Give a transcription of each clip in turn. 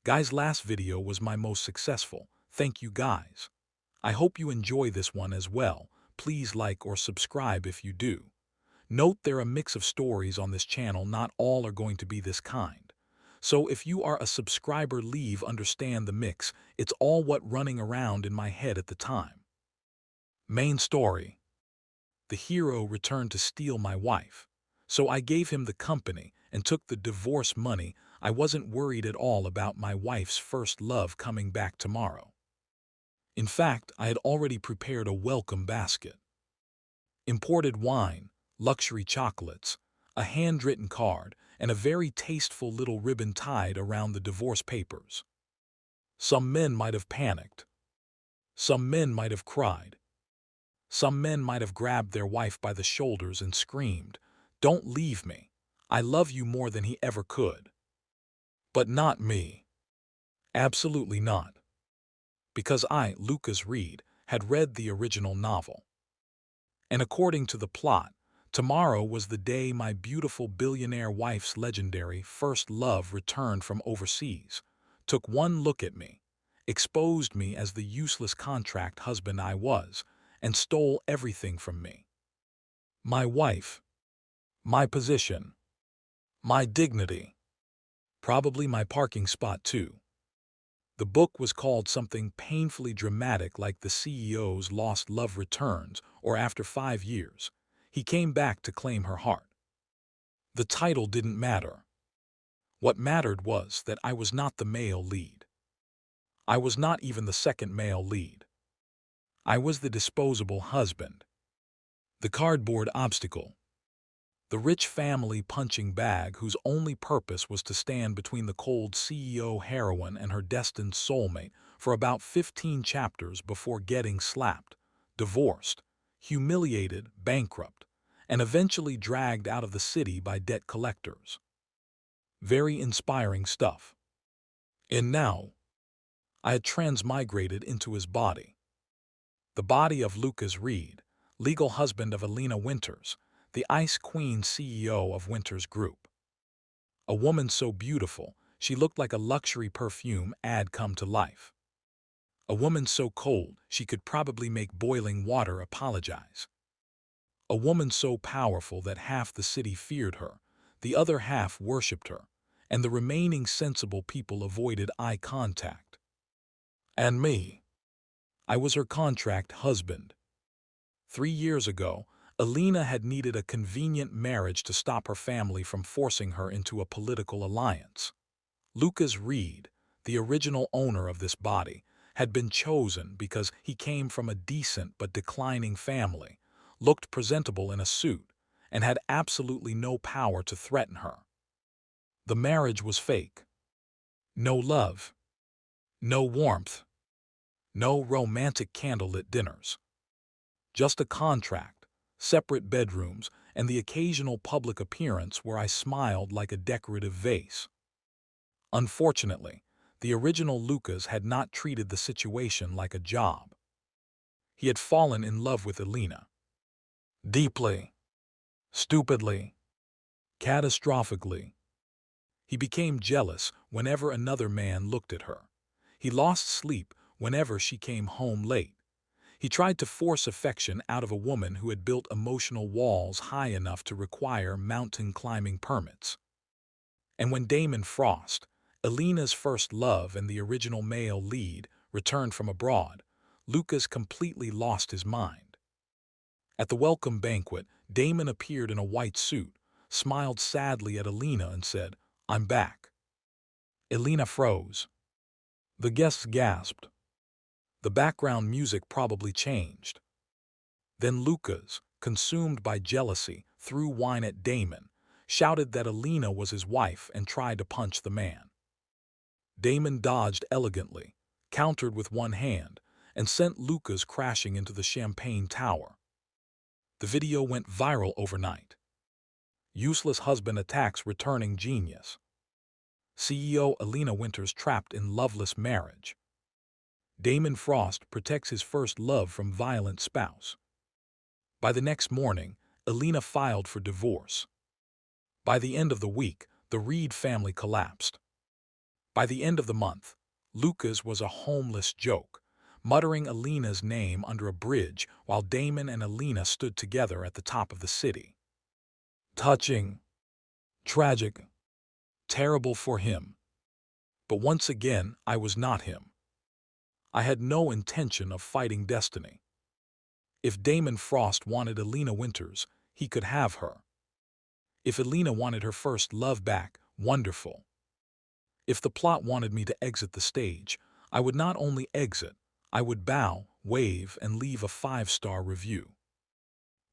Guys, last video was my most successful. Thank you guys. I hope you enjoy this one as well. Please like or subscribe if you do. Note there are a mix of stories on this channel, not all are going to be this kind. So if you are a subscriber, leave understand the mix, it's all what running around in my head at the time. Main story. The hero returned to steal my wife. So I gave him the company and took the divorce money. I wasn't worried at all about my wife's first love coming back tomorrow. In fact, I had already prepared a welcome basket. Imported wine, luxury chocolates, a handwritten card, and a very tasteful little ribbon tied around the divorce papers. Some men might have panicked. Some men might have cried. Some men might have grabbed their wife by the shoulders and screamed, "Don't leave me. I love you more than he ever could." But not me. Absolutely not. Because I, Lucas Reed, had read the original novel. And according to the plot, tomorrow was the day my beautiful billionaire wife's legendary first love returned from overseas, took one look at me, exposed me as the useless contract husband I was, and stole everything from me. My wife, my position, my dignity, probably my parking spot too. The book was called something painfully dramatic like The CEO's Lost Love Returns, or After 5 Years, he came back to claim her heart. The title didn't matter. What mattered was that I was not the male lead. I was not even the second male lead. I was the disposable husband. The cardboard obstacle. The rich family punching bag whose only purpose was to stand between the cold CEO heroine and her destined soulmate for about 15 chapters before getting slapped, divorced, humiliated, bankrupt, and eventually dragged out of the city by debt collectors. Very inspiring stuff. And now, I had transmigrated into his body. The body of Lucas Reed, legal husband of Elena Winters, the Ice Queen CEO of Winters Group. A woman so beautiful, she looked like a luxury perfume ad come to life. A woman so cold, she could probably make boiling water apologize. A woman so powerful that half the city feared her, the other half worshipped her, and the remaining sensible people avoided eye contact. And me. I was her contract husband. 3 years ago, Elena had needed a convenient marriage to stop her family from forcing her into a political alliance. Lucas Reed, the original owner of this body, had been chosen because he came from a decent but declining family, looked presentable in a suit, and had absolutely no power to threaten her. The marriage was fake. No love. No warmth. No romantic candlelit dinners. Just a contract, separate bedrooms, and the occasional public appearance where I smiled like a decorative vase. Unfortunately, the original Lucas had not treated the situation like a job. He had fallen in love with Elena. Deeply. Stupidly. Catastrophically. He became jealous whenever another man looked at her. He lost sleep whenever she came home late. He tried to force affection out of a woman who had built emotional walls high enough to require mountain climbing permits. And when Damon Frost, Elena's first love and the original male lead, returned from abroad, Lucas completely lost his mind. At the welcome banquet, Damon appeared in a white suit, smiled sadly at Elena and said, "I'm back." Elena froze. The guests gasped. The background music probably changed. Then Lucas, consumed by jealousy, threw wine at Damon, shouted that Elena was his wife and tried to punch the man. Damon dodged elegantly, countered with one hand, and sent Lucas crashing into the champagne tower. The video went viral overnight. Useless husband attacks returning genius. CEO Elena Winters trapped in loveless marriage. Damon Frost protects his first love from violent spouse. By the next morning, Elena filed for divorce. By the end of the week, the Reed family collapsed. By the end of the month, Lucas was a homeless joke, muttering Elena's name under a bridge while Damon and Elena stood together at the top of the city. Touching, tragic, terrible for him. But once again, I was not him. I had no intention of fighting destiny. If Damon Frost wanted Elena Winters, he could have her. If Elena wanted her first love back, wonderful. If the plot wanted me to exit the stage, I would not only exit, I would bow, wave, and leave a 5-star review.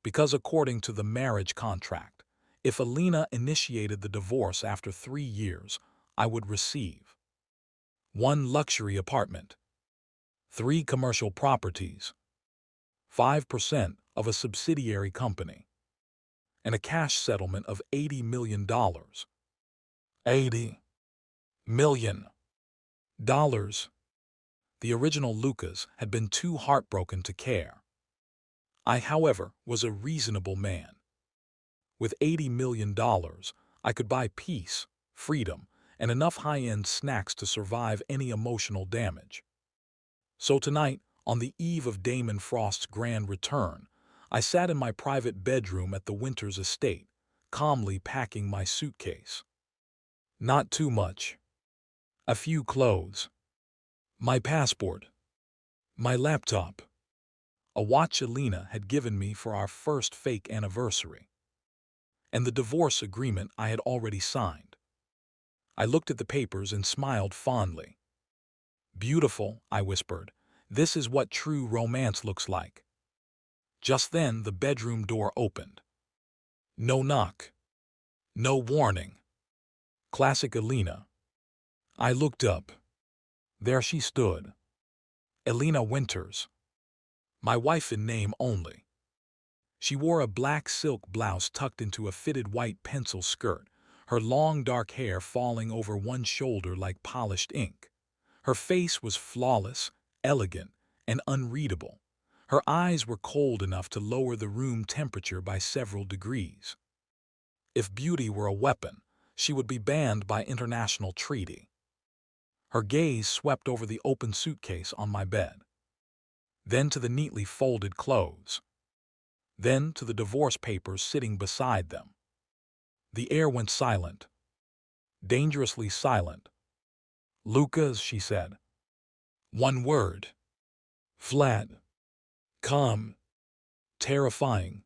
Because according to the marriage contract, if Elena initiated the divorce after 3 years, I would receive 1 luxury apartment, 3 commercial properties, 5% of a subsidiary company, and a cash settlement of $80 million. $80 million. The original Lucas had been too heartbroken to care. I, however, was a reasonable man. With $80 million, I could buy peace, freedom, and enough high-end snacks to survive any emotional damage. So tonight, on the eve of Damon Frost's grand return, I sat in my private bedroom at the Winters estate, calmly packing my suitcase. Not too much. A few clothes. My passport. My laptop. A watch Elena had given me for our first fake anniversary. And the divorce agreement I had already signed. I looked at the papers and smiled fondly. "Beautiful," I whispered. "This is what true romance looks like." Just then the bedroom door opened. No knock. No warning. Classic Elena. I looked up. There she stood. Elena Winters. My wife in name only. She wore a black silk blouse tucked into a fitted white pencil skirt, her long dark hair falling over one shoulder like polished ink. Her face was flawless, elegant, and unreadable. Her eyes were cold enough to lower the room temperature by several degrees. If beauty were a weapon, she would be banned by international treaty. Her gaze swept over the open suitcase on my bed, then to the neatly folded clothes, then to the divorce papers sitting beside them. The air went silent, dangerously silent. "Lucas," she said. One word. Flat. Calm. Terrifying.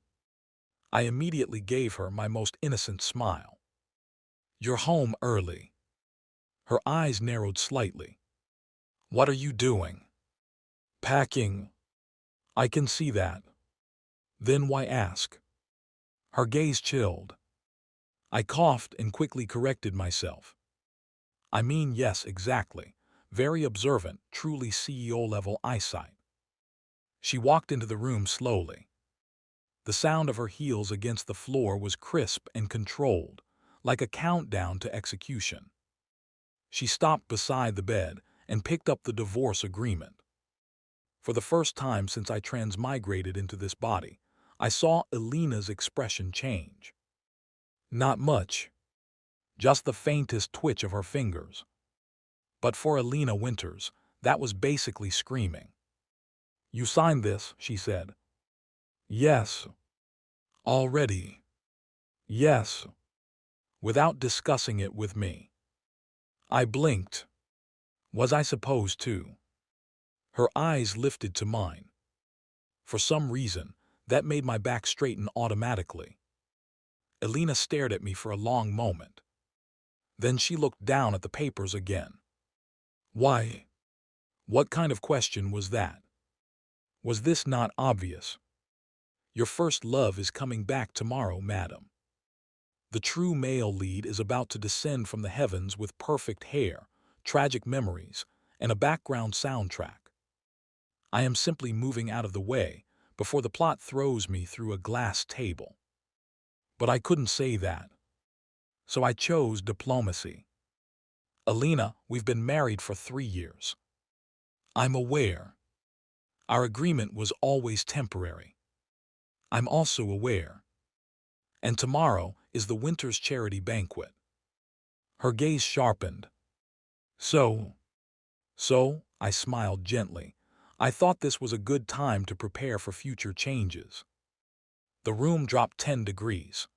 I immediately gave her my most innocent smile. "You're home early." Her eyes narrowed slightly. "What are you doing?" "Packing." "I can see that." "Then why ask?" Her gaze chilled. I coughed and quickly corrected myself. "I mean, yes, exactly. Very observant, truly CEO-level eyesight." She walked into the room slowly. The sound of her heels against the floor was crisp and controlled, like a countdown to execution. She stopped beside the bed and picked up the divorce agreement. For the first time since I transmigrated into this body, I saw Elena's expression change. Not much. Just the faintest twitch of her fingers. But for Elena Winters, that was basically screaming. "You signed this," she said. "Yes." "Already?" "Yes." Without discussing it with me. I blinked. Was I supposed to? Her eyes lifted to mine. For some reason, that made my back straighten automatically. Elena stared at me for a long moment. Then she looked down at the papers again. "Why?" What kind of question was that? Was this not obvious? "Your first love is coming back tomorrow, madam. The true male lead is about to descend from the heavens with perfect hair, tragic memories, and a background soundtrack. I am simply moving out of the way before the plot throws me through a glass table." But I couldn't say that. So I chose diplomacy. "Elena, we've been married for 3 years. I'm aware. Our agreement was always temporary. I'm also aware. And tomorrow is the Winters charity banquet." Her gaze sharpened. So, I smiled gently. I thought this was a good time to prepare for future changes. The room dropped 10 degrees.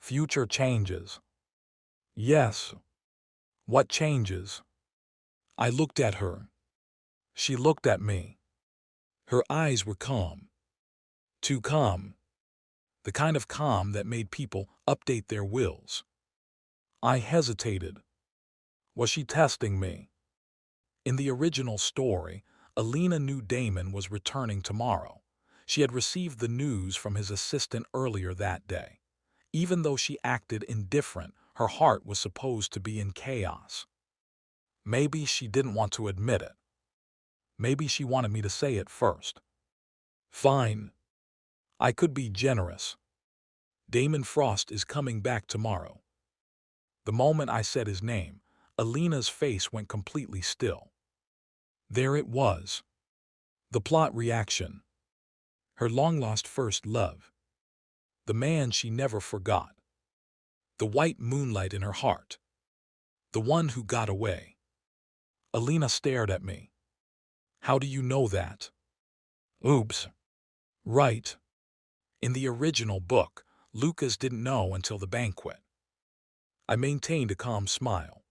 Future changes. Yes. What changes? I looked at her. She looked at me. Her eyes were calm. Too calm. The kind of calm that made people update their wills. I hesitated. Was she testing me? In the original story, Elena knew Damon was returning tomorrow. She had received the news from his assistant earlier that day. Even though she acted indifferent, her heart was supposed to be in chaos. Maybe she didn't want to admit it. Maybe she wanted me to say it first. Fine. I could be generous. Damon Frost is coming back tomorrow. The moment I said his name, Elena's face went completely still. There it was. The plot reaction. Her long-lost first love. The man she never forgot. The white moonlight in her heart. The one who got away. Elena stared at me. How do you know that? Oops. Right. In the original book, Lucas didn't know until the banquet. I maintained a calm smile.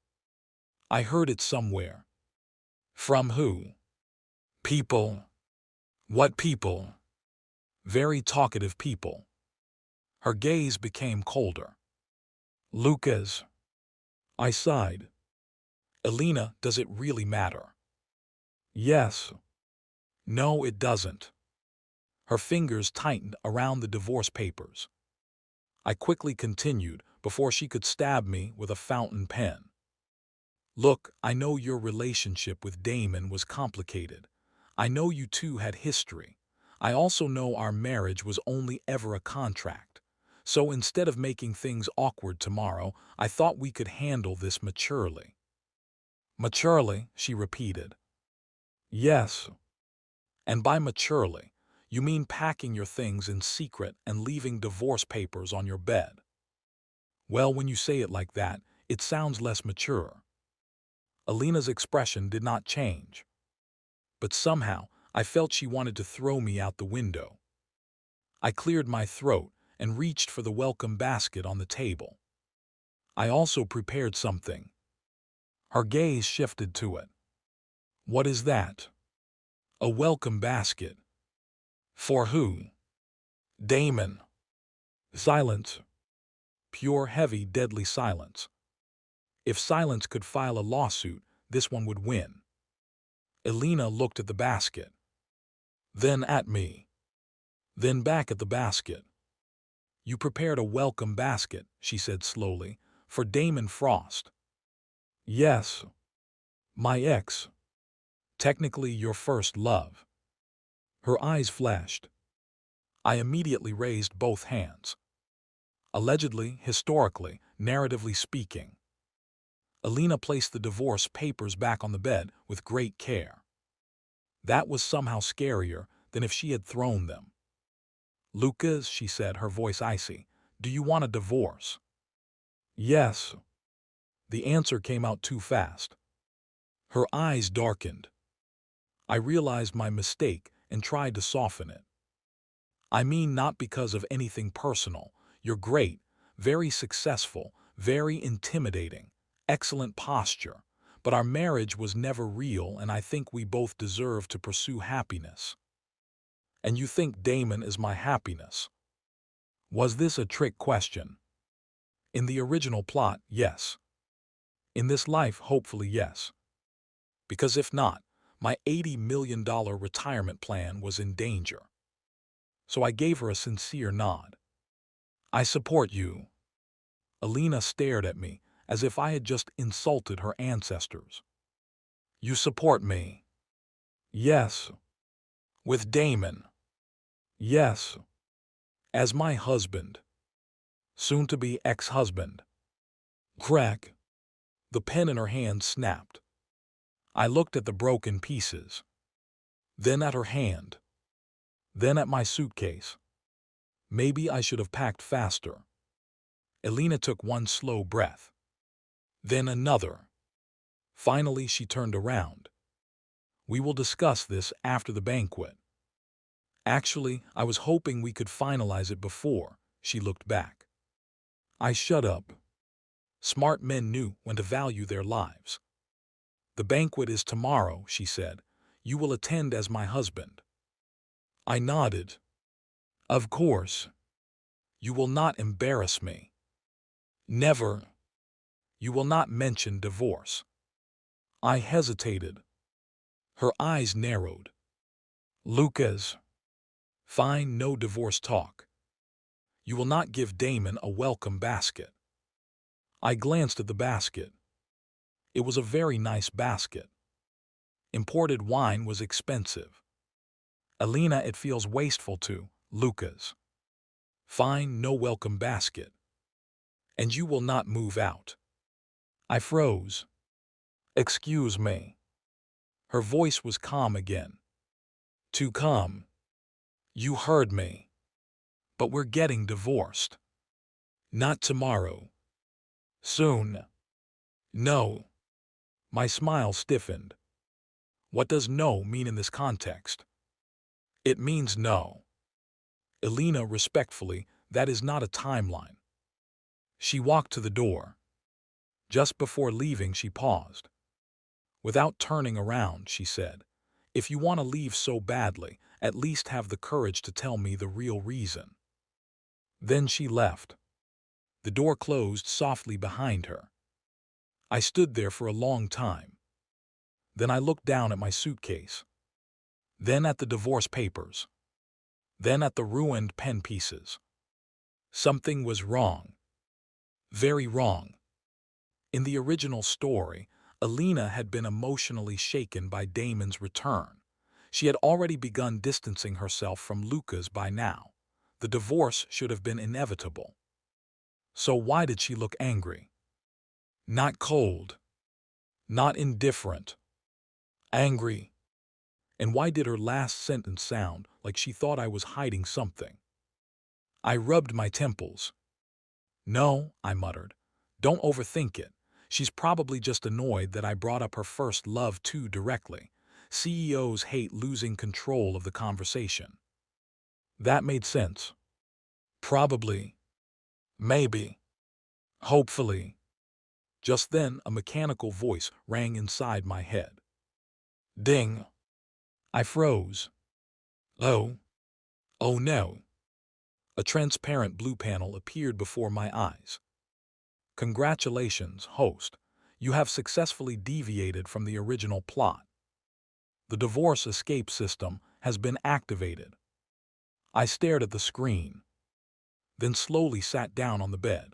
I heard it somewhere. From who? People. What people? Very talkative people. Her gaze became colder. Lucas. I sighed. Elena, does it really matter? Yes. No, it doesn't. Her fingers tightened around the divorce papers. I quickly continued before she could stab me with a fountain pen. Look, I know your relationship with Damon was complicated. I know you two had history. I also know our marriage was only ever a contract. So instead of making things awkward tomorrow, I thought we could handle this maturely. Maturely, she repeated. Yes. And by maturely, you mean packing your things in secret and leaving divorce papers on your bed. Well, when you say it like that, it sounds less mature. Elena's expression did not change. But somehow, I felt she wanted to throw me out the window. I cleared my throat and reached for the welcome basket on the table. I also prepared something. Her gaze shifted to it. What is that? A welcome basket. For who? Damon. Silence. Pure, heavy, deadly silence. If silence could file a lawsuit, this one would win. Elena looked at the basket. Then at me. Then back at the basket. You prepared a welcome basket, she said slowly, for Damon Frost. Yes. My ex. Technically your first love. Her eyes flashed. I immediately raised both hands. Allegedly, historically, narratively speaking. Elena placed the divorce papers back on the bed with great care. That was somehow scarier than if she had thrown them. Lucas, she said, her voice icy, do you want a divorce? Yes. The answer came out too fast. Her eyes darkened. I realized my mistake and tried to soften it. I mean, not because of anything personal. You're great, very successful, very intimidating, excellent posture. But our marriage was never real, and I think we both deserve to pursue happiness. And you think Damon is my happiness? Was this a trick question? In the original plot, yes. In this life, hopefully, yes. Because if not, my $80 million retirement plan was in danger. So I gave her a sincere nod. I support you. Elena stared at me as if I had just insulted her ancestors. You support me? Yes. With Damon? Yes. As my husband. Soon-to-be ex-husband. Crack. The pen in her hand snapped. I looked at the broken pieces. Then at her hand. Then at my suitcase. Maybe I should have packed faster. Elena took one slow breath. Then another. Finally, she turned around. We will discuss this after the banquet. Actually, I was hoping we could finalize it before. She looked back. I shut up. Smart men knew when to value their lives. The banquet is tomorrow, she said. You will attend as my husband. I nodded. Of course. You will not embarrass me. Never. You will not mention divorce. I hesitated. Her eyes narrowed. Lucas. Fine, no divorce talk. You will not give Damon a welcome basket. I glanced at the basket. It was a very nice basket. Imported wine was expensive. Elena, it feels wasteful to, Lucas. Fine, no welcome basket. And you will not move out. I froze. Excuse me. Her voice was calm again. Too calm. You heard me. But we're getting divorced. Not tomorrow. Soon. No. My smile stiffened. What does no mean in this context? It means no. Elena, respectfully, that is not a timeline. She walked to the door. Just before leaving, she paused. Without turning around, she said, if you want to leave so badly, at least have the courage to tell me the real reason. Then she left. The door closed softly behind her. I stood there for a long time. Then I looked down at my suitcase. Then at the divorce papers. Then at the ruined pen pieces. Something was wrong. Very wrong. In the original story, Elena had been emotionally shaken by Damon's return. She had already begun distancing herself from Lucas by now. The divorce should have been inevitable. So why did she look angry? Not cold. Not indifferent. Angry. And why did her last sentence sound like she thought I was hiding something? I rubbed my temples. No, I muttered. Don't overthink it. She's probably just annoyed that I brought up her first love too directly. CEOs hate losing control of the conversation. That made sense. Probably. Maybe. Hopefully. Just then, a mechanical voice rang inside my head. Ding. I froze. Oh. Oh no. A transparent blue panel appeared before my eyes. Congratulations, host. You have successfully deviated from the original plot. The divorce escape system has been activated. I stared at the screen, then slowly sat down on the bed.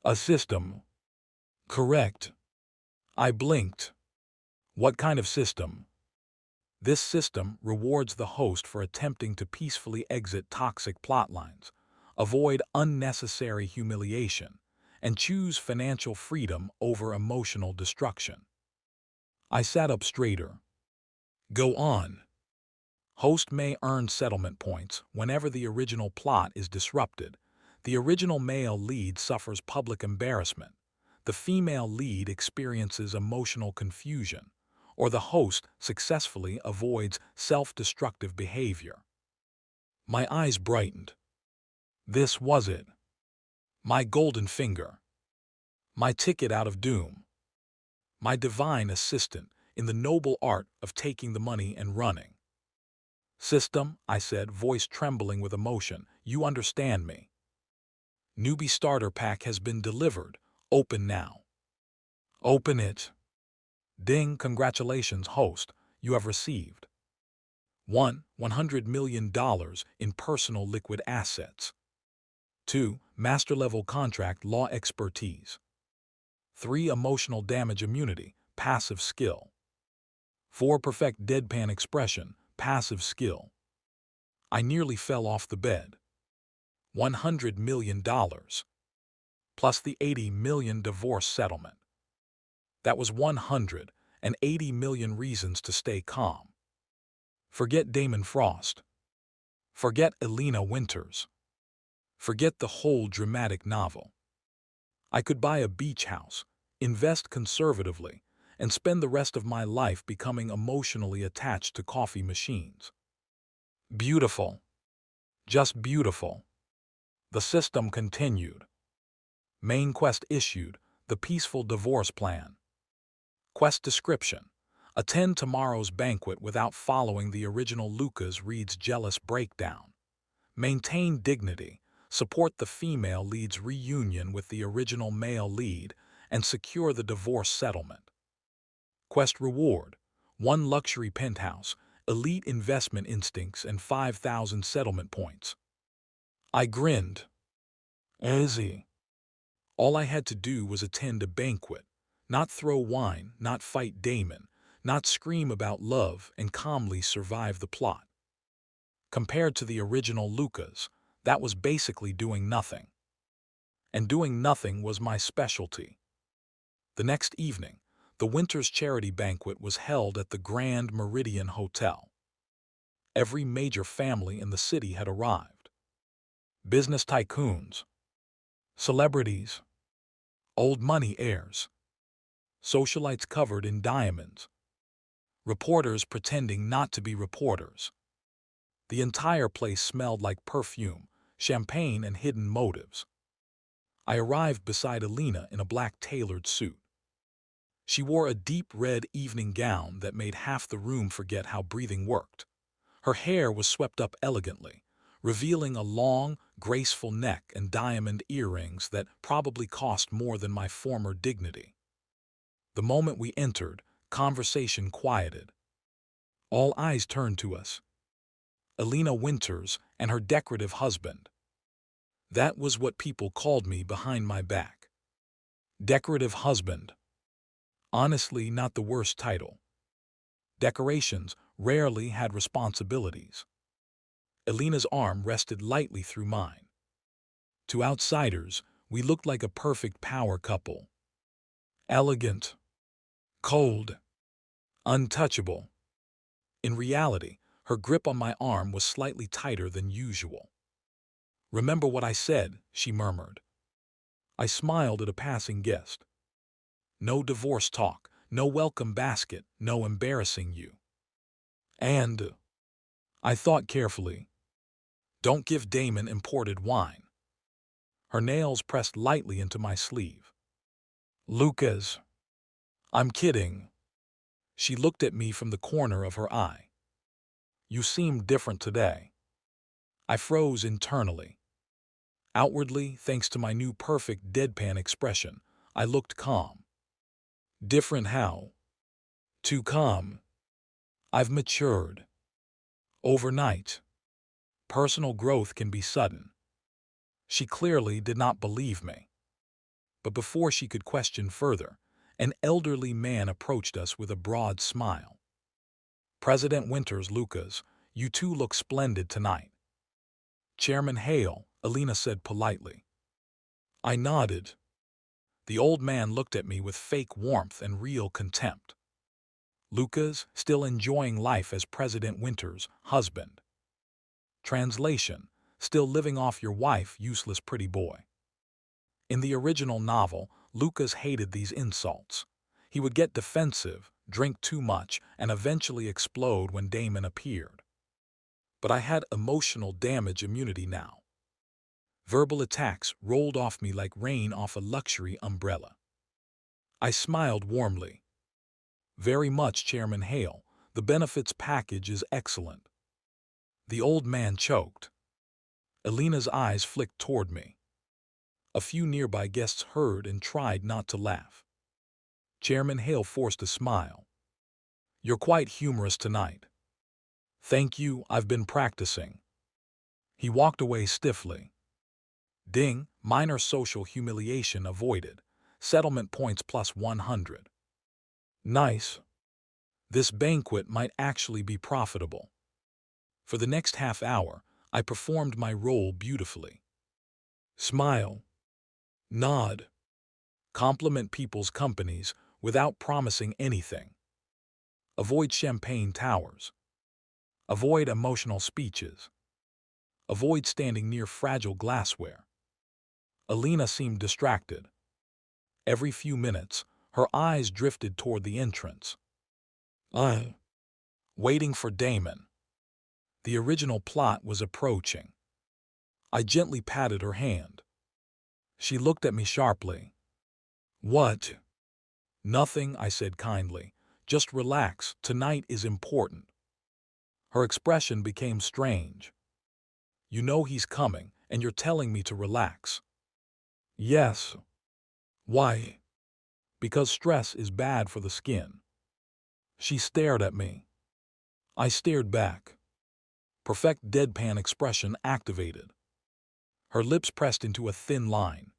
A system. Correct. I blinked. What kind of system? This system rewards the host for attempting to peacefully exit toxic plotlines, avoid unnecessary humiliation, and choose financial freedom over emotional destruction. I sat up straighter. Go on. Host may earn settlement points whenever the original plot is disrupted. The original male lead suffers public embarrassment. The female lead experiences emotional confusion, or the host successfully avoids self-destructive behavior. My eyes brightened. This was it. My golden finger. My ticket out of doom. My divine assistant in the noble art of taking the money and running. System, I said, voice trembling with emotion, you understand me. Newbie starter pack has been delivered. Open now. Open it. Ding, congratulations, host. You have received $100 million in personal liquid assets. 2. Master-level contract law expertise. 3. Emotional damage immunity, passive skill. 4. Perfect deadpan expression, passive skill. I nearly fell off the bed. $100 million. Plus the $80 million divorce settlement. That was 180 million reasons to stay calm. Forget Damon Frost. Forget Elena Winters. Forget the whole dramatic novel. I could buy a beach house, invest conservatively, and spend the rest of my life becoming emotionally attached to coffee machines. Beautiful. Just beautiful. The system continued. Main quest issued, the peaceful divorce plan. Quest description. Attend tomorrow's banquet without following the original Lucas reads jealous breakdown. Maintain dignity. Support the female lead's reunion with the original male lead and secure the divorce settlement. Quest reward. 1 luxury penthouse, elite investment instincts, and 5,000 settlement points. I grinned. Easy. All I had to do was attend a banquet, not throw wine, not fight Damon, not scream about love, and calmly survive the plot. Compared to the original Lucas, that was basically doing nothing. And doing nothing was my specialty. The next evening, the Winters charity banquet was held at the Grand Meridian Hotel. Every major family in the city had arrived. Business tycoons, celebrities, old money heirs, socialites covered in diamonds, reporters pretending not to be reporters. The entire place smelled like perfume, champagne, and hidden motives. I arrived beside Elena in a black tailored suit. She wore a deep red evening gown that made half the room forget how breathing worked. Her hair was swept up elegantly, revealing a long, graceful neck and diamond earrings that probably cost more than my former dignity. The moment we entered, conversation quieted. All eyes turned to us. Elena Winters and her decorative husband. That was what people called me behind my back. Decorative husband. Honestly, not the worst title. Decorations rarely had responsibilities. Elena's arm rested lightly through mine. To outsiders, we looked like a perfect power couple. Elegant, cold, untouchable. In reality, her grip on my arm was slightly tighter than usual. "Remember what I said," she murmured. I smiled at a passing guest. No divorce talk, no welcome basket, no embarrassing you. And I thought carefully. Don't give Damon imported wine. Her nails pressed lightly into my sleeve. Lucas. I'm kidding. She looked at me from the corner of her eye. You seem different today. I froze internally. Outwardly, thanks to my new perfect deadpan expression, I looked calm. Different how? Too calm. I've matured. Overnight. Personal growth can be sudden. She clearly did not believe me. But before she could question further, an elderly man approached us with a broad smile. President Winters, Lucas, you two look splendid tonight. Chairman Hale, Elena said politely. I nodded. The old man looked at me with fake warmth and real contempt. Lucas, still enjoying life as President Winters' husband. Translation, still living off your wife, useless pretty boy. In the original novel, Lucas hated these insults. He would get defensive, drink too much, and eventually explode when Damon appeared. But I had emotional damage immunity now. Verbal attacks rolled off me like rain off a luxury umbrella. I smiled warmly. Very much, Chairman Hale. The benefits package is excellent. The old man choked. Elena's eyes flicked toward me. A few nearby guests heard and tried not to laugh. Chairman Hale forced a smile. You're quite humorous tonight. Thank you, I've been practicing. He walked away stiffly. Ding, minor social humiliation avoided. Settlement points plus 100. Nice. This banquet might actually be profitable. For the next half hour, I performed my role beautifully. Smile. Nod. Compliment people's companies without promising anything. Avoid champagne towers. Avoid emotional speeches. Avoid standing near fragile glassware. Elena seemed distracted. Every few minutes, Her eyes drifted toward the entrance. Waiting for Damon. The original plot was approaching. I gently patted her hand. She looked at me sharply. What? Nothing, I said kindly. Just relax, tonight is important. Her expression became strange. You know he's coming, and you're telling me to relax. Yes. Why? Because stress is bad for the skin. She stared at me. I stared back. Perfect deadpan expression activated. Her lips pressed into a thin line.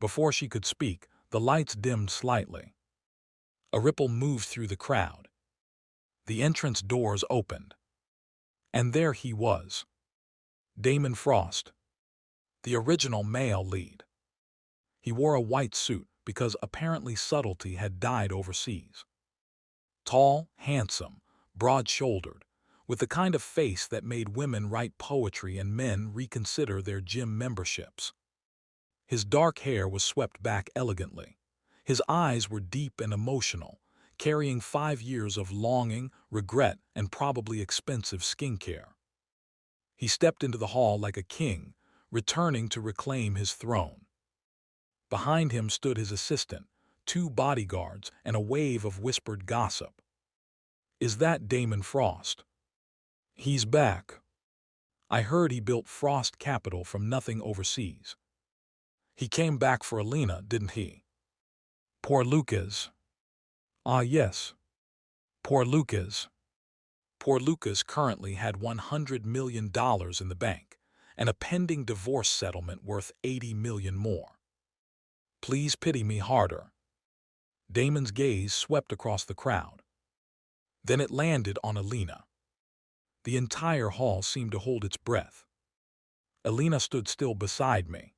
Before she could speak, the lights dimmed slightly. A ripple moved through the crowd. The entrance doors opened. And there he was. Damon Frost. The original male lead. He wore a white suit because apparently subtlety had died overseas. Tall, handsome, broad-shouldered, with the kind of face that made women write poetry and men reconsider their gym memberships. His dark hair was swept back elegantly. His eyes were deep and emotional, carrying 5 years of longing, regret, and probably expensive skincare. He stepped into the hall like a king, returning to reclaim his throne. Behind him stood his assistant, 2 bodyguards, and a wave of whispered gossip. Is that Damon Frost? He's back. I heard he built Frost Capital from nothing overseas. He came back for Elena, didn't he? Poor Lucas. Ah, yes. Poor Lucas. Poor Lucas currently had $100 million in the bank, and a pending divorce settlement worth $80 million more. Please pity me harder. Damon's gaze swept across the crowd. Then it landed on Elena. The entire hall seemed to hold its breath. Elena stood still beside me.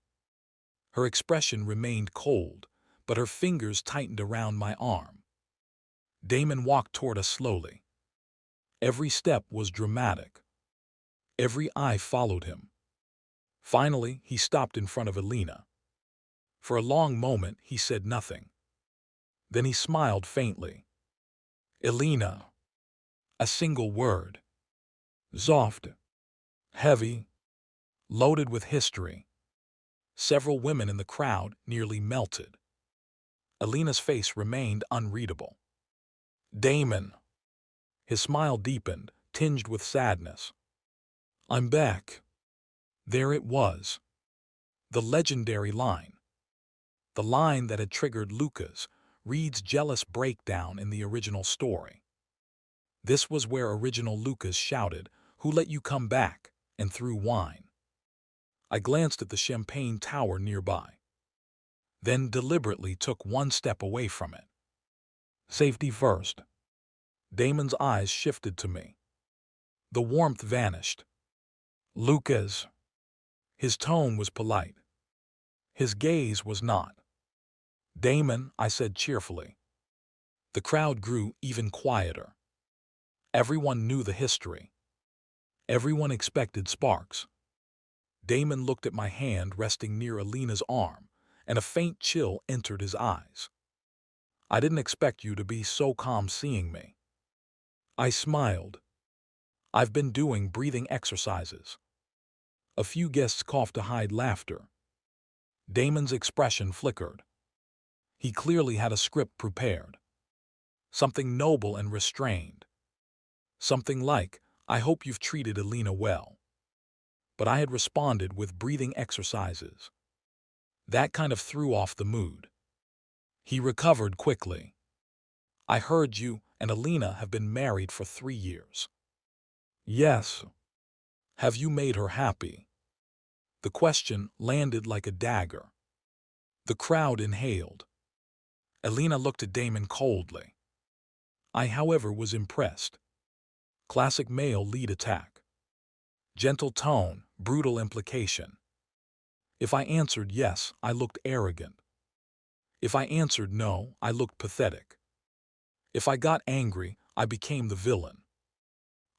Her expression remained cold, but her fingers tightened around my arm. Damon walked toward us slowly. Every step was dramatic. Every eye followed him. Finally, he stopped in front of Elena. For a long moment, he said nothing. Then he smiled faintly. Elena. A single word. Soft. Heavy. Loaded with history. Several women in the crowd nearly melted. Elena's face remained unreadable. Damon. His smile deepened, tinged with sadness. I'm back. There it was. The legendary line. The line that had triggered Lucas, Reed's jealous breakdown in the original story. This was where original Lucas shouted, "Who let you come back?" and threw wine. I glanced at the champagne tower nearby. Then deliberately took one step away from it. Safety first. Damon's eyes shifted to me. The warmth vanished. Lucas. His tone was polite. His gaze was not. Damon, I said cheerfully. The crowd grew even quieter. Everyone knew the history. Everyone expected sparks. Damon looked at my hand resting near Elena's arm, and a faint chill entered his eyes. I didn't expect you to be so calm seeing me. I smiled. I've been doing breathing exercises. A few guests coughed to hide laughter. Damon's expression flickered. He clearly had a script prepared. Something noble and restrained. Something like, I hope you've treated Elena well. But I had responded with breathing exercises. That kind of threw off the mood. He recovered quickly. I heard you and Elena have been married for 3 years. Yes. Have you made her happy? The question landed like a dagger. The crowd inhaled. Elena looked at Damon coldly. I, however, was impressed. Classic male lead attack. Gentle tone, brutal implication. If I answered yes, I looked arrogant. If I answered no, I looked pathetic. If I got angry, I became the villain.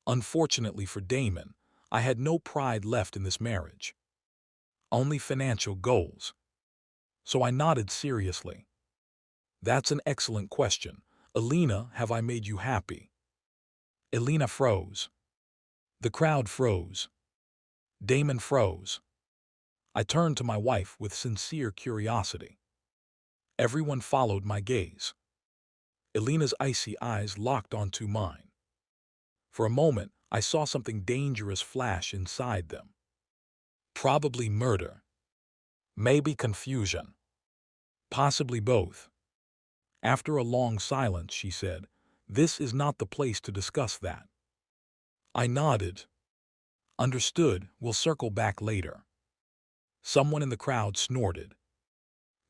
Unfortunately for Damon, I had no pride left in this marriage. Only financial goals. So I nodded seriously. That's an excellent question. Elena, have I made you happy? Elena froze. The crowd froze. Damon froze. I turned to my wife with sincere curiosity. Everyone followed my gaze. Elena's icy eyes locked onto mine. For a moment, I saw something dangerous flash inside them. Probably murder. Maybe confusion. Possibly both. After a long silence, she said, "This is not the place to discuss that." I nodded. Understood, we'll circle back later. Someone in the crowd snorted.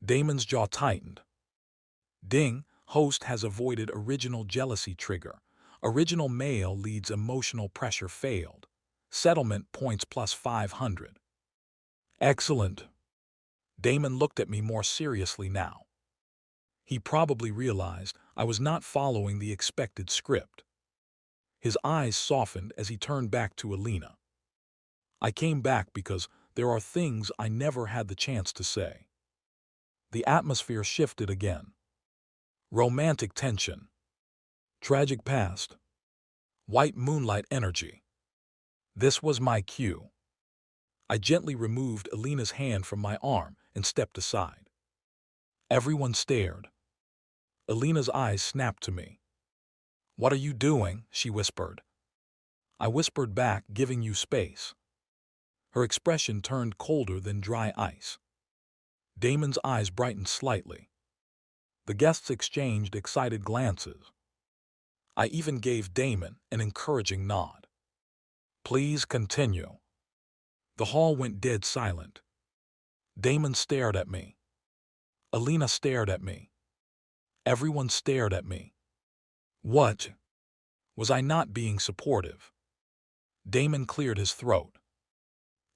Damon's jaw tightened. Ding, host has avoided original jealousy trigger. Original male leads emotional pressure failed. Settlement points plus 500. Excellent. Damon looked at me more seriously now. He probably realized I was not following the expected script. His eyes softened as he turned back to Elena. I came back because there are things I never had the chance to say. The atmosphere shifted again. Romantic tension. Tragic past. White moonlight energy. This was my cue. I gently removed Elena's hand from my arm and stepped aside. Everyone stared. Elena's eyes snapped to me. "What are you doing?" she whispered. I whispered back, "Giving you space." Her expression turned colder than dry ice. Damon's eyes brightened slightly. The guests exchanged excited glances. I even gave Damon an encouraging nod. "Please continue." The hall went dead silent. Damon stared at me. Elena stared at me. Everyone stared at me. What? Was I not being supportive? Damon cleared his throat.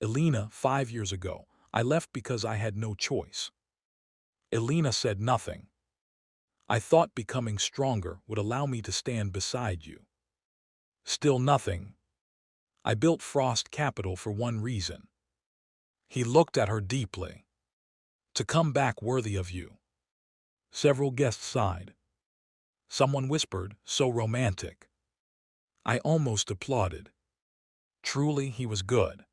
"Elena, 5 years ago, I left because I had no choice." Elena said nothing. "I thought becoming stronger would allow me to stand beside you." Still nothing. "I built Frost Capital for one reason." He looked at her deeply. "To come back worthy of you." Several guests sighed. Someone whispered, "So romantic." I almost applauded. Truly, he was good.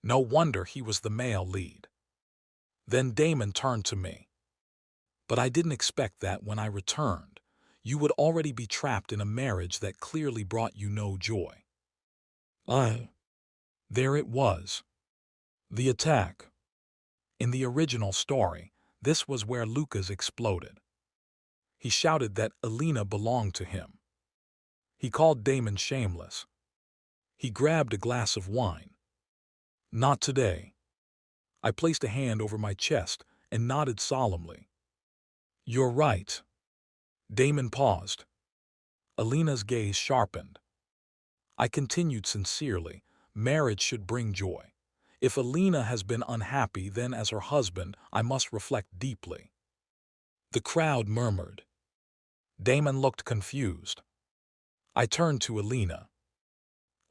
No wonder he was the male lead. Then Damon turned to me. "But I didn't expect that when I returned, you would already be trapped in a marriage that clearly brought you no joy." There it was. The attack. In the original story, this was where Lucas exploded. He shouted that Elena belonged to him. He called Damon shameless. He grabbed a glass of wine. "Not today." I placed a hand over my chest and nodded solemnly. "You're right." Damon paused. Elena's gaze sharpened. I continued sincerely, "Marriage should bring joy. If Elena has been unhappy, then as her husband, I must reflect deeply." The crowd murmured. Damon looked confused. I turned to Elena.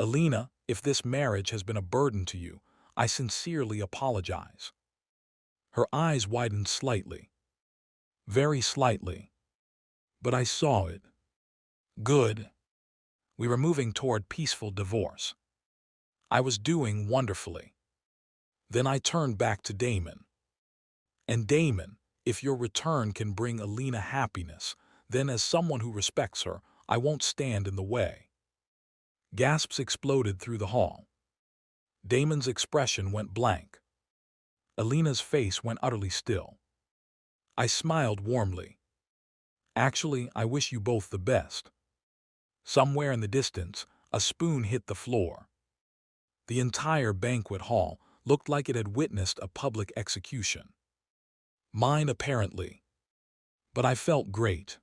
"Elena, if this marriage has been a burden to you, I sincerely apologize." Her eyes widened slightly. Very slightly. But I saw it. Good. We were moving toward peaceful divorce. I was doing wonderfully. Then I turned back to Damon. "And Damon, if your return can bring Elena happiness, then as someone who respects her, I won't stand in the way." Gasps exploded through the hall. Damon's expression went blank. Elena's face went utterly still. I smiled warmly. "Actually, I wish you both the best." Somewhere in the distance, a spoon hit the floor. The entire banquet hall looked like it had witnessed a public execution. Mine apparently. But I felt great.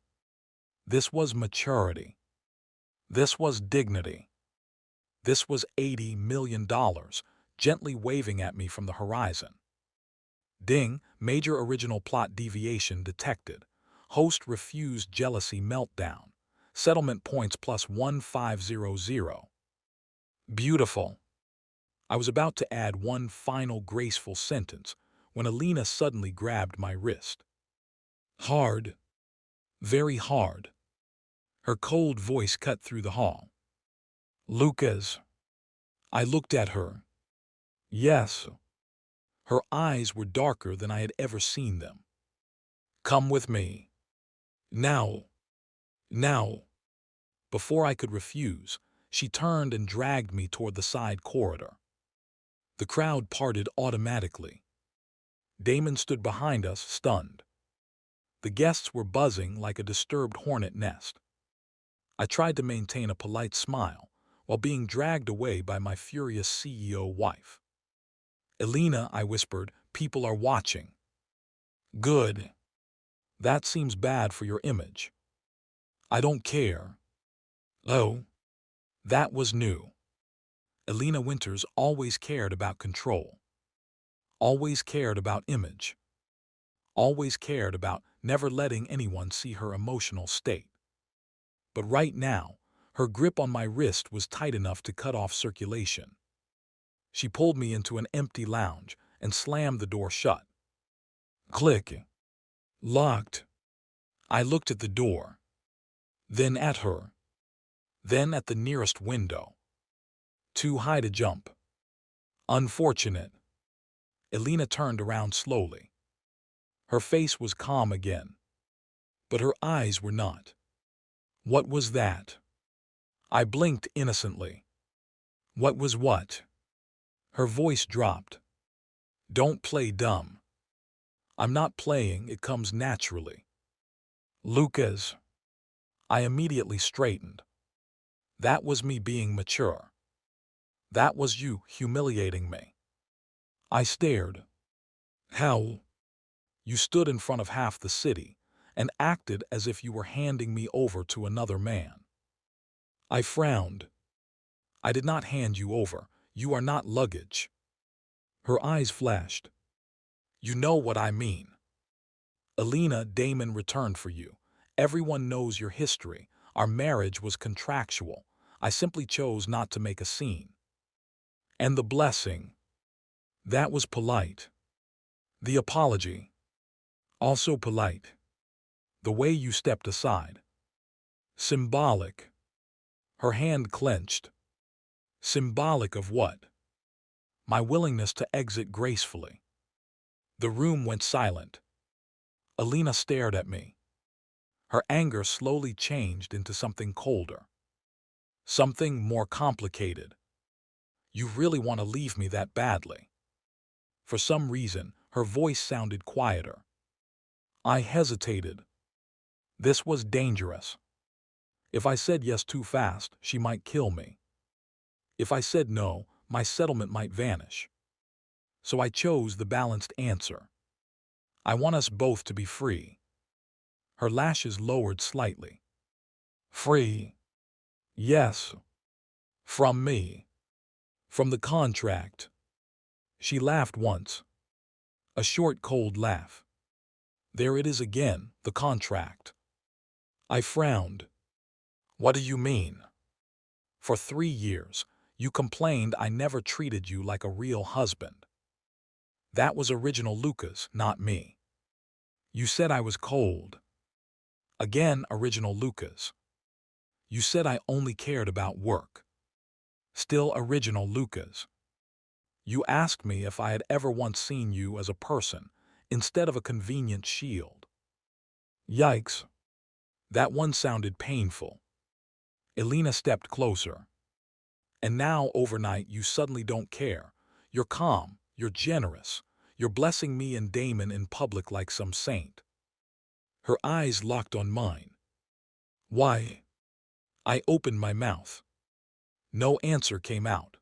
This was maturity. This was dignity. This was $80 million, gently waving at me from the horizon. Ding, major original plot deviation detected. Host refused jealousy meltdown. Settlement points plus 1500. Beautiful. I was about to add one final graceful sentence when Elena suddenly grabbed my wrist. Hard. Very hard. Her cold voice cut through the hall. Lucas. I looked at her. Yes. Her eyes were darker than I had ever seen them. Come with me. Now. Now. Before I could refuse, she turned and dragged me toward the side corridor. The crowd parted automatically. Damon stood behind us, stunned. The guests were buzzing like a disturbed hornet nest. I tried to maintain a polite smile while being dragged away by my furious CEO wife. Elena, I whispered, people are watching. Good. That seems bad for your image. I don't care. Oh, that was new. Elena Winters always cared about control. Always cared about image. Always cared about never letting anyone see her emotional state. But right now, her grip on my wrist was tight enough to cut off circulation. She pulled me into an empty lounge and slammed the door shut. Click. Locked. I looked at the door. Then at her. Then at the nearest window. Too high to jump. Unfortunate. Elena turned around slowly. Her face was calm again. But her eyes were not. What was that? I blinked innocently. What was what? Her voice dropped. Don't play dumb. I'm not playing, it comes naturally. Lucas. I immediately straightened. That was me being mature. That was you humiliating me. I stared. How? You stood in front of half the city and acted as if you were handing me over to another man. I frowned. I did not hand you over. You are not luggage. Her eyes flashed. You know what I mean. Elena, Damon returned for you. Everyone knows your history. Our marriage was contractual. I simply chose not to make a scene. And the blessing. That was polite. The apology. Also polite. The way you stepped aside. Symbolic. Her hand clenched. Symbolic of what? My willingness to exit gracefully. The room went silent. Elena stared at me. Her anger slowly changed into something colder. Something more complicated. You really want to leave me that badly? For some reason, her voice sounded quieter. I hesitated. This was dangerous. If I said yes too fast, she might kill me. If I said no, my settlement might vanish. So I chose the balanced answer. I want us both to be free. Her lashes lowered slightly. Free? Yes. From me. From the contract. She laughed once. A short, cold laugh. There it is again, the contract. I frowned. What do you mean? For 3 years, you complained I never treated you like a real husband. That was original Lucas, not me. You said I was cold. Again, original Lucas. You said I only cared about work. Still original Lucas. You asked me if I had ever once seen you as a person, instead of a convenient shield. Yikes. That one sounded painful. Elena stepped closer. And now, overnight, you suddenly don't care. You're calm, you're generous, you're blessing me and Damon in public like some saint. Her eyes locked on mine. Why? I opened my mouth. No answer came out.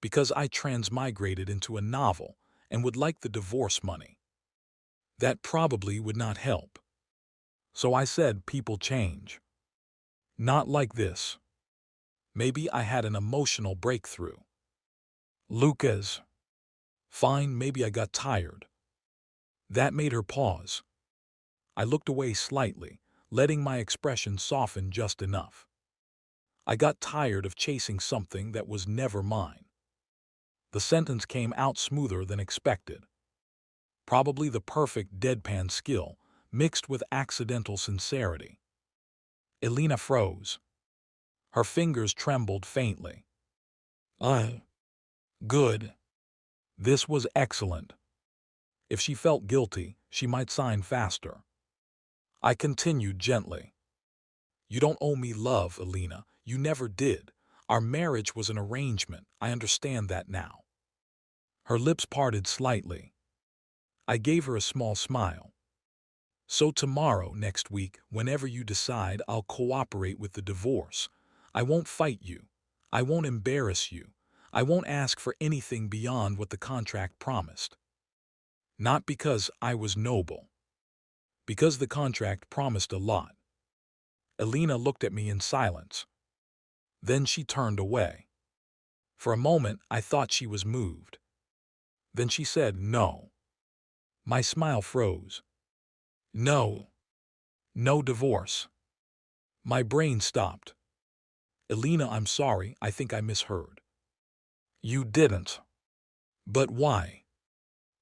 Because I transmigrated into a novel and would like the divorce money. That probably would not help. So I said people change. Not like this. Maybe I had an emotional breakthrough. Lucas. Fine, maybe I got tired. That made her pause. I looked away slightly, letting my expression soften just enough. I got tired of chasing something that was never mine. The sentence came out smoother than expected. Probably the perfect deadpan skill, mixed with accidental sincerity. Elena froze. Her fingers trembled faintly. Good. This was excellent. If she felt guilty, she might sign faster. I continued gently. You don't owe me love, Elena. You never did. Our marriage was an arrangement. I understand that now. Her lips parted slightly. I gave her a small smile. So tomorrow, next week, whenever you decide, I'll cooperate with the divorce. I won't fight you. I won't embarrass you. I won't ask for anything beyond what the contract promised. Not because I was noble. Because the contract promised a lot. Elena looked at me in silence. Then she turned away. For a moment, I thought she was moved. Then she said, "No." My smile froze. No. No divorce. My brain stopped. Elena, I'm sorry, I think I misheard. You didn't. But why?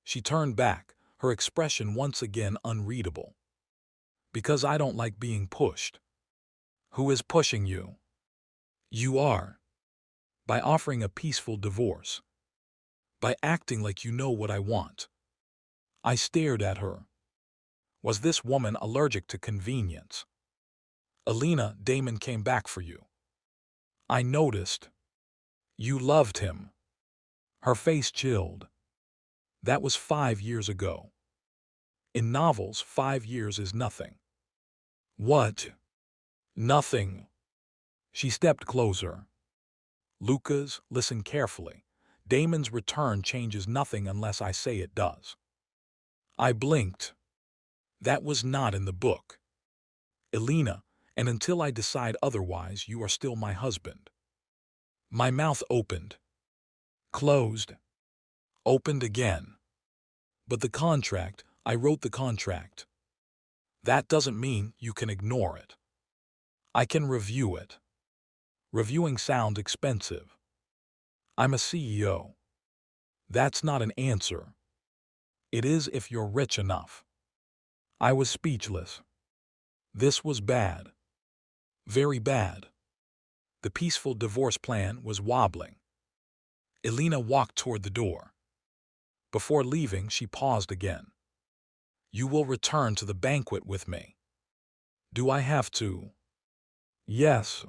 She turned back, her expression once again unreadable. Because I don't like being pushed. Who is pushing you? You are. By offering a peaceful divorce. By acting like you know what I want. I stared at her. Was this woman allergic to convenience? Elena, Damon came back for you. I noticed. You loved him. Her face chilled. That was 5 years ago. In novels, 5 years is nothing. What? Nothing. She stepped closer. Lucas, listen carefully. Damon's return changes nothing unless I say it does. I blinked. That was not in the book. Elena, and until I decide otherwise, you are still my husband. My mouth opened. Closed. Opened again. But the contract, I wrote the contract. That doesn't mean you can ignore it. I can review it. Reviewing sounds expensive. I'm a CEO. That's not an answer. It is if you're rich enough. I was speechless. This was bad. Very bad. The peaceful divorce plan was wobbling. Elena walked toward the door. Before leaving, she paused again. You will return to the banquet with me. Do I have to? Yes.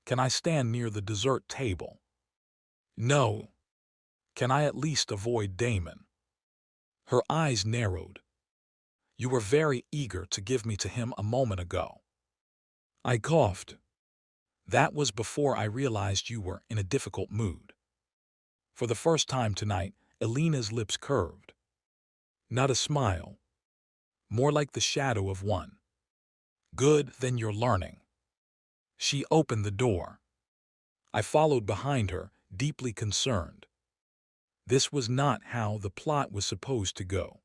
Can I stand near the dessert table? No. Can I at least avoid Damon? Her eyes narrowed. You were very eager to give me to him a moment ago. I coughed. That was before I realized you were in a difficult mood. For the first time tonight, Elena's lips curved. Not a smile. More like the shadow of one. Good, then you're learning. She opened the door. I followed behind her, deeply concerned. This was not how the plot was supposed to go.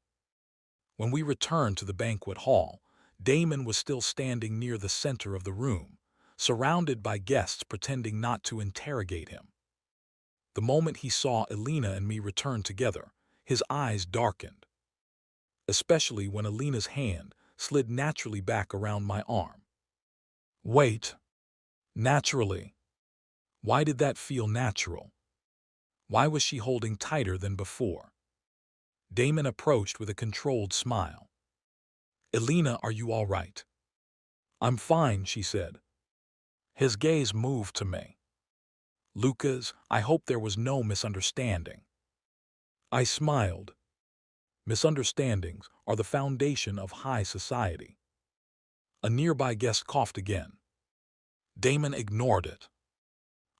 When we returned to the banquet hall, Damon was still standing near the center of the room, surrounded by guests pretending not to interrogate him. The moment he saw Elena and me return together, his eyes darkened. Especially when Elena's hand slid naturally back around my arm. Wait. Naturally. Why did that feel natural? Why was she holding tighter than before? Damon approached with a controlled smile. Elena, are you all right? I'm fine, she said. His gaze moved to me. Lucas, I hope there was no misunderstanding. I smiled. Misunderstandings are the foundation of high society. A nearby guest coughed again. Damon ignored it.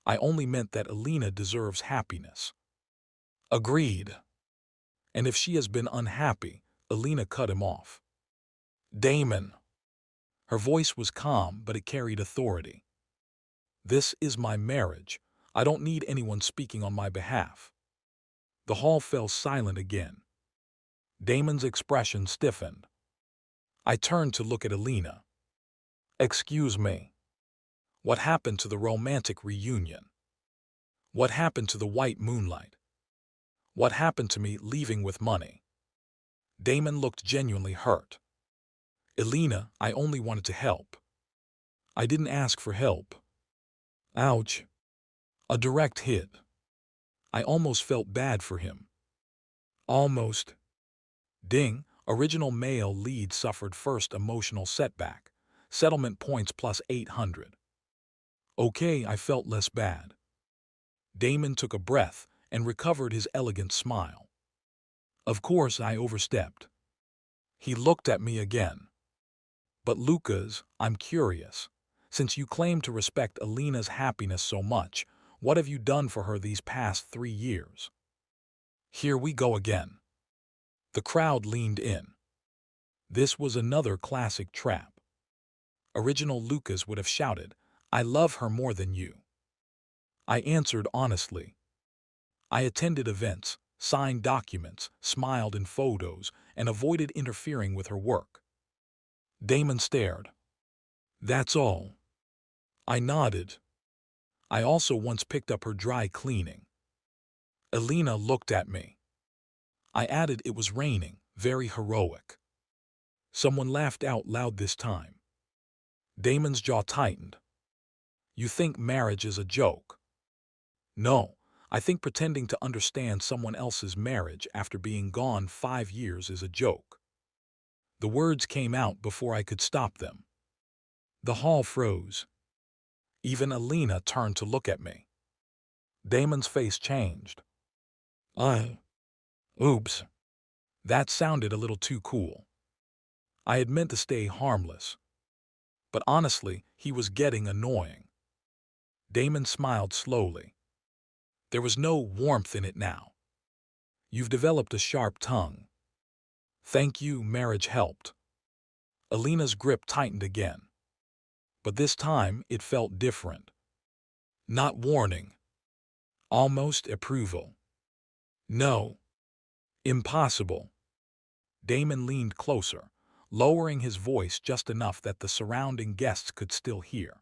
I only meant that Elena deserves happiness. Agreed. And if she has been unhappy, Elena cut him off. Damon. Her voice was calm, but it carried authority. This is my marriage. I don't need anyone speaking on my behalf. The hall fell silent again. Damon's expression stiffened. I turned to look at Elena. Excuse me. What happened to the romantic reunion? What happened to the white moonlight? What happened to me leaving with money? Damon looked genuinely hurt. Elena, I only wanted to help. I didn't ask for help. Ouch. A direct hit. I almost felt bad for him. Almost. Ding, original male lead suffered first emotional setback. Settlement points plus 800. Okay, I felt less bad. Damon took a breath and recovered his elegant smile. Of course, I overstepped. He looked at me again. But Lucas, I'm curious. Since you claim to respect Elena's happiness so much, what have you done for her these past 3 years? Here we go again. The crowd leaned in. This was another classic trap. Original Lucas would have shouted, I love her more than you. I answered honestly. I attended events, signed documents, smiled in photos, and avoided interfering with her work. Damon stared. That's all. I nodded. I also once picked up her dry cleaning. Elena looked at me. I added it was raining, very heroic. Someone laughed out loud this time. Damon's jaw tightened. You think marriage is a joke? No, I think pretending to understand someone else's marriage after being gone 5 years is a joke. The words came out before I could stop them. The hall froze. Even Elena turned to look at me. Damon's face changed. Oops. That sounded a little too cool. I had meant to stay harmless. But honestly, he was getting annoying. Damon smiled slowly. There was no warmth in it now. You've developed a sharp tongue. Thank you, marriage helped. Elena's grip tightened again. But this time it felt different. Not warning. Almost approval. No. Impossible. Damon leaned closer, lowering his voice just enough that the surrounding guests could still hear.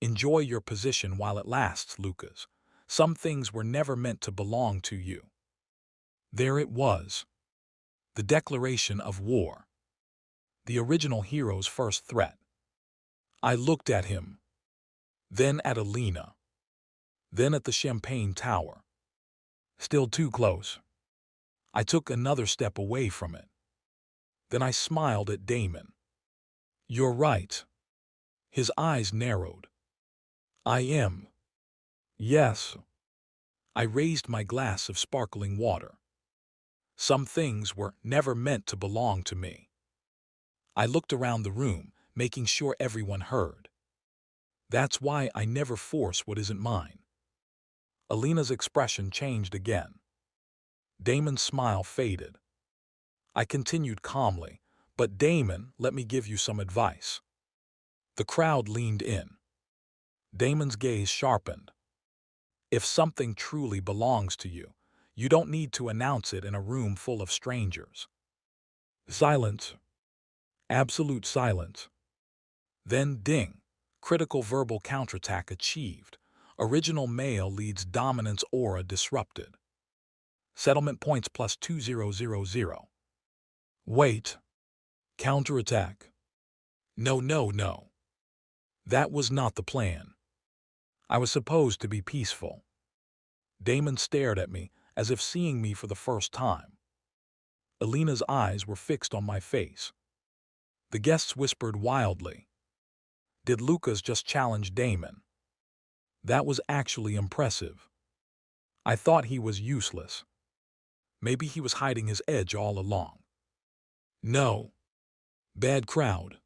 Enjoy your position while it lasts, Lucas. Some things were never meant to belong to you. There it was. The declaration of war. The original hero's first threat. I looked at him. Then at Elena. Then at the champagne tower. Still too close. I took another step away from it. Then I smiled at Damon. You're right. His eyes narrowed. I am. Yes. I raised my glass of sparkling water. Some things were never meant to belong to me. I looked around the room, making sure everyone heard. That's why I never force what isn't mine. Elena's expression changed again. Damon's smile faded. I continued calmly, but Damon, let me give you some advice. The crowd leaned in. Damon's gaze sharpened. If something truly belongs to you, you don't need to announce it in a room full of strangers. Silence. Absolute silence. Then ding. Critical verbal counterattack achieved. Original male leads dominance aura disrupted. Settlement points plus 2000. Wait. Counterattack. No. That was not the plan. I was supposed to be peaceful. Damon stared at me as if seeing me for the first time. Elena's eyes were fixed on my face. The guests whispered wildly. Did Lucas just challenge Damon? That was actually impressive. I thought he was useless. Maybe he was hiding his edge all along. No. Bad crowd.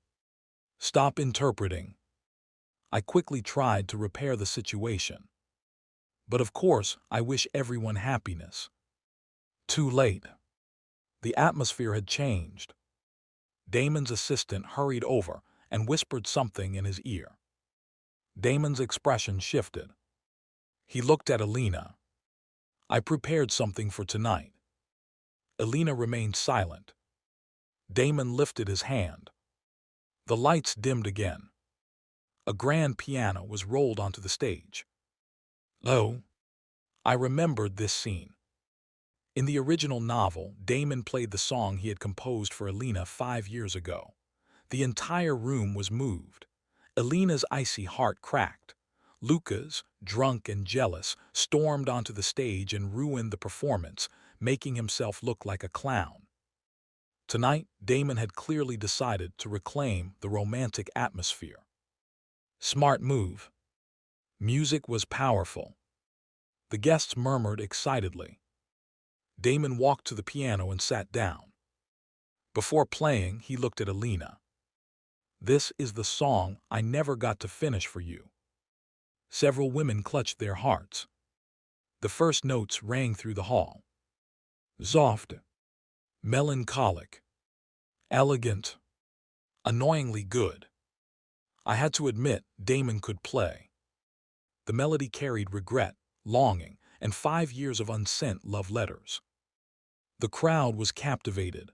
Stop interpreting. I quickly tried to repair the situation. But of course, I wish everyone happiness. Too late. The atmosphere had changed. Damon's assistant hurried over and whispered something in his ear. Damon's expression shifted. He looked at Elena. I prepared something for tonight. Elena remained silent. Damon lifted his hand. The lights dimmed again. A grand piano was rolled onto the stage. Oh, I remembered this scene. In the original novel, Damon played the song he had composed for Elena 5 years ago. The entire room was moved. Elena's icy heart cracked. Lucas, drunk and jealous, stormed onto the stage and ruined the performance, making himself look like a clown. Tonight, Damon had clearly decided to reclaim the romantic atmosphere. Smart move. Music was powerful. The guests murmured excitedly. Damon walked to the piano and sat down. Before playing, he looked at Elena. "This is the song I never got to finish for you." Several women clutched their hearts. The first notes rang through the hall. Soft, melancholic, elegant, annoyingly good. I had to admit Damon could play. The melody carried regret, longing, and 5 years of unsent love letters. The crowd was captivated.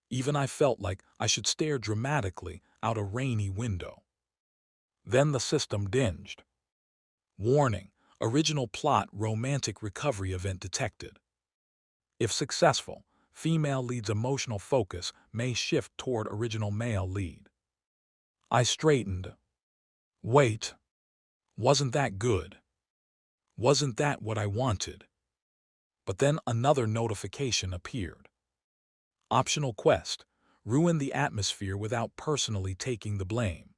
Even I felt like I should stare dramatically out a rainy window. Then the system dinged. Warning: original plot romantic recovery event detected. If successful, female lead's emotional focus may shift toward original male lead. I straightened. Wait. Wasn't that good? Wasn't that what I wanted? But then another notification appeared. Optional quest: ruin the atmosphere without personally taking the blame.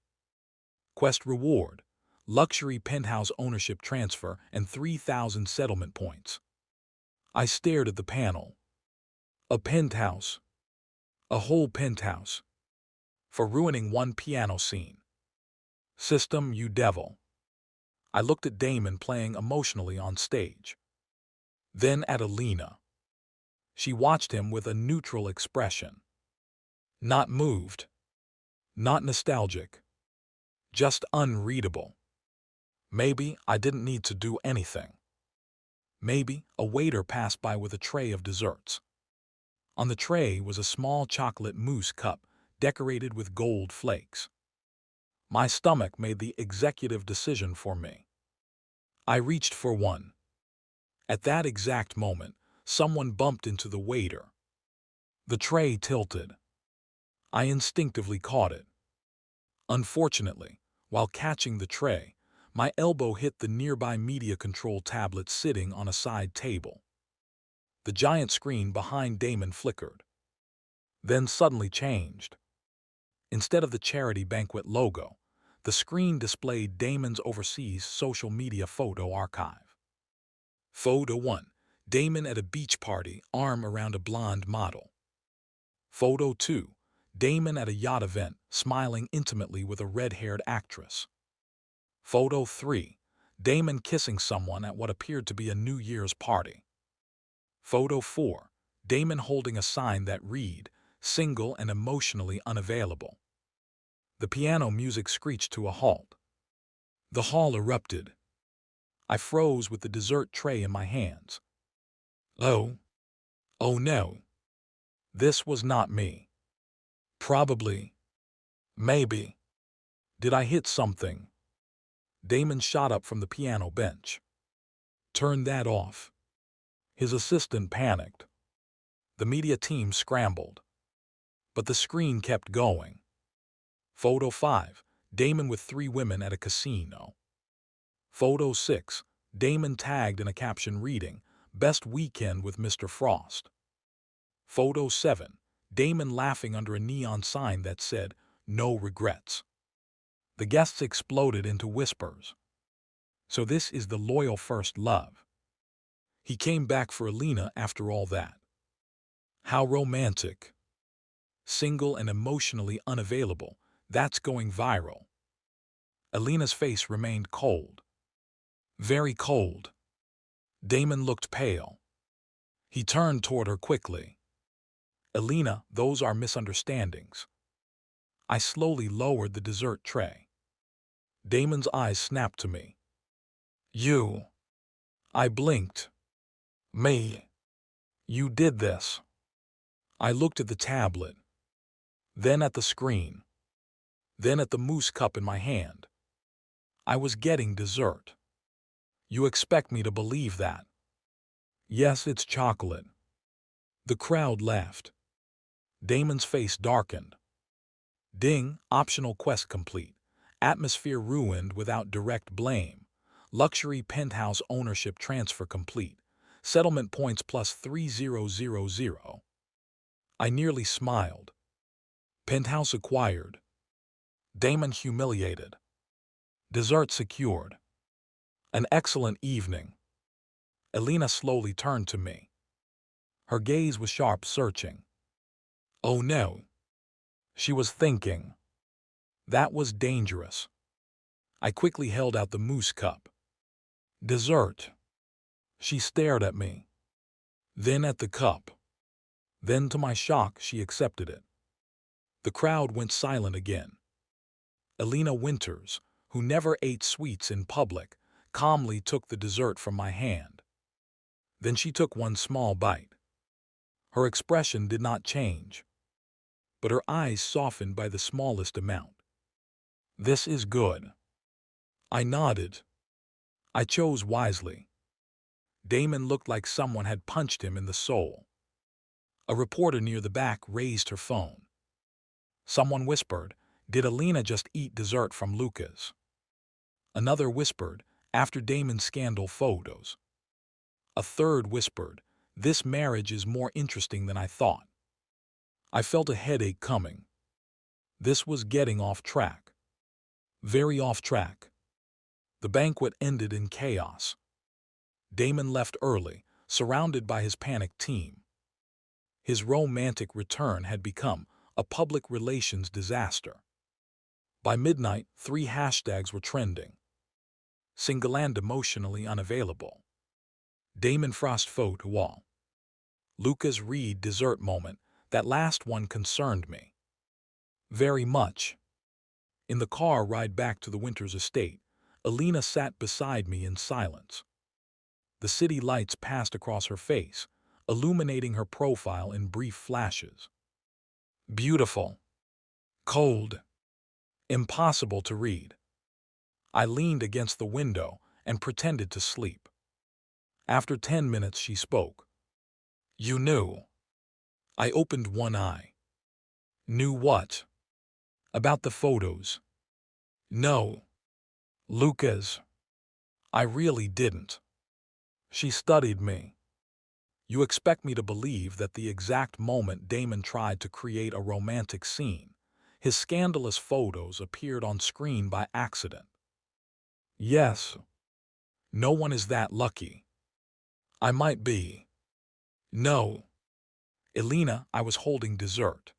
Quest reward: luxury penthouse ownership transfer and 3,000 settlement points. I stared at the panel. A penthouse. A whole penthouse. For ruining one piano scene. System, you devil. I looked at Damon playing emotionally on stage. Then at Elena. She watched him with a neutral expression. Not moved. Not nostalgic. Just unreadable. Maybe I didn't need to do anything. Maybe a waiter passed by with a tray of desserts. On the tray was a small chocolate mousse cup decorated with gold flakes. My stomach made the executive decision for me. I reached for one. At that exact moment, someone bumped into the waiter. The tray tilted. I instinctively caught it. Unfortunately, while catching the tray, my elbow hit the nearby media control tablet sitting on a side table. The giant screen behind Damon flickered. Then suddenly changed. Instead of the charity banquet logo, the screen displayed Damon's overseas social media photo archive. Photo 1. Damon at a beach party, arm around a blonde model. Photo 2. Damon at a yacht event, smiling intimately with a red-haired actress. Photo 3. Damon kissing someone at what appeared to be a New Year's party. Photo 4. Damon holding a sign that read, "Single and emotionally unavailable." The piano music screeched to a halt. The hall erupted. I froze with the dessert tray in my hands. Oh. Oh no. This was not me. Probably. Maybe. Did I hit something? Damon shot up from the piano bench. Turn that off. His assistant panicked. The media team scrambled. But the screen kept going. Photo 5. Damon with 3 women at a casino. Photo 6. Damon tagged in a caption reading, "Best weekend with Mr. Frost." Photo 7. Damon laughing under a neon sign that said, "No regrets." The guests exploded into whispers. So this is the loyal first love. He came back for Elena after all that. How romantic. Single and emotionally unavailable. That's going viral. Elena's face remained cold. Very cold. Damon looked pale. He turned toward her quickly. Elena, those are misunderstandings. I slowly lowered the dessert tray. Damon's eyes snapped to me. You. I blinked. Me. You did this. I looked at the tablet. Then at the screen. Then at the mousse cup in my hand. I was getting dessert. You expect me to believe that? Yes, it's chocolate. The crowd laughed. Damon's face darkened. Ding, optional quest complete. Atmosphere ruined without direct blame. Luxury penthouse ownership transfer complete. Settlement points plus 3000. I nearly smiled. Penthouse acquired. Damon humiliated. Dessert secured. An excellent evening. Elena slowly turned to me. Her gaze was sharp, searching. Oh no. She was thinking. That was dangerous. I quickly held out the mousse cup. Dessert. She stared at me. Then at the cup. Then, to my shock, she accepted it. The crowd went silent again. Elena Winters, who never ate sweets in public, calmly took the dessert from my hand. Then she took one small bite. Her expression did not change, but her eyes softened by the smallest amount. This is good. I nodded. I chose wisely. Damon looked like someone had punched him in the soul. A reporter near the back raised her phone. Someone whispered, "Did Elena just eat dessert from Lucas?" Another whispered, "After Damon's scandal photos." A third whispered, "This marriage is more interesting than I thought." I felt a headache coming. This was getting off track. Very off track. The banquet ended in chaos. Damon left early, surrounded by his panicked team. His romantic return had become a public relations disaster. By midnight, 3 hashtags were trending. Singaland emotionally unavailable. Damon Frost photo wall. Lucas Reed dessert moment. That last one concerned me. Very much. In the car ride back to the Winters estate, Elena sat beside me in silence. The city lights passed across her face, illuminating her profile in brief flashes. Beautiful. Cold. Impossible to read. I leaned against the window and pretended to sleep. After 10 minutes she spoke. You knew. I opened one eye. Knew what? About the photos. No. Lucas. I really didn't. She studied me. You expect me to believe that the exact moment Damon tried to create a romantic scene, his scandalous photos appeared on screen by accident. Yes. No one is that lucky. I might be. No. Elena, I was holding dessert.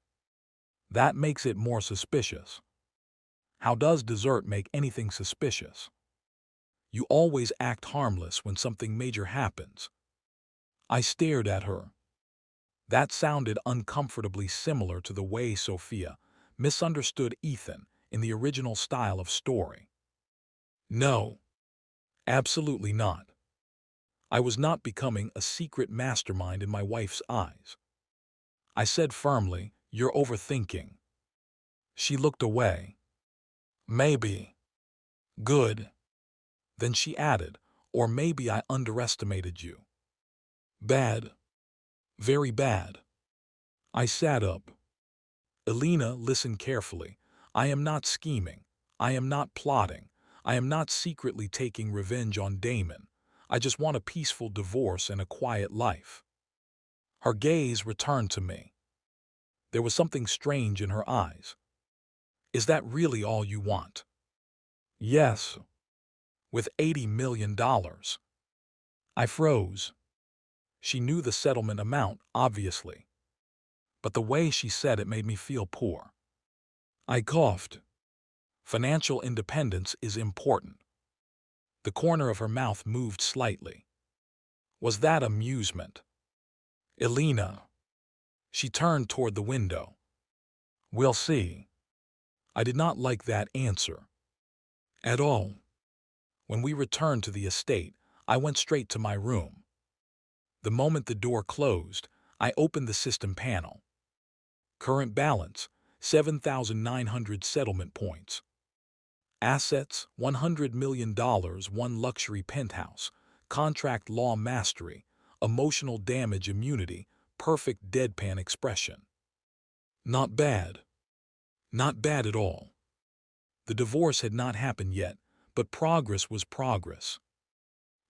That makes it more suspicious. How does dessert make anything suspicious? You always act harmless when something major happens. I stared at her. That sounded uncomfortably similar to the way Sophia misunderstood Ethan in the original style of story. No. Absolutely not. I was not becoming a secret mastermind in my wife's eyes. I said firmly, "You're overthinking." She looked away. Maybe. Good. Then she added, "Or maybe I underestimated you." Bad. Very bad. I sat up. Elena, listen carefully. I am not scheming. I am not plotting. I am not secretly taking revenge on Damon. I just want a peaceful divorce and a quiet life. Her gaze returned to me. There was something strange in her eyes. Is that really all you want? Yes. With $80 million. I froze. She knew the settlement amount, obviously. But the way she said it made me feel poor. I coughed. Financial independence is important. The corner of her mouth moved slightly. Was that amusement? Elena. She turned toward the window. We'll see. I did not like that answer. At all. When we returned to the estate, I went straight to my room. The moment the door closed, I opened the system panel. Current balance, 7,900 settlement points. Assets, $100 million, 1 luxury penthouse, contract law mastery, emotional damage immunity, perfect deadpan expression. Not bad. Not bad at all. The divorce had not happened yet, but progress was progress.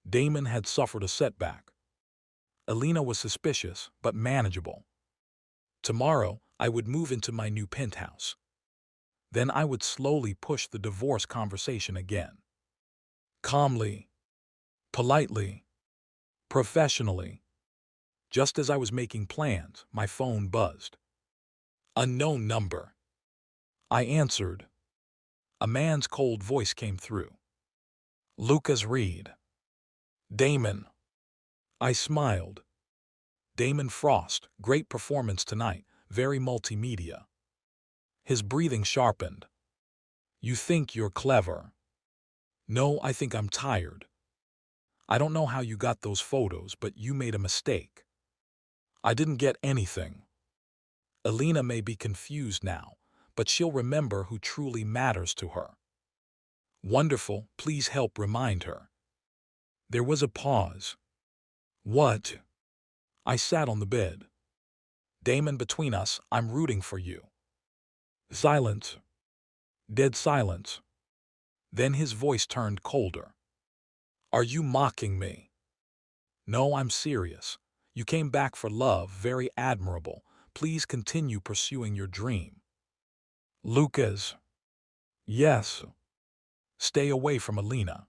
Damon had suffered a setback. Elena was suspicious, but manageable. Tomorrow, I would move into my new penthouse. Then I would slowly push the divorce conversation again. Calmly, politely, professionally. Just as I was making plans, my phone buzzed. Unknown number. I answered. A man's cold voice came through. Lucas Reed. Damon. I smiled. Damon Frost, great performance tonight, very multimedia. His breathing sharpened. You think you're clever. No, I think I'm tired. I don't know how you got those photos, but you made a mistake. I didn't get anything. Elena may be confused now, but she'll remember who truly matters to her. Wonderful, please help remind her. There was a pause. What? I sat on the bed. Damon, between us, I'm rooting for you. Silence. Dead silence. Then his voice turned colder. Are you mocking me? No, I'm serious. You came back for love, very admirable. Please continue pursuing your dream. Lucas. Yes. Stay away from Elena.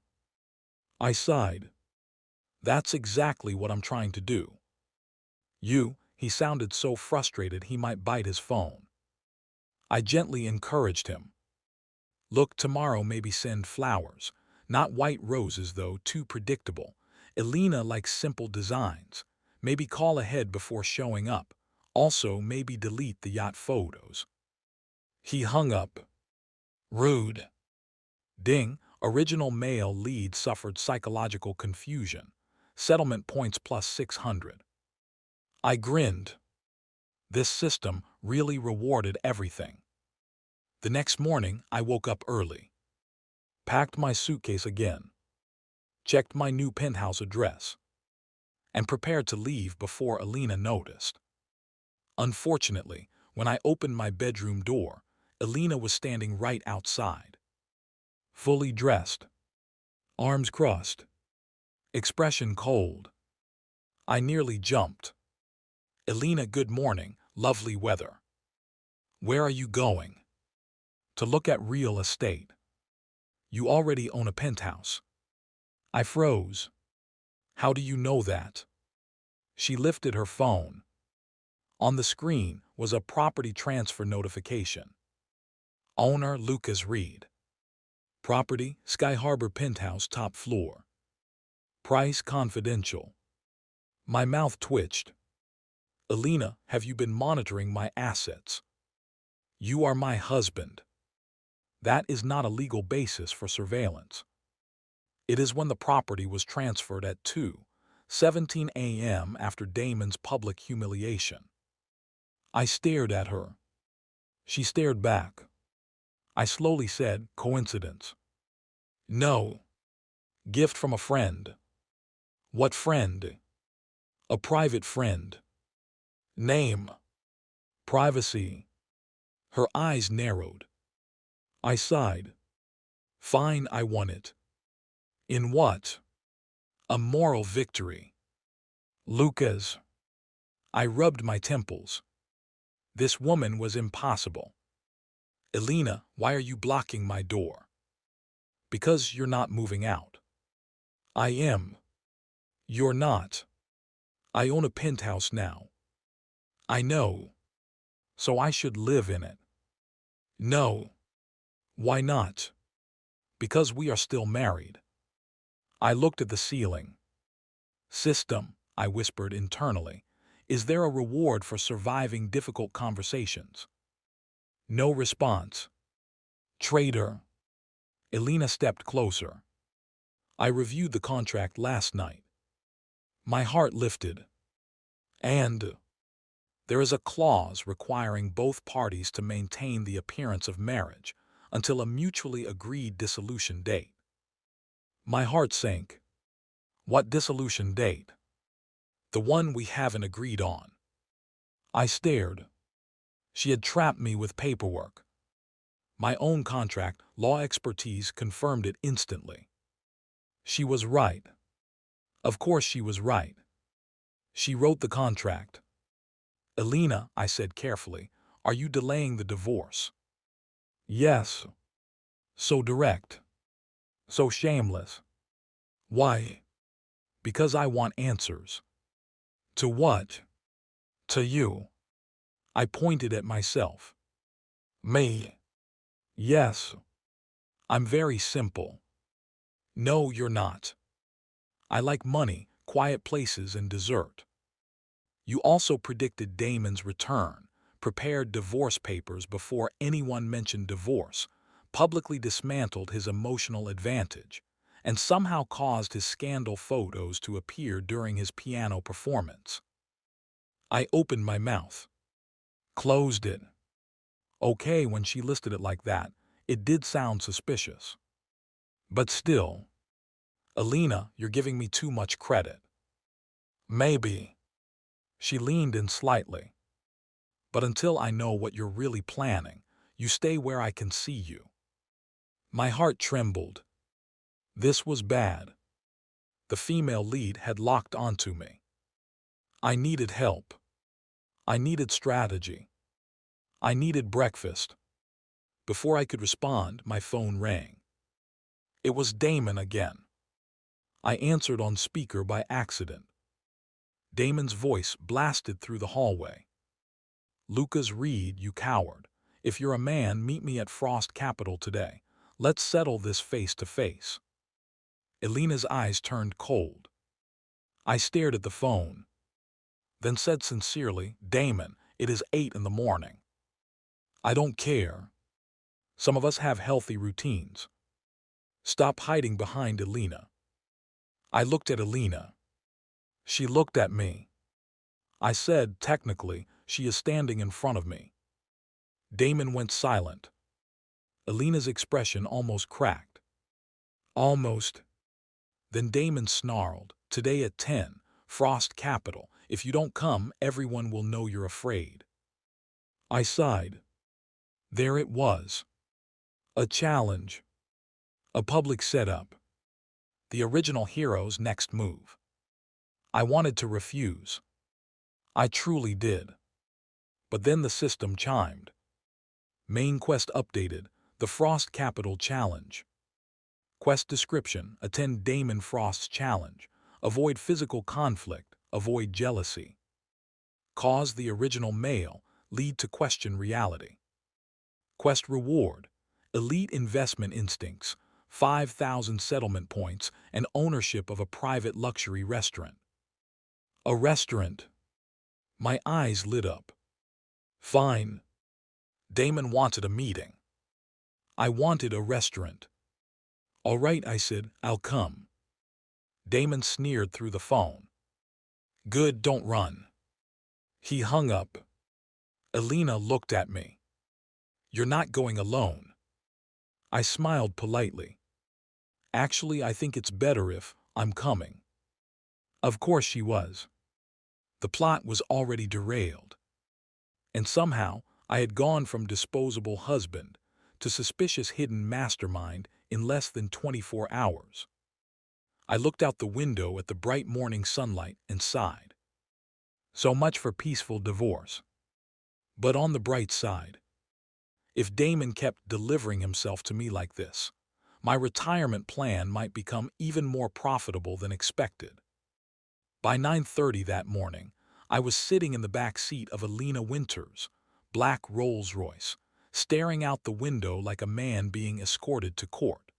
I sighed. That's exactly what I'm trying to do. He sounded so frustrated he might bite his phone. I gently encouraged him. Look, tomorrow maybe send flowers. Not white roses though, too predictable. Elena likes simple designs. Maybe call ahead before showing up. Also, maybe delete the yacht photos. He hung up. Rude. Ding, original male lead suffered psychological confusion. Settlement points plus 600. I grinned. This system really rewarded everything. The next morning, I woke up early. Packed my suitcase again. Checked my new penthouse address. And prepared to leave before Elena noticed. Unfortunately, when I opened my bedroom door, Elena was standing right outside. Fully dressed. Arms crossed. Expression cold. I nearly jumped. Elena, good morning, lovely weather. Where are you going? To look at real estate. You already own a penthouse. I froze. How do you know that? She lifted her phone. On the screen was a property transfer notification. Owner Lucas Reed. Property, Sky Harbor Penthouse, top floor. Price confidential. My mouth twitched. Elena, have you been monitoring my assets? You are my husband. That is not a legal basis for surveillance. It is when the property was transferred at 2:17 a.m. after Damon's public humiliation. I stared at her. She stared back. I slowly said, coincidence. No. Gift from a friend. What friend? A private friend. Name. Privacy. Her eyes narrowed. I sighed. Fine, I won it. In what? A moral victory. Lucas. I rubbed my temples. This woman was impossible. Elena, why are you blocking my door? Because you're not moving out. I am. You're not. I own a penthouse now. I know. So I should live in it. No. Why not? Because we are still married. I looked at the ceiling. System, I whispered internally. Is there a reward for surviving difficult conversations? No response. Traitor. Elena stepped closer. I reviewed the contract last night. My heart lifted. And there is a clause requiring both parties to maintain the appearance of marriage until a mutually agreed dissolution date. My heart sank. What dissolution date? The one we haven't agreed on. I stared. She had trapped me with paperwork. My own contract law expertise confirmed it instantly. She was right. Of course she was right. She wrote the contract. Elena, I said carefully, are you delaying the divorce? Yes. So direct. So shameless. Why? Because I want answers. To what? To you. I pointed at myself. Me. Yes. I'm very simple. No, you're not. I like money, quiet places, and dessert. You also predicted Damon's return, prepared divorce papers before anyone mentioned divorce, publicly dismantled his emotional advantage, and somehow caused his scandal photos to appear during his piano performance. I opened my mouth. Closed it. Okay, when she listed it like that, it did sound suspicious. But still, Elena, you're giving me too much credit. Maybe. She leaned in slightly. But until I know what you're really planning, you stay where I can see you. My heart trembled. This was bad. The female lead had locked onto me. I needed help. I needed strategy. I needed breakfast. Before I could respond, my phone rang. It was Damon again. I answered on speaker by accident. Damon's voice blasted through the hallway. Lucas Reed, you coward. If you're a man, meet me at Frost Capital today. Let's settle this face to face. Elena's eyes turned cold. I stared at the phone, then said sincerely, Damon, it is 8 in the morning. I don't care. Some of us have healthy routines. Stop hiding behind Elena. I looked at Elena. She looked at me. I said, technically, she is standing in front of me. Damon went silent. Elena's expression almost cracked. Almost. Then Damon snarled, today at 10, Frost Capital. If you don't come, everyone will know you're afraid. I sighed. There it was. A challenge. A public setup. The original hero's next move. I wanted to refuse. I truly did. But then the system chimed. Main quest updated. The Frost Capital Challenge. Quest description, attend Damon Frost's challenge. Avoid physical conflict, avoid jealousy. Cause the original male, lead to question reality. Quest reward, elite investment instincts, 5,000 settlement points, and ownership of a private luxury restaurant. A restaurant. My eyes lit up. Fine. Damon wanted a meeting. I wanted a restaurant. All right, I said, I'll come. Damon sneered through the phone. Good, don't run. He hung up. Elena looked at me. You're not going alone. I smiled politely. Actually, I think it's better if I'm coming. Of course she was. The plot was already derailed. And somehow, I had gone from disposable husband to suspicious hidden mastermind in less than 24 hours. I looked out the window at the bright morning sunlight and sighed. So much for peaceful divorce. But on the bright side, if Damon kept delivering himself to me like this, my retirement plan might become even more profitable than expected. By 9:30 that morning, I was sitting in the back seat of Elena Winters' black Rolls-Royce, staring out the window like a man being escorted to court.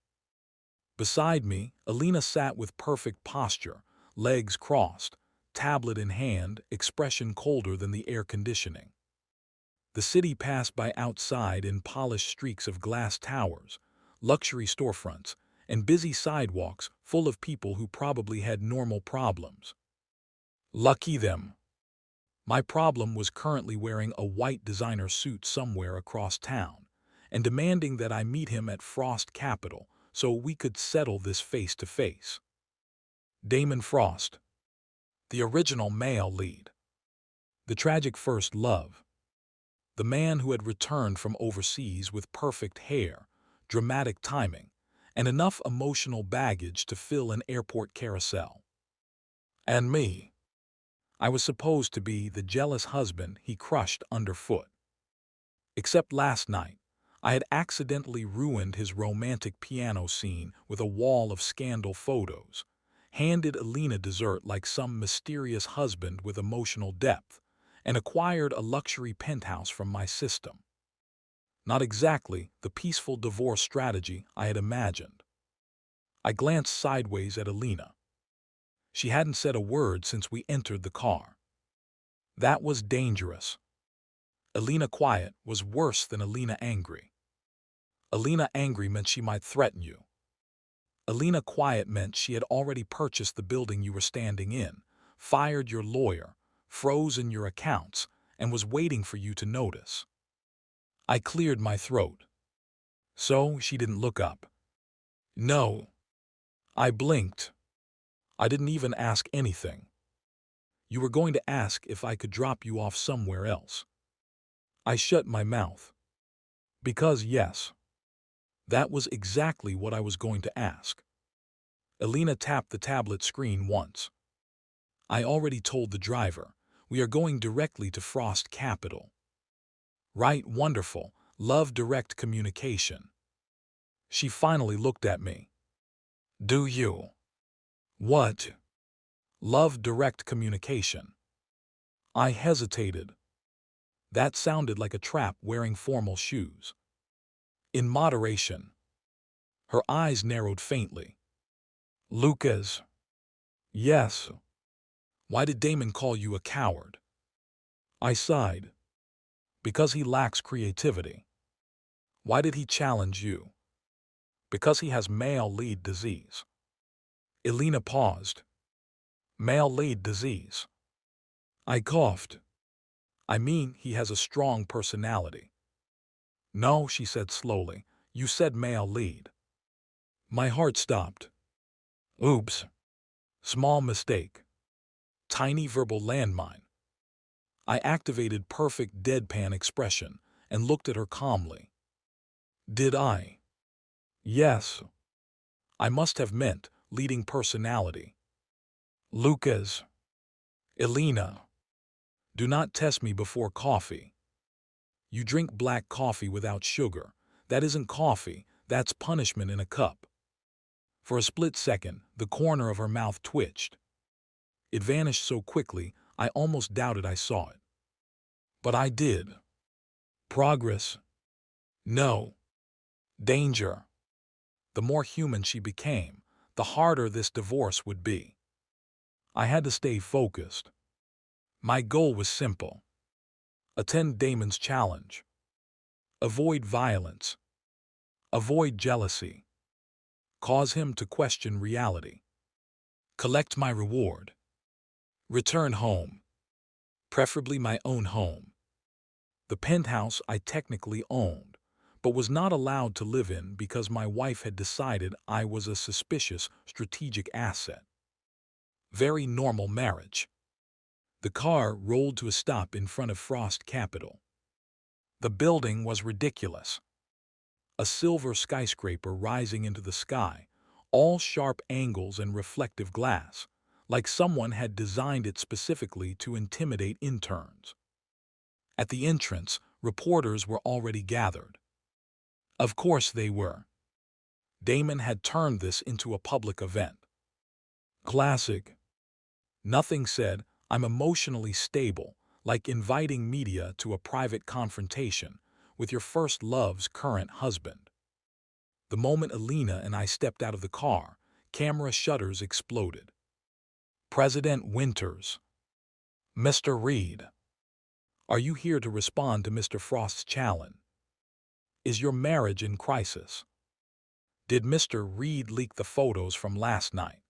Beside me, Elena sat with perfect posture, legs crossed, tablet in hand, expression colder than the air conditioning. The city passed by outside in polished streaks of glass towers, luxury storefronts, and busy sidewalks full of people who probably had normal problems. Lucky them. My problem was currently wearing a white designer suit somewhere across town and demanding that I meet him at Frost Capital so we could settle this face to face. Damon Frost, the original male lead. The tragic first love. the man who had returned from overseas with perfect hair, dramatic timing, and enough emotional baggage to fill an airport carousel. And me. I was supposed to be the jealous husband he crushed underfoot. Except last night, I had accidentally ruined his romantic piano scene with a wall of scandal photos, handed Elena dessert like some mysterious husband with emotional depth, and acquired a luxury penthouse from my system. Not exactly the peaceful divorce strategy I had imagined. I glanced sideways at Elena. She hadn't said a word since we entered the car. That was dangerous. Elena quiet was worse than Elena angry. Elena angry meant she might threaten you. Elena quiet meant she had already purchased the building you were standing in, fired your lawyer, frozen your accounts, and was waiting for you to notice. I cleared my throat. So she didn't look up. No. I blinked. I didn't even ask anything. You were going to ask if I could drop you off somewhere else. I shut my mouth. Because yes. That was exactly what I was going to ask. Elena tapped the tablet screen once. I already told the driver, we are going directly to Frost Capital. Right, wonderful, love direct communication. She finally looked at me. Do you? What? Love direct communication. I hesitated. That sounded like a trap wearing formal shoes. In moderation. Her eyes narrowed faintly. Lucas. Yes. Why did Damon call you a coward? I sighed. Because he lacks creativity. Why did he challenge you? Because he has male lead disease. Elena paused. Male lead disease. I coughed. I mean, he has a strong personality. No, she said slowly. You said male lead. My heart stopped. Oops. Small mistake. Tiny verbal landmine. I activated perfect deadpan expression and looked at her calmly. Did I? Yes. I must have meant leading personality. Lucas. Elena. Do not test me before coffee. You drink black coffee without sugar. That isn't coffee, that's punishment in a cup. For a split second, the corner of her mouth twitched. It vanished so quickly, I almost doubted I saw it. But I did. Progress. No. Danger. The more human she became, the harder this divorce would be. I had to stay focused. My goal was simple. Attend Damon's challenge. Avoid violence. Avoid jealousy. Cause him to question reality. Collect my reward. Return home. Preferably my own home. The penthouse I technically owned, but was not allowed to live in because my wife had decided I was a suspicious strategic asset. Very normal marriage. The car rolled to a stop in front of Frost Capital. The building was ridiculous. A silver skyscraper rising into the sky, all sharp angles and reflective glass, like someone had designed it specifically to intimidate interns. At the entrance, reporters were already gathered. Of course they were. Damon had turned this into a public event. Classic. Nothing said, I'm emotionally stable, like inviting media to a private confrontation with your first love's current husband. The moment Elena and I stepped out of the car, camera shutters exploded. President Winters. Mr. Reed. Are you here to respond to Mr. Frost's challenge? Is your marriage in crisis? Did Mr. Reed leak the photos from last night?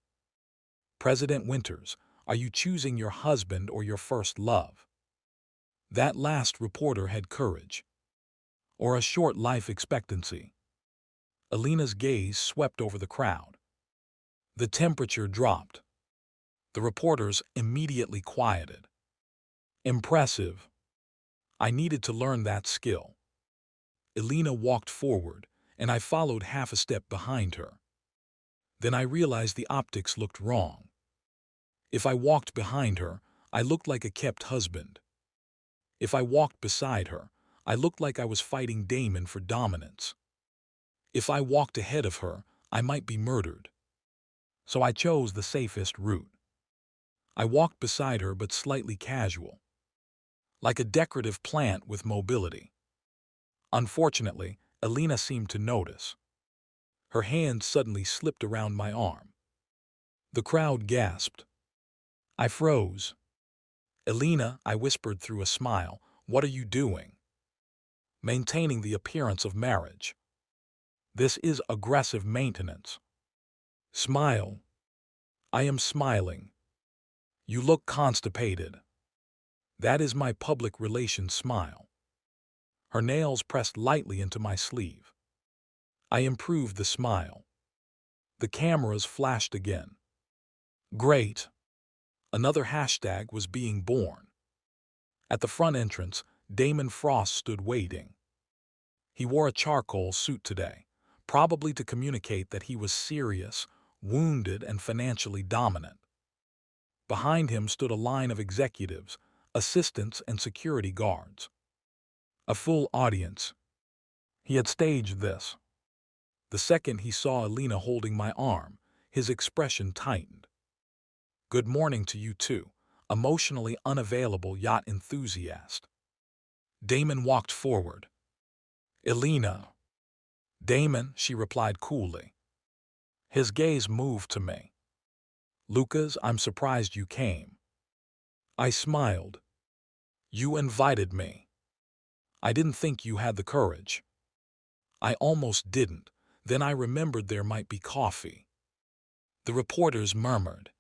President Winters, are you choosing your husband or your first love? That last reporter had courage. Or a short life expectancy. Elena's gaze swept over the crowd. The temperature dropped. The reporters immediately quieted. Impressive. I needed to learn that skill. Elena walked forward, and I followed half a step behind her. Then I realized the optics looked wrong. If I walked behind her, I looked like a kept husband. If I walked beside her, I looked like I was fighting Damon for dominance. If I walked ahead of her, I might be murdered. So I chose the safest route. I walked beside her, but slightly casual, like a decorative plant with mobility. Unfortunately, Elena seemed to notice. Her hand suddenly slipped around my arm. The crowd gasped. I froze. "Elena," I whispered through a smile, "what are you doing?" "Maintaining the appearance of marriage. This is aggressive maintenance." "Smile." "I am smiling." "You look constipated." "That is my public relations smile." Her nails pressed lightly into my sleeve. I improved the smile. The cameras flashed again. Great. Another hashtag was being born. At the front entrance, Damon Frost stood waiting. He wore a charcoal suit today, probably to communicate that he was serious, wounded, and financially dominant. Behind him stood a line of executives, assistants, and security guards. A full audience. He had staged this. The second he saw Elena holding my arm, his expression tightened. "Good morning to you too, emotionally unavailable yacht enthusiast." Damon walked forward. "Elena." "Damon," she replied coolly. His gaze moved to me. "Lucas, I'm surprised you came." I smiled. "You invited me." "I didn't think you had the courage." I almost didn't. Then I remembered there might be coffee. The reporters murmured.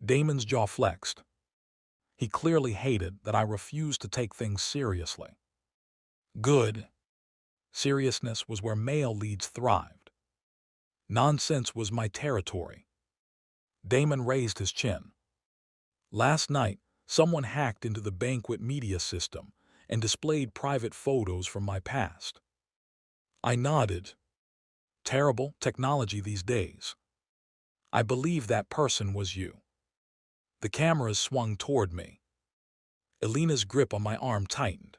Damon's jaw flexed. He clearly hated that I refused to take things seriously. Good. Seriousness was where male leads thrived. Nonsense was my territory. Damon raised his chin. "Last night, someone hacked into the banquet media system and displayed private photos from my past." I nodded. Terrible technology these days. "I believe that person was you." The cameras swung toward me. Elena's grip on my arm tightened.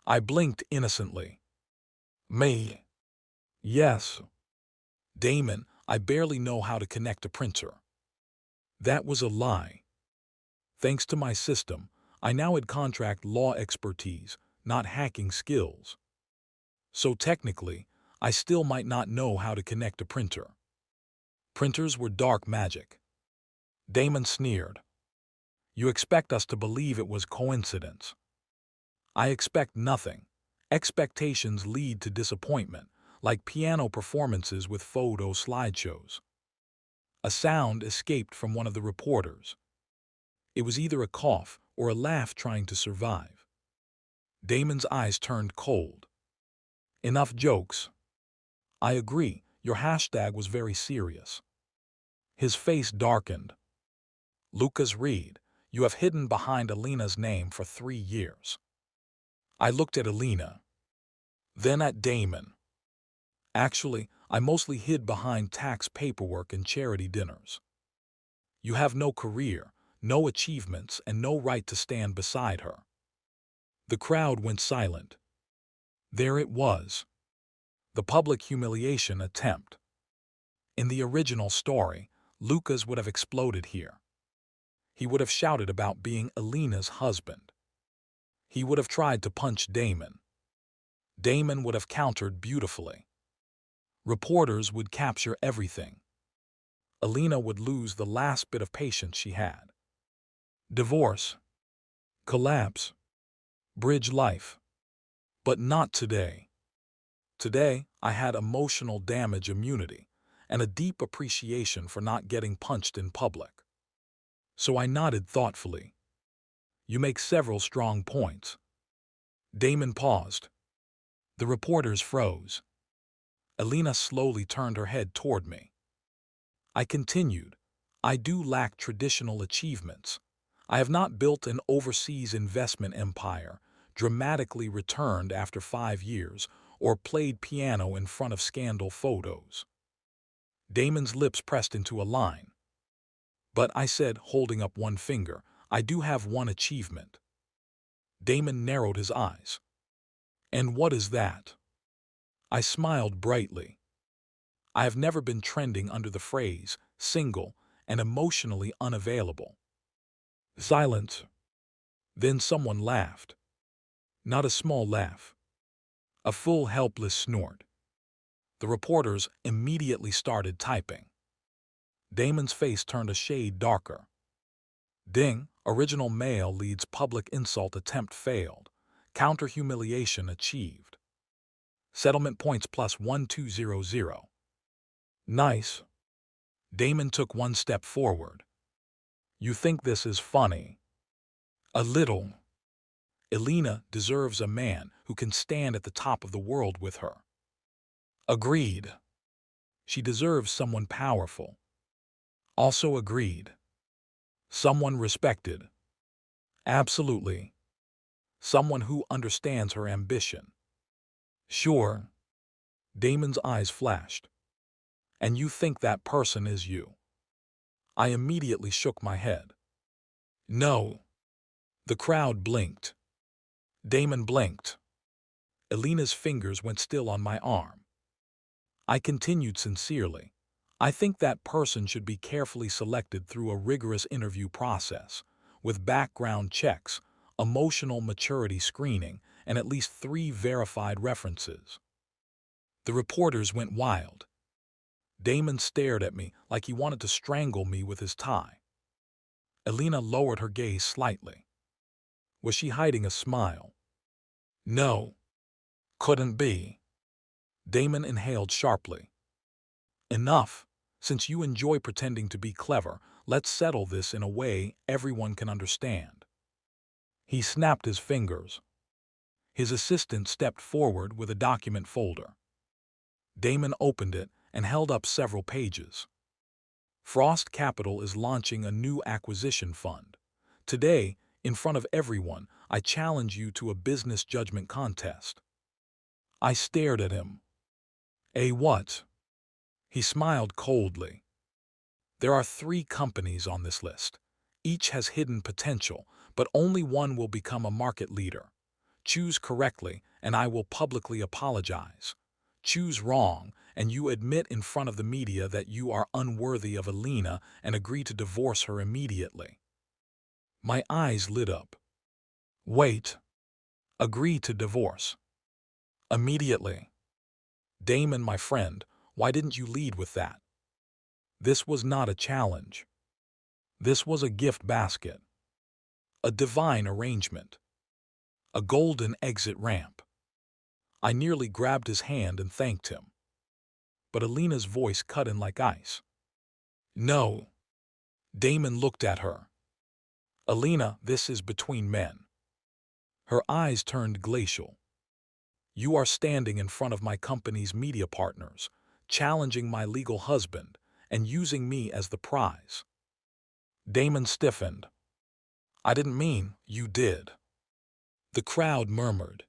I blinked innocently. "Me?" "Yes." "Damon, I barely know how to connect a printer." That was a lie. Thanks to my system, I now had contract law expertise, not hacking skills. So technically, I still might not know how to connect a printer. Printers were dark magic. Damon sneered. "You expect us to believe it was coincidence." I expect nothing. Expectations lead to disappointment, like piano performances with photo slideshows. A sound escaped from one of the reporters. It was either a cough or a laugh trying to survive. Damon's eyes turned cold. "Enough jokes." "I agree, your hashtag was very serious." His face darkened. "Lucas Reed, you have hidden behind Elena's name for 3 years." I looked at Elena, then at Damon. "Actually, I mostly hid behind tax paperwork and charity dinners." "You have no career, no achievements, and no right to stand beside her." The crowd went silent. There it was. The public humiliation attempt. In the original story, Lucas would have exploded here. He would have shouted about being Elena's husband. He would have tried to punch Damon. Damon would have countered beautifully. Reporters would capture everything. Elena would lose the last bit of patience she had. Divorce. Collapse. Bridge life. But not today. Today, I had emotional damage immunity and a deep appreciation for not getting punched in public. So I nodded thoughtfully. "You make several strong points." Damon paused. The reporters froze. Elena slowly turned her head toward me. I continued, "I do lack traditional achievements. I have not built an overseas investment empire, dramatically returned after 5 years, or played piano in front of scandal photos. Damon's lips pressed into a line. But I said, holding up one finger, I do have one achievement. Damon narrowed his eyes. And what is that? I smiled brightly. I have never been trending under the phrase, single and emotionally unavailable. Silence. Then someone laughed. Not a small laugh. A full, helpless snort. The reporters immediately started typing. Damon's face turned a shade darker. Ding, original male leads public insult attempt failed. Counter humiliation achieved. Settlement points plus 1200. Nice. Damon took one step forward. You think this is funny? A little. Elena deserves a man who can stand at the top of the world with her. Agreed. She deserves someone powerful. Also agreed. Someone respected. Absolutely. Someone who understands her ambition. Sure. Damon's eyes flashed. And you think that person is you? I immediately shook my head. No. The crowd blinked. Damon blinked. Elena's fingers went still on my arm. I continued sincerely. I think that person should be carefully selected through a rigorous interview process, with background checks, emotional maturity screening, and at least 3 verified references. The reporters went wild. Damon stared at me like he wanted to strangle me with his tie. Elena lowered her gaze slightly. Was she hiding a smile? No. Couldn't be. Damon inhaled sharply. Enough. Since you enjoy pretending to be clever, let's settle this in a way everyone can understand. He snapped his fingers. His assistant stepped forward with a document folder. Damon opened it and held up several pages. Frost Capital is launching a new acquisition fund. Today, in front of everyone, I challenge you to a business judgment contest. I stared at him. A what? He smiled coldly. There are 3 companies on this list. Each has hidden potential, but only one will become a market leader. Choose correctly, and I will publicly apologize. Choose wrong, and you admit in front of the media that you are unworthy of Elena and agree to divorce her immediately. My eyes lit up. Wait. Agree to divorce. Immediately. Damon, my friend, why didn't you lead with that? This was not a challenge. This was a gift basket. A divine arrangement. A golden exit ramp. I nearly grabbed his hand and thanked him. But Elena's voice cut in like ice. No. Damon looked at her. Elena, this is between men. Her eyes turned glacial. You are standing in front of my company's media partners, challenging my legal husband, and using me as the prize. Damon stiffened. I didn't mean you did. The crowd murmured.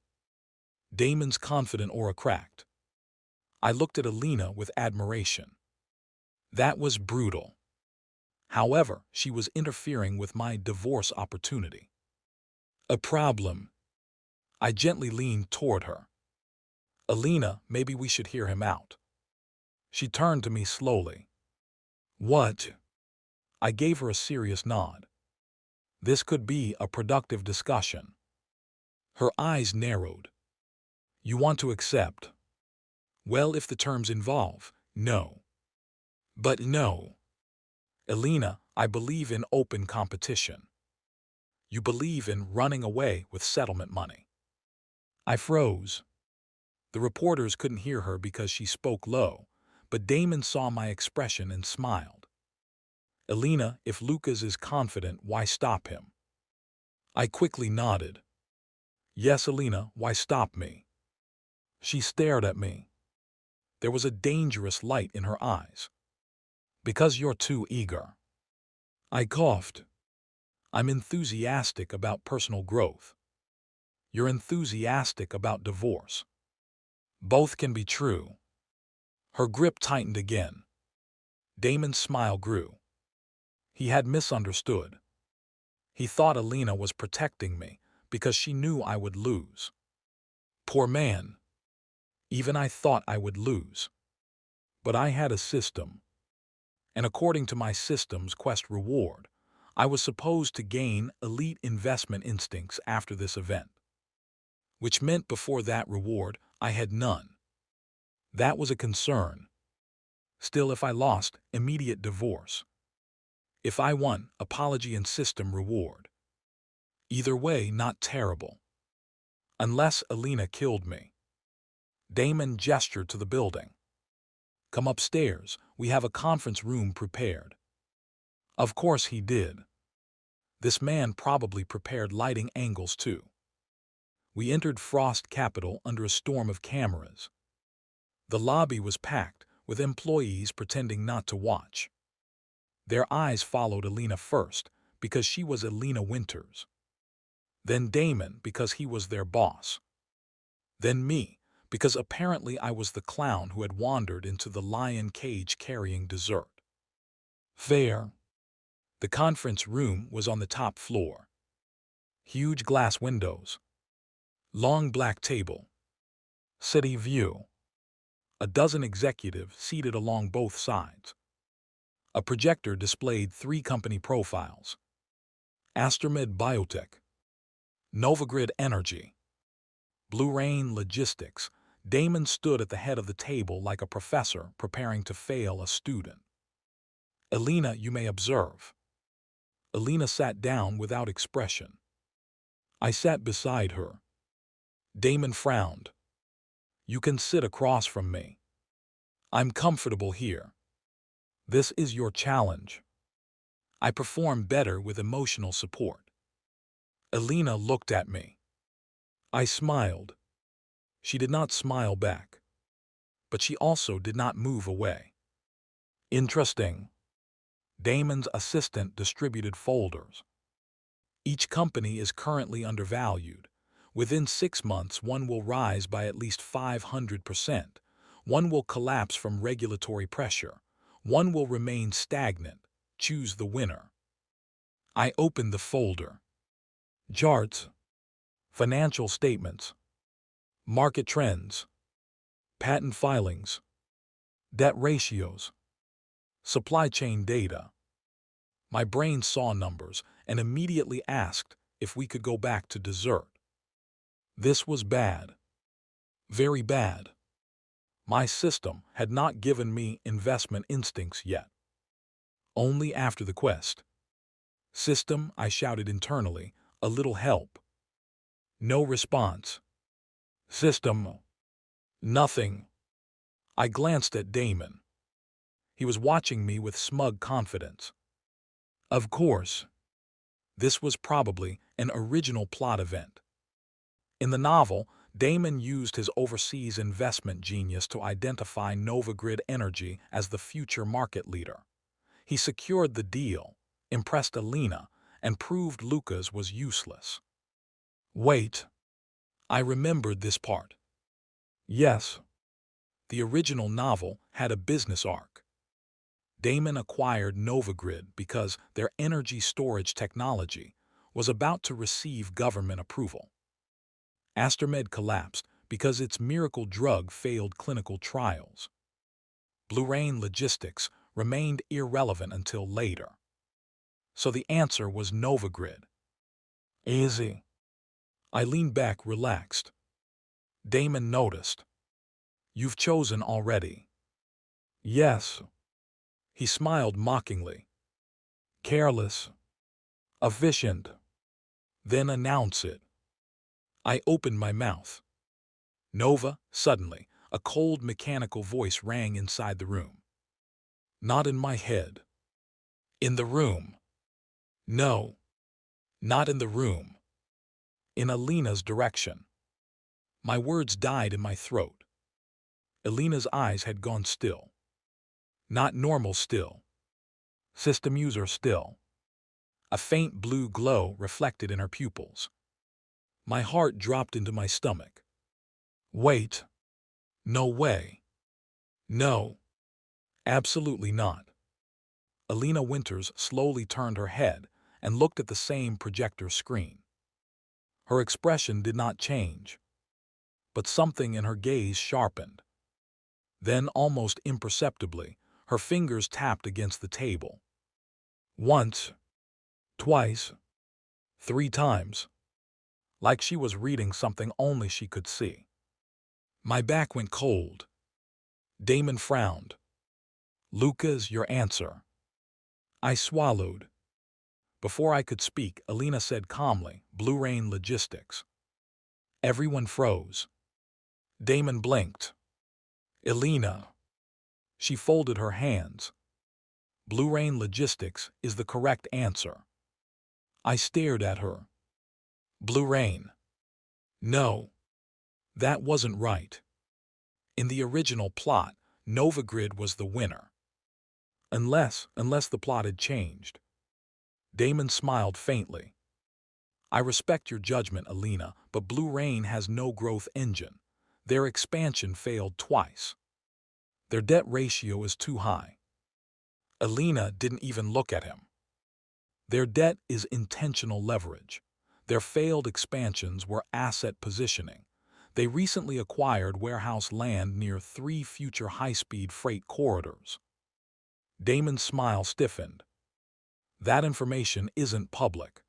Damon's confident aura cracked. I looked at Elena with admiration. That was brutal. However, she was interfering with my divorce opportunity. A problem. I gently leaned toward her. Elena, maybe we should hear him out. She turned to me slowly. What? I gave her a serious nod. This could be a productive discussion. Her eyes narrowed. You want to accept? Well, if the terms involve, no. But no. Elena, I believe in open competition. You believe in running away with settlement money. I froze. The reporters couldn't hear her because she spoke low, but Damon saw my expression and smiled. Elena, if Lucas is confident, why stop him? I quickly nodded. Yes, Elena, why stop me? She stared at me. There was a dangerous light in her eyes. Because you're too eager. I coughed. I'm enthusiastic about personal growth. You're enthusiastic about divorce. Both can be true. Her grip tightened again. Damon's smile grew. He had misunderstood. He thought Elena was protecting me because she knew I would lose. Poor man. Even I thought I would lose. But I had a system. And according to my system's quest reward, I was supposed to gain elite investment instincts after this event. Which meant before that reward, I had none. That was a concern. Still, if I lost, immediate divorce. If I won, apology and system reward. Either way, not terrible. Unless Elena killed me. Damon gestured to the building. Come upstairs, we have a conference room prepared. Of course he did. This man probably prepared lighting angles too. We entered Frost Capital under a storm of cameras. The lobby was packed, with employees pretending not to watch. Their eyes followed Elena first, because she was Elena Winters. Then Damon, because he was their boss. Then me, because apparently I was the clown who had wandered into the lion cage carrying dessert. Fair. The conference room was on the top floor. Huge glass windows. Long black table. City view. A dozen executives seated along both sides. A projector displayed 3 company profiles. Astermed Biotech, Novagrid Energy, Blue Rain Logistics. Damon stood at the head of the table like a professor preparing to fail a student. Elena, you may observe. Elena sat down without expression. I sat beside her. Damon frowned. You can sit across from me. I'm comfortable here. This is your challenge. I perform better with emotional support. Elena looked at me. I smiled. She did not smile back. But she also did not move away. Interesting. Damon's assistant distributed folders. Each company is currently undervalued. Within 6 months, one will rise by at least 500%. One will collapse from regulatory pressure. One will remain stagnant. Choose the winner. I opened the folder. Charts. Financial statements. Market trends. Patent filings. Debt ratios. Supply chain data. My brain saw numbers and immediately asked if we could go back to dessert. This was bad. Very bad. My system had not given me investment instincts yet. Only after the quest. System, I shouted internally, a little help. No response. System. Nothing. I glanced at Damon. He was watching me with smug confidence. Of course. This was probably an original plot event. In the novel, Damon used his overseas investment genius to identify Novagrid Energy as the future market leader. He secured the deal, impressed Elena, and proved Lucas was useless. Wait. I remembered this part. Yes. The original novel had a business arc. Damon acquired Novagrid because their energy storage technology was about to receive government approval. Astermed collapsed because its miracle drug failed clinical trials. Blue Rain Logistics remained irrelevant until later. So the answer was Novagrid. Easy. I leaned back, relaxed. Damon noticed. You've chosen already. Yes. He smiled mockingly. Careless. Efficient. Then announce it. I opened my mouth. Nova, suddenly, a cold mechanical voice rang inside the room. Not in my head. In the room. No. Not in the room. In Elena's direction. My words died in my throat. Elena's eyes had gone still. Not normal still. System user still. A faint blue glow reflected in her pupils. My heart dropped into my stomach. Wait. No way. No. Absolutely not. Elena Winters slowly turned her head and looked at the same projector screen. Her expression did not change, but something in her gaze sharpened. Then, almost imperceptibly, her fingers tapped against the table. Once, twice, 3 times, like she was reading something only she could see. My back went cold. Damon frowned. Lucas, your answer. I swallowed. Before I could speak, Elena said calmly, Blue Rain Logistics. Everyone froze. Damon blinked. Elena. She folded her hands. Blue Rain Logistics is the correct answer. I stared at her. Blue Rain. No. That wasn't right. In the original plot, Novagrid was the winner. Unless the plot had changed. Damon smiled faintly. I respect your judgment, Elena, but Blue Rain has no growth engine. Their expansion failed twice. Their debt ratio is too high. Elena didn't even look at him. Their debt is intentional leverage. Their failed expansions were asset positioning. They recently acquired warehouse land near 3 future high-speed freight corridors. Damon's smile stiffened. That information isn't public.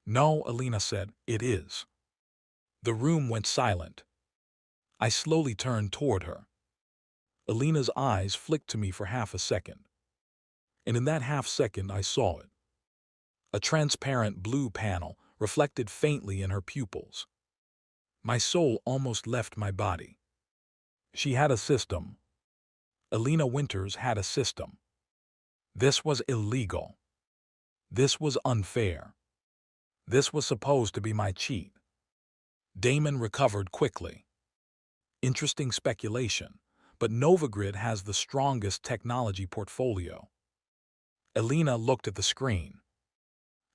No, Elena said, it is. The room went silent. I slowly turned toward her. Elena's eyes flicked to me for half a second. And in that half second I saw it. A transparent blue panel reflected faintly in her pupils. My soul almost left my body. She had a system. Elena Winters had a system. This was illegal. This was unfair. This was supposed to be my cheat. Damon recovered quickly. Interesting speculation, but Novagrid has the strongest technology portfolio. Elena looked at the screen.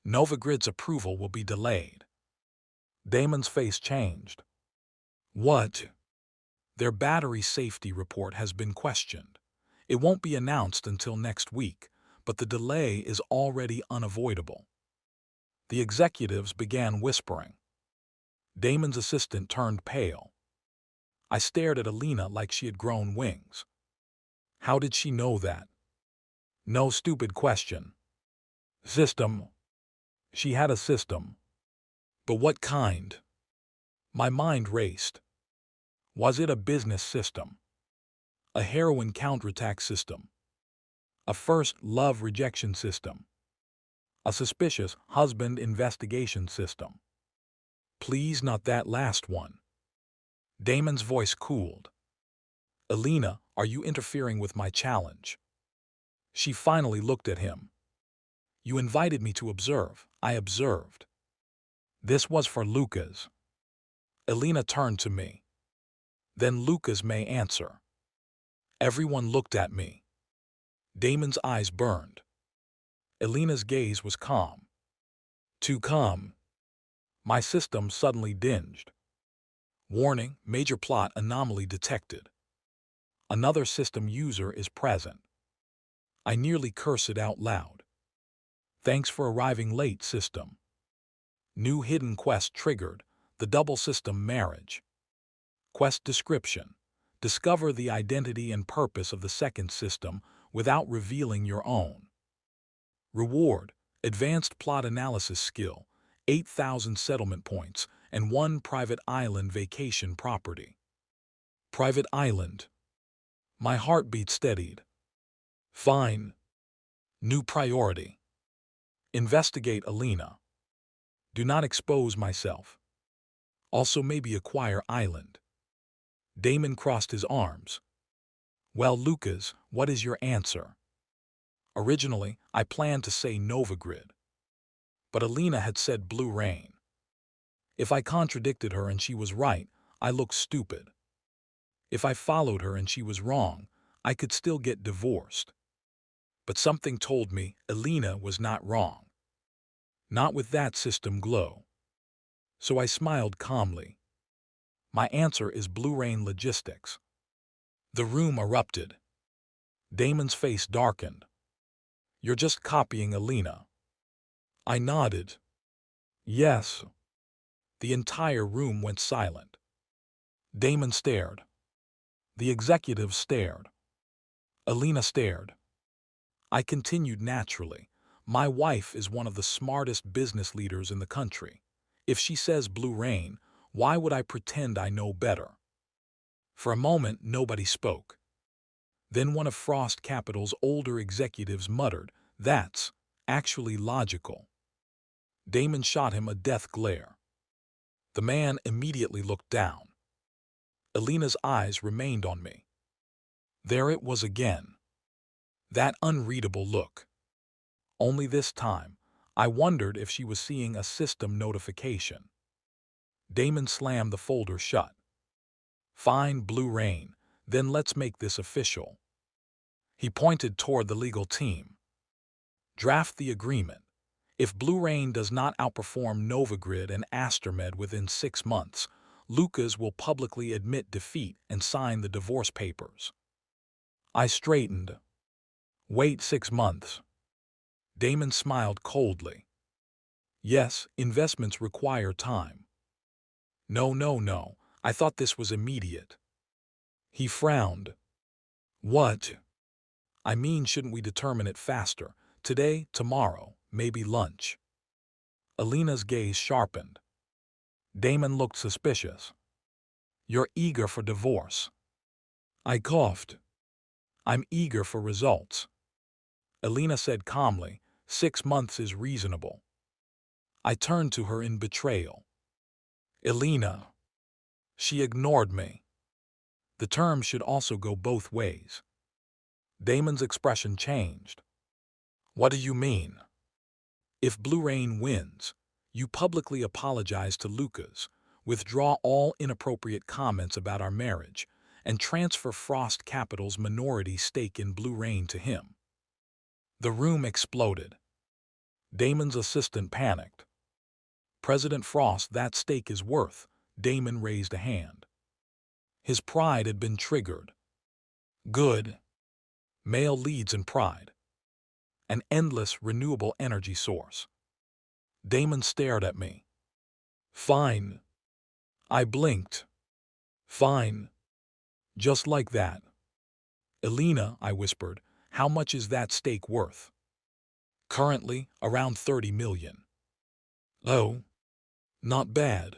Novagrid's approval will be delayed. Damon's face changed. What? Their battery safety report has been questioned. It won't be announced until next week, but the delay is already unavoidable. The executives began whispering. Damon's assistant turned pale. I stared at Elena like she had grown wings. How did she know that? No stupid question. System. She had a system. But what kind? My mind raced. Was it a business system? A heroin counterattack system? A first love rejection system? A suspicious husband investigation system? Please, not that last one. Damon's voice cooled. Elena, are you interfering with my challenge? She finally looked at him. You invited me to observe. I observed. This was for Lucas. Elena turned to me. Then Lucas may answer. Everyone looked at me. Damon's eyes burned. Elena's gaze was calm. Too calm. My system suddenly dinged. Warning, major plot anomaly detected. Another system user is present. I nearly cursed it out loud. Thanks for arriving late, system. New hidden quest triggered, the double system marriage. Quest description. Discover the identity and purpose of the second system without revealing your own. Reward. Advanced plot analysis skill, 8,000 settlement points, and 1 private island vacation property. Private island. My heartbeat steadied. Fine. New priority. Investigate Elena. Do not expose myself. Also maybe acquire island. Damon crossed his arms. Well, Lucas, what is your answer? Originally, I planned to say Novagrid. But Elena had said Blue Rain. If I contradicted her and she was right, I looked stupid. If I followed her and she was wrong, I could still get divorced. But something told me Elena was not wrong. Not with that system glow. So I smiled calmly. My answer is Blue Rain Logistics. The room erupted. Damon's face darkened. You're just copying Elena. I nodded. Yes. The entire room went silent. Damon stared. The executives stared. Elena stared. I continued naturally. My wife is one of the smartest business leaders in the country. If she says Blue Rain, why would I pretend I know better? For a moment, nobody spoke. Then one of Frost Capital's older executives muttered, "That's actually logical." Damon shot him a death glare. The man immediately looked down. Elena's eyes remained on me. There it was again. That unreadable look. Only this time, I wondered if she was seeing a system notification. Damon slammed the folder shut. Fine, Blue Rain, then let's make this official. He pointed toward the legal team. Draft the agreement. If Blue Rain does not outperform Novagrid and Astermed within 6 months, Lucas will publicly admit defeat and sign the divorce papers. I straightened. Wait 6 months. Damon smiled coldly. Yes, investments require time. No. I thought this was immediate. He frowned. What? I mean, shouldn't we determine it faster? Today, tomorrow, maybe lunch. Elena's gaze sharpened. Damon looked suspicious. You're eager for divorce. I coughed. I'm eager for results. Elena said calmly, 6 months is reasonable. I turned to her in betrayal. Elena. She ignored me. The term should also go both ways. Damon's expression changed. What do you mean? If Blue Rain wins, you publicly apologize to Lucas, withdraw all inappropriate comments about our marriage, and transfer Frost Capital's minority stake in Blue Rain to him. The room exploded. Damon's assistant panicked. President Frost, that stake is worth. Damon raised a hand. His pride had been triggered. Good. Male leads in pride. An endless renewable energy source. Damon stared at me. Fine. I blinked. Fine. Just like that. Elena, I whispered, how much is that stake worth? Currently, around 30 million. Oh. Not bad.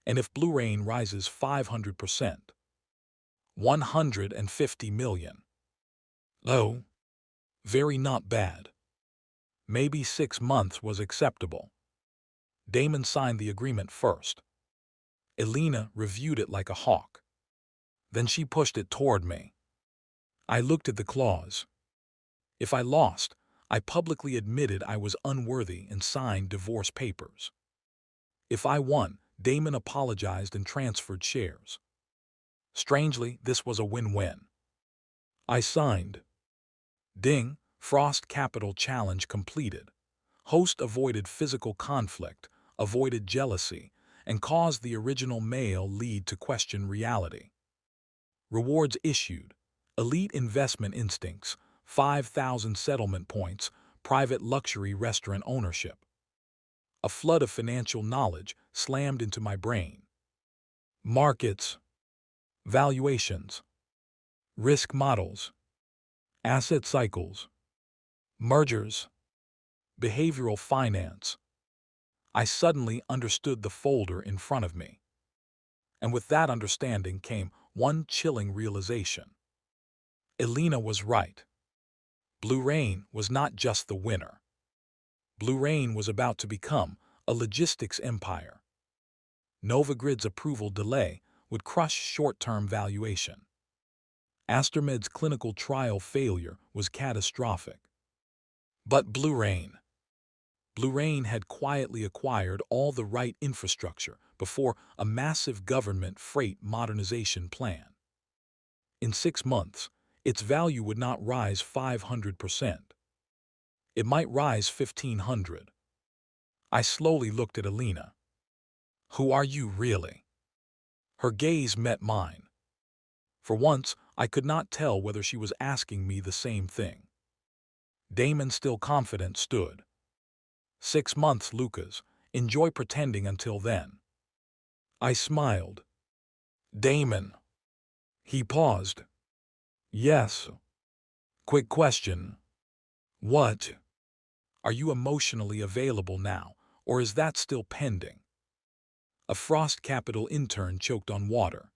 And if Blue Rain rises 500%? 150 million. Oh. Very not bad. Maybe 6 months was acceptable. Damon signed the agreement first. Elena reviewed it like a hawk. Then she pushed it toward me. I looked at the clause. If I lost, I publicly admitted I was unworthy and signed divorce papers. If I won, Damon apologized and transferred shares. Strangely, this was a win-win. I signed. Ding, Frost Capital challenge completed. Host avoided physical conflict, avoided jealousy, and caused the original male lead to question reality. Rewards issued. Elite investment instincts, 5,000 settlement points, private luxury restaurant ownership. A flood of financial knowledge slammed into my brain. Markets. Valuations. Risk models. Asset cycles. Mergers. Behavioral finance. I suddenly understood the folder in front of me. And with that understanding came one chilling realization. Elena was right. Blue Rain was not just the winner. Blue Rain was about to become a logistics empire. Novagrid's approval delay would crush short-term valuation. Astermed's clinical trial failure was catastrophic. But Blue Rain had quietly acquired all the right infrastructure before a massive government freight modernization plan. In 6 months, its value would not rise 500%. It might rise 1,500. I slowly looked at Elena. Who are you really? Her gaze met mine. For once, I could not tell whether she was asking me the same thing. Damon, still confident, stood. 6 months, Lucas. Enjoy pretending until then. I smiled. Damon. He paused. Yes. Quick question. What? Are you emotionally available now, or is that still pending? A Frost Capital intern choked on water.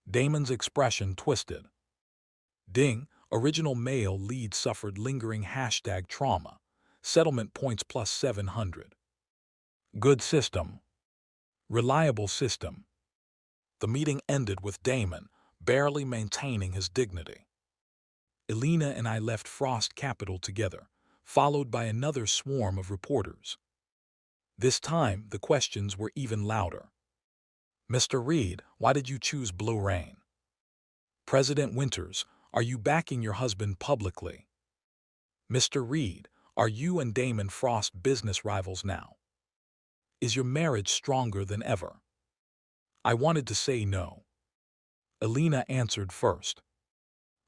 Damon's expression twisted. Ding, original male lead suffered lingering #trauma. Settlement points plus 700. Good system. Reliable system. The meeting ended with Damon barely maintaining his dignity. Elena and I left Frost Capital together, followed by another swarm of reporters. This time, the questions were even louder. Mr. Reed, why did you choose Blue Rain? President Winters, are you backing your husband publicly? Mr. Reed, are you and Damon Frost business rivals now? Is your marriage stronger than ever? I wanted to say no. Elena answered first.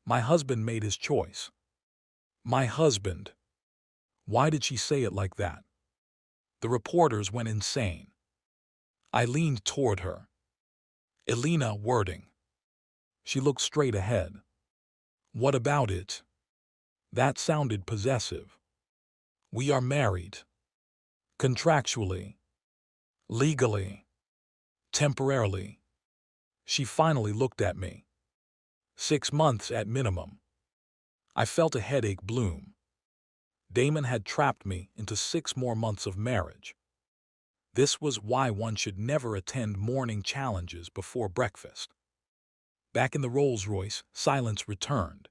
My husband made his choice. My husband. Why did she say it like that? The reporters went insane. I leaned toward her. Elena, wording. She looked straight ahead. What about it? That sounded possessive. We are married. Contractually. Legally. Temporarily. She finally looked at me. 6 months at minimum. I felt a headache bloom. Damon had trapped me into 6 more months of marriage. This was why one should never attend morning challenges before breakfast. Back in the Rolls-Royce, silence returned.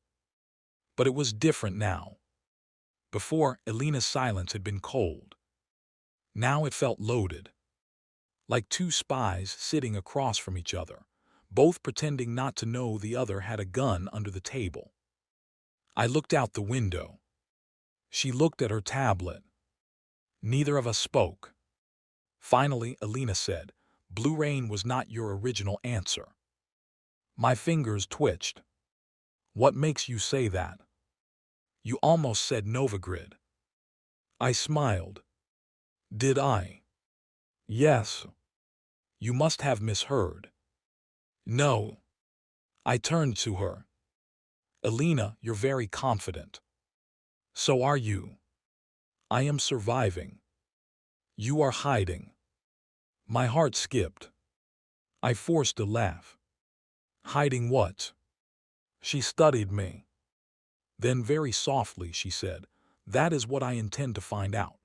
But it was different now. Before, Elena's silence had been cold. Now it felt loaded. Like 2 spies sitting across from each other, both pretending not to know the other had a gun under the table. I looked out the window. She looked at her tablet. Neither of us spoke. Finally, Elena said, Blue Rain was not your original answer. My fingers twitched. What makes you say that? You almost said Novagrid. I smiled. Did I? Yes. You must have misheard. No. I turned to her. Elena, you're very confident. So are you. I am surviving. You are hiding. My heart skipped. I forced a laugh. Hiding what? She studied me. Then very softly she said, that is what I intend to find out.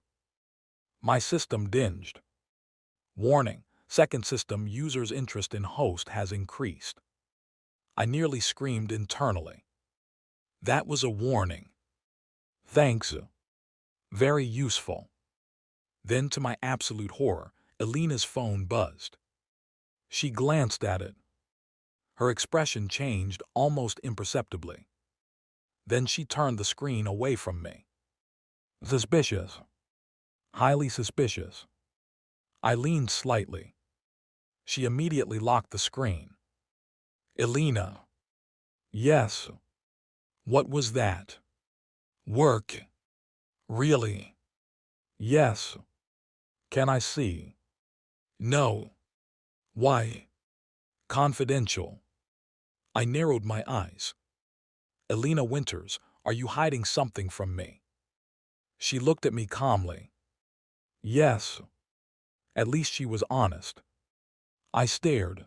My system dinged. Warning, second system user's interest in host has increased. I nearly screamed internally. That was a warning. Thanks. Very useful. Then to my absolute horror, Elena's phone buzzed. She glanced at it. Her expression changed almost imperceptibly. Then she turned the screen away from me. Suspicious. Highly suspicious. I leaned slightly. She immediately locked the screen. Elena. Yes. What was that? Work. Really? Yes. Can I see? No. Why? Confidential. I narrowed my eyes. Elena Winters, are you hiding something from me? She looked at me calmly. Yes. At least she was honest. I stared.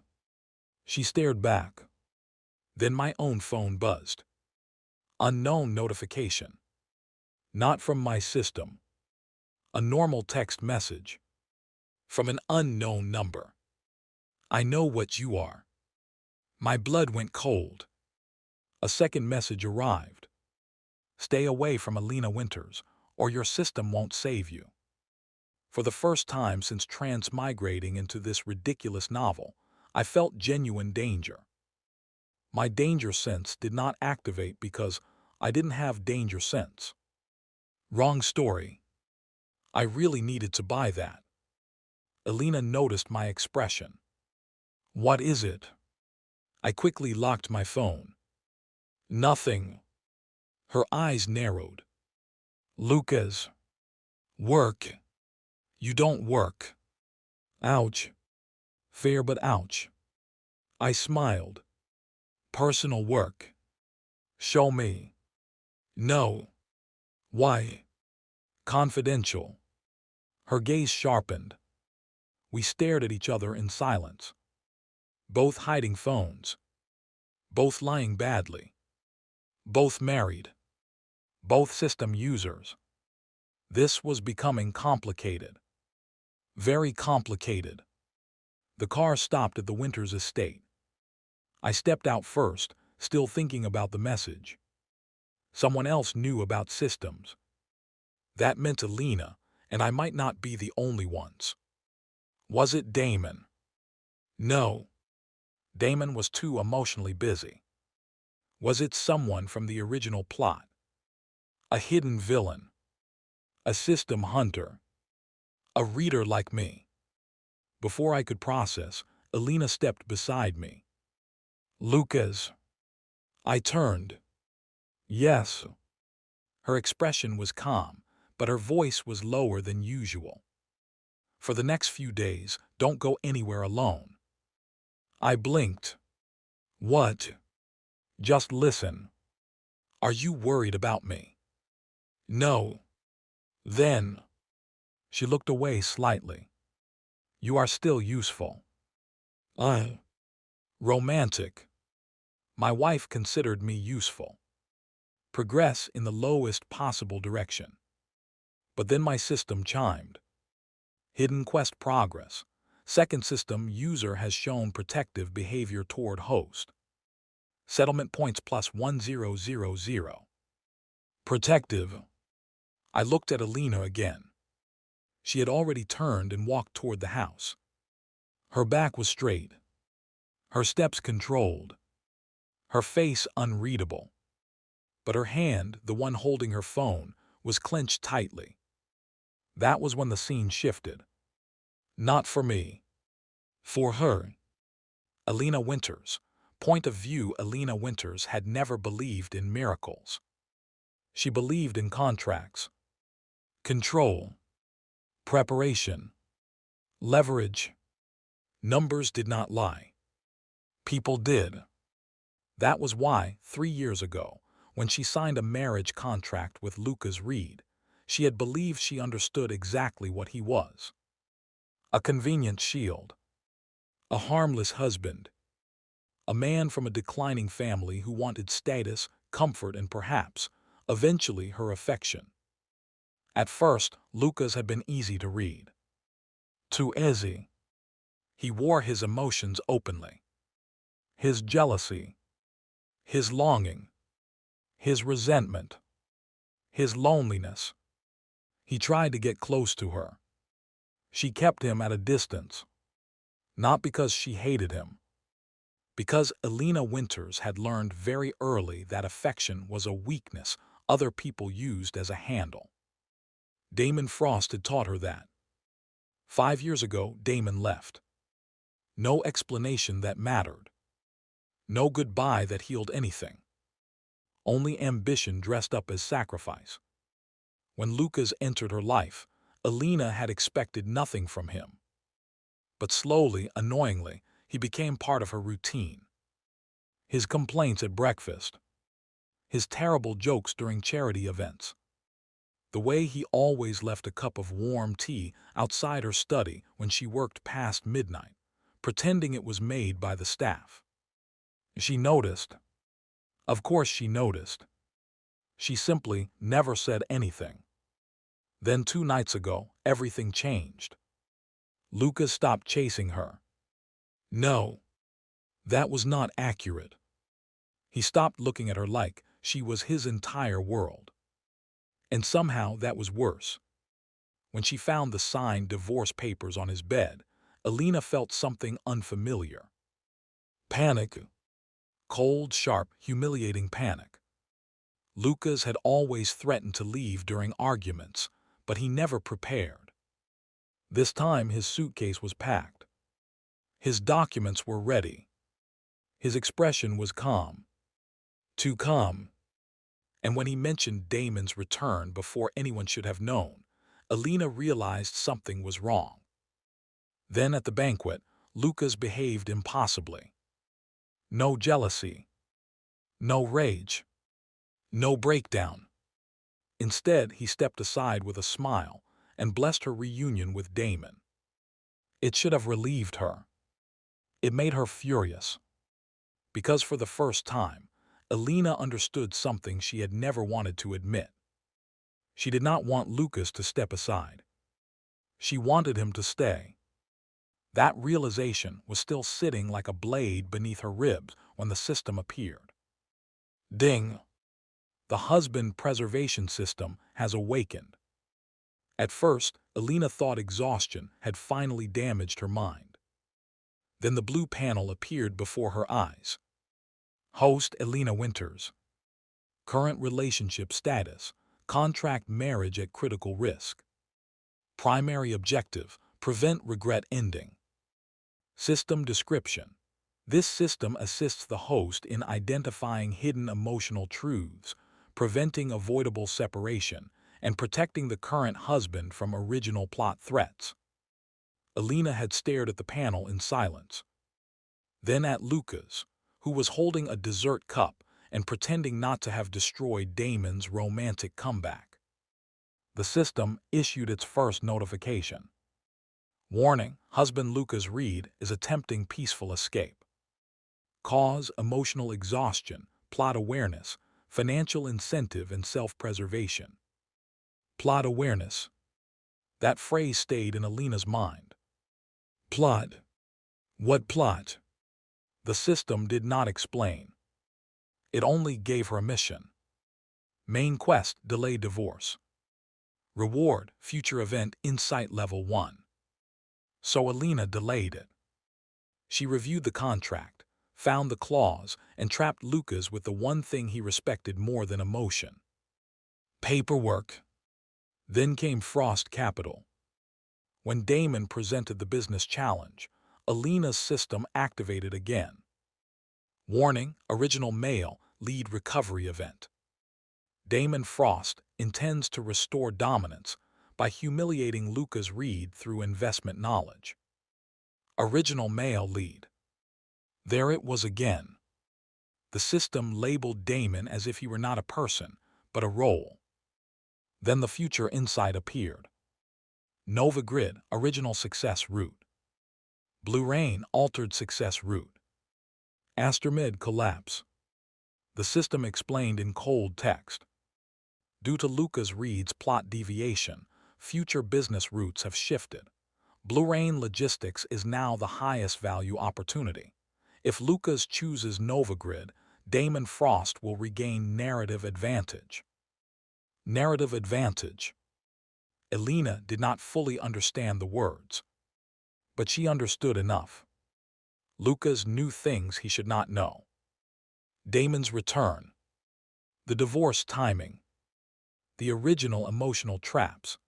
She stared back. Then my own phone buzzed. Unknown notification. Not from my system. A normal text message. From an unknown number. I know what you are. My blood went cold. A second message arrived. Stay away from Elena Winters, or your system won't save you. For the first time since transmigrating into this ridiculous novel, I felt genuine danger. My danger sense did not activate because I didn't have danger sense. Wrong story. I really needed to buy that. Elena noticed my expression. What is it? I quickly locked my phone. Nothing. Her eyes narrowed. Lucas. Work. You don't work. Ouch. Fair but ouch. I smiled. Personal work. Show me. No. Why? Confidential. Her gaze sharpened. We stared at each other in silence. Both hiding phones. Both lying badly. Both married. Both system users. This was becoming complicated. Very complicated. The car stopped at the Winters estate. I stepped out first, still thinking about the message. Someone else knew about systems. That meant Elena, and I might not be the only ones. Was it Damon? No. Damon was too emotionally busy. Was it someone from the original plot? A hidden villain? A system hunter? A reader like me? Before I could process, Elena stepped beside me. Lucas. I turned. Yes. Her expression was calm, but her voice was lower than usual. For the next few days, don't go anywhere alone. I blinked. What? Just listen. Are you worried about me? No. Then. She looked away slightly. You are still useful. Romantic. My wife considered me useful. Progress in the lowest possible direction. But then my system chimed. Hidden quest progress. Second system user has shown protective behavior toward host. Settlement points plus 1000. Protective. I looked at Elena again. She had already turned and walked toward the house. Her back was straight. Her steps controlled. Her face unreadable. But her hand, the one holding her phone, was clenched tightly. That was when the scene shifted. Not for me. For her. Elena Winters. Point of view: Elena Winters had never believed in miracles. She believed in contracts. Control. Preparation. Leverage. Numbers did not lie. People did. That was why, 3 years ago, when she signed a marriage contract with Lucas Reed, she had believed she understood exactly what he was. A convenient shield. A harmless husband. A man from a declining family who wanted status, comfort, and perhaps, eventually, her affection. At first, Lucas had been easy to read. Too easy. He wore his emotions openly. His jealousy. His longing. His resentment. His loneliness. He tried to get close to her. She kept him at a distance. Not because she hated him. Because Elena Winters had learned very early that affection was a weakness other people used as a handle. Damon Frost had taught her that. 5 years ago, Damon left. No explanation that mattered. No goodbye that healed anything. Only ambition dressed up as sacrifice. When Lucas entered her life, Elena had expected nothing from him. But slowly, annoyingly, he became part of her routine. His complaints at breakfast. His terrible jokes during charity events. The way he always left a cup of warm tea outside her study when she worked past midnight, pretending it was made by the staff. She noticed. Of course she noticed. She simply never said anything. Then 2 nights ago, everything changed. Lucas stopped chasing her. No. That was not accurate. He stopped looking at her like she was his entire world. And somehow that was worse. When she found the signed divorce papers on his bed, Elena felt something unfamiliar. Panic. Cold, sharp, humiliating panic. Lucas had always threatened to leave during arguments, but he never prepared. This time his suitcase was packed. His documents were ready. His expression was calm. Too calm. And when he mentioned Damon's return before anyone should have known, Elena realized something was wrong. Then at the banquet, Lucas behaved impossibly. No jealousy. No rage. No breakdown. Instead, he stepped aside with a smile and blessed her reunion with Damon. It should have relieved her. It made her furious. Because for the first time, Elena understood something she had never wanted to admit. She did not want Lucas to step aside. She wanted him to stay. That realization was still sitting like a blade beneath her ribs when the system appeared. Ding! The husband preservation system has awakened. At first, Elena thought exhaustion had finally damaged her mind. Then the blue panel appeared before her eyes. Host Elena Winters. Current relationship status, contract marriage at critical risk. Primary objective, prevent regret ending. System description. This system assists the host in identifying hidden emotional truths, preventing avoidable separation, and protecting the current husband from original plot threats. Elena had stared at the panel in silence. Then at Lucas, who was holding a dessert cup and pretending not to have destroyed Damon's romantic comeback. The system issued its first notification. Warning, husband Lucas Reed is attempting peaceful escape. Cause, emotional exhaustion, plot awareness, financial incentive, and self-preservation. Plot awareness. That phrase stayed in Elena's mind. Plot. What plot? The system did not explain. It only gave her a mission. Main quest, delay divorce. Reward, future event, insight level 1. So Elena delayed it. She reviewed the contract, found the clause, and trapped Lucas with the one thing he respected more than emotion. Paperwork. Then came Frost Capital. When Damon presented the business challenge, Elena's system activated again. Warning, original male, lead recovery event. Damon Frost intends to restore dominance by humiliating Lucas Reed through investment knowledge. Original male lead. There it was again. The system labeled Damon as if he were not a person, but a role. Then the future insight appeared. Nova Grid, original success route. Blue Rain, altered success route. Astermid collapse. The system explained in cold text. Due to Lucas Reed's plot deviation, future business routes have shifted. Blue Rain Logistics is now the highest value opportunity. If Lucas chooses Nova Grid, Damon Frost will regain narrative advantage. Narrative advantage. Elena did not fully understand the words, but she understood enough. Lucas knew things he should not know. Damon's return. The divorce timing. The original emotional traps.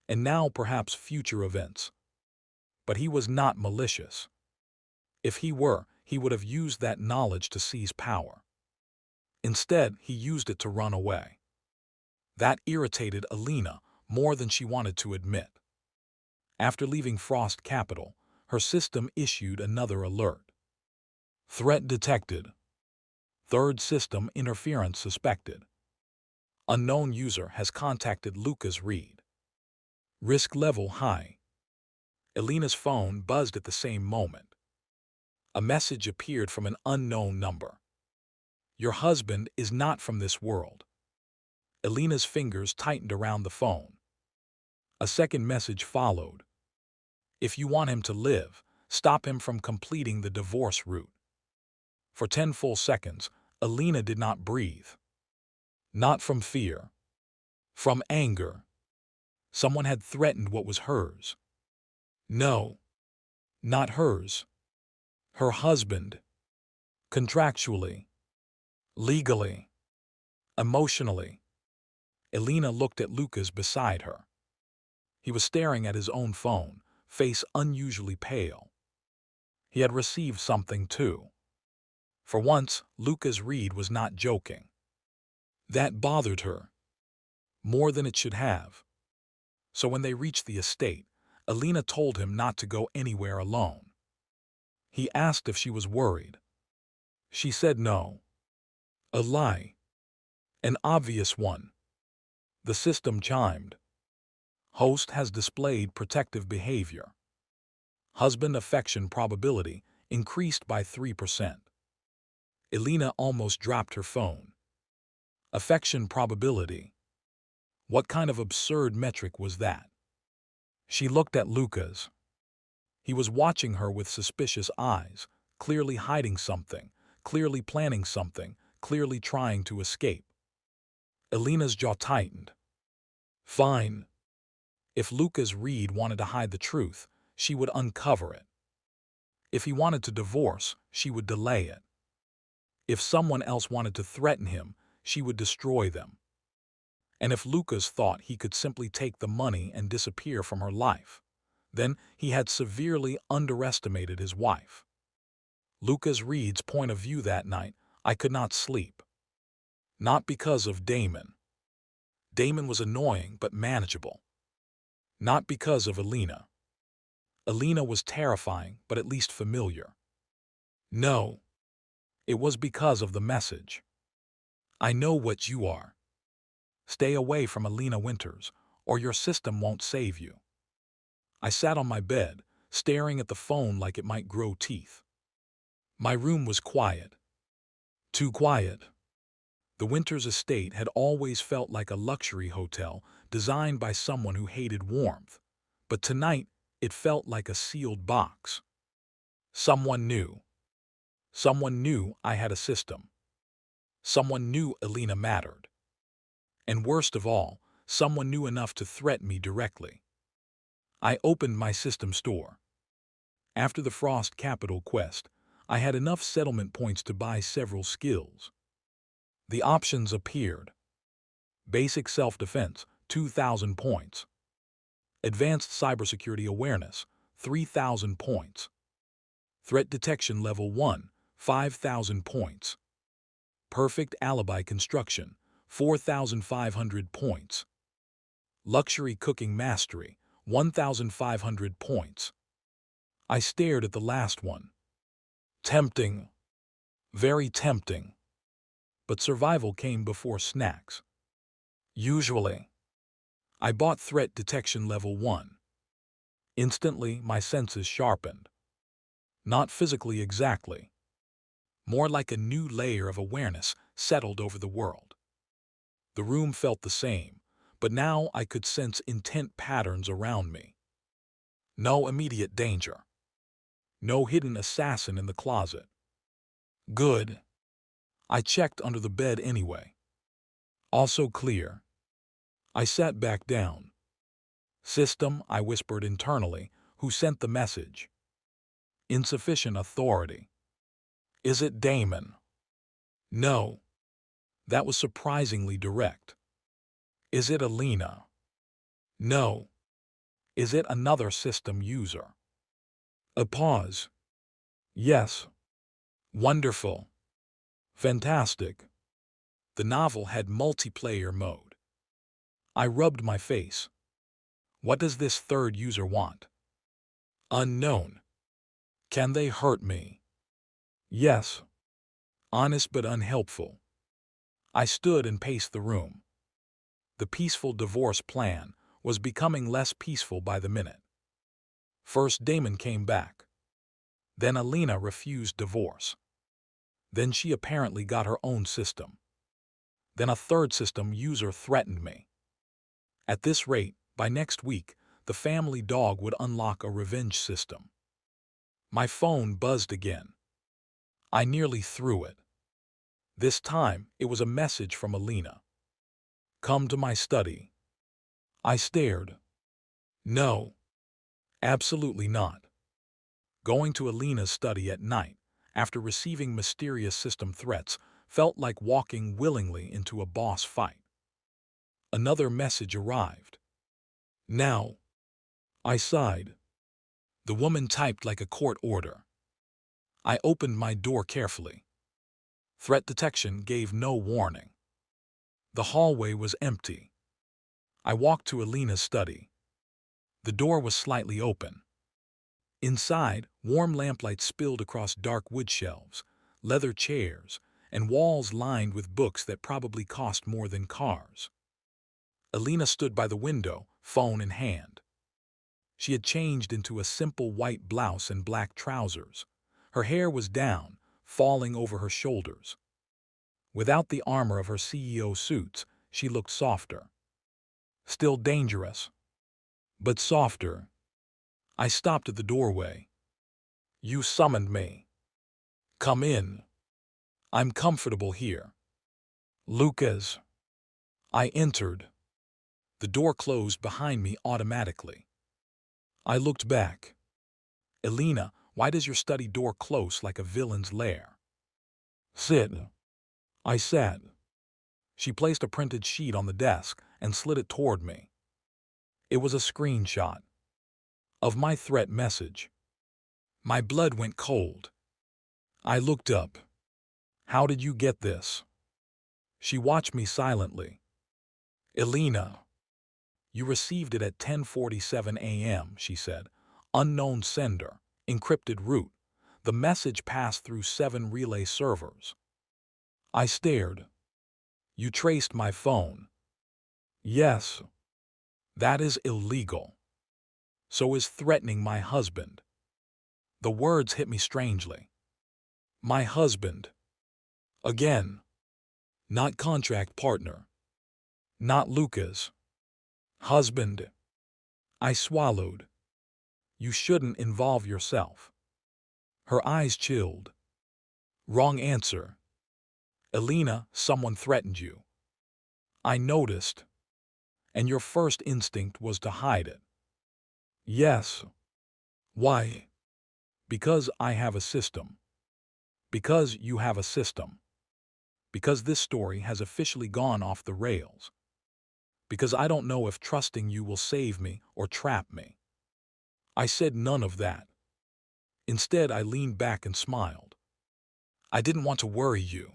And now perhaps future events. But he was not malicious. If he were, he would have used that knowledge to seize power. Instead, he used it to run away. That irritated Elena more than she wanted to admit. After leaving Frost Capital, her system issued another alert. Threat detected. Third system interference suspected. Unknown user has contacted Lucas Reed. Risk level high. Elena's phone buzzed at the same moment. A message appeared from an unknown number. Your husband is not from this world. Elena's fingers tightened around the phone. A second message followed. If you want him to live, stop him from completing the divorce route. For 10 full seconds, Elena did not breathe. Not from fear. From anger. Someone had threatened what was hers. No. Not hers. Her husband. Contractually. Legally. Emotionally. Elena looked at Lucas beside her. He was staring at his own phone, face unusually pale. He had received something too. For once, Lucas Reed was not joking. That bothered her, more than it should have. So when they reached the estate, Elena told him not to go anywhere alone. He asked if she was worried. She said no. A lie. An obvious one. The system chimed. Host has displayed protective behavior. Husband affection probability increased by 3%. Elena almost dropped her phone. Affection probability. What kind of absurd metric was that? She looked at Lucas. He was watching her with suspicious eyes, clearly hiding something, clearly planning something, clearly trying to escape. Elena's jaw tightened. Fine. If Lucas Reed wanted to hide the truth, she would uncover it. If he wanted to divorce, she would delay it. If someone else wanted to threaten him, she would destroy them. And if Lucas thought he could simply take the money and disappear from her life, then he had severely underestimated his wife. Lucas Reed's point of view that night, I could not sleep. Not because of Damon. Damon was annoying but manageable. Not because of Elena. Elena was terrifying but at least familiar. No. It was because of the message. I know what you are. Stay away from Elena Winters, or your system won't save you. I sat on my bed, staring at the phone like it might grow teeth. My room was quiet. Too quiet. The Winters estate had always felt like a luxury hotel designed by someone who hated warmth, but tonight it felt like a sealed box. Someone knew. Someone knew I had a system. Someone knew Elena mattered. And worst of all, someone knew enough to threaten me directly. I opened my system store. After the Frost Capital quest, I had enough settlement points to buy several skills. The options appeared. Basic self-defense, 2,000 points. Advanced cybersecurity awareness, 3,000 points. Threat detection level 1, 5,000 points. Perfect alibi construction, 4,500 points. Luxury cooking mastery, 1,500 points. I stared at the last one. Tempting. Very tempting. But survival came before snacks. Usually. I bought threat detection level 1. Instantly, my senses sharpened. Not physically exactly. More like a new layer of awareness settled over the world. The room felt the same, but now I could sense intent patterns around me. No immediate danger. No hidden assassin in the closet. Good. I checked under the bed anyway. Also clear. I sat back down. System, I whispered internally, who sent the message? Insufficient authority. Is it Damon? No. That was surprisingly direct. Is it Elena? No. Is it another system user? A pause. Yes. Wonderful. Fantastic. The novel had multiplayer mode. I rubbed my face. What does this third user want? Unknown. Can they hurt me? Yes. Honest but unhelpful. I stood and paced the room. The peaceful divorce plan was becoming less peaceful by the minute. First Damon came back. Then Elena refused divorce. Then she apparently got her own system. Then a third system user threatened me. At this rate, by next week, the family dog would unlock a revenge system. My phone buzzed again. I nearly threw it. This time, it was a message from Elena. Come to my study. I stared. No. Absolutely not. Going to Elena's study at night, after receiving mysterious system threats, felt like walking willingly into a boss fight. Another message arrived. Now. I sighed. The woman typed like a court order. I opened my door carefully. Threat detection gave no warning. The hallway was empty. I walked to Elena's study. The door was slightly open. Inside, warm lamplight spilled across dark wood shelves, leather chairs, and walls lined with books that probably cost more than cars. Elena stood by the window, phone in hand. She had changed into a simple white blouse and black trousers. Her hair was down, falling over her shoulders. Without the armor of her CEO suits, she looked softer. Still dangerous, but softer. I stopped at the doorway. You summoned me. Come in. I'm comfortable here. Lucas. I entered. The door closed behind me automatically. I looked back. Elena, why does your study door close like a villain's lair? Sit. I sat. She placed a printed sheet on the desk and slid it toward me. It was a screenshot of my threat message. My blood went cold. I looked up. How did you get this? She watched me silently. Elena. You received it at 10:47 a.m., she said. Unknown sender, encrypted route. The message passed through 7 relay servers. I stared. You traced my phone. Yes. That is illegal. So is threatening my husband. The words hit me strangely. My husband. Again. Not contract partner. Not Lucas. Husband. I swallowed. You shouldn't involve yourself. Her eyes chilled. Wrong answer. Elena, someone threatened you. I noticed. And your first instinct was to hide it. Yes. Why? Because I have a system. Because you have a system. Because this story has officially gone off the rails. Because I don't know if trusting you will save me or trap me. I said none of that. Instead, I leaned back and smiled. I didn't want to worry you.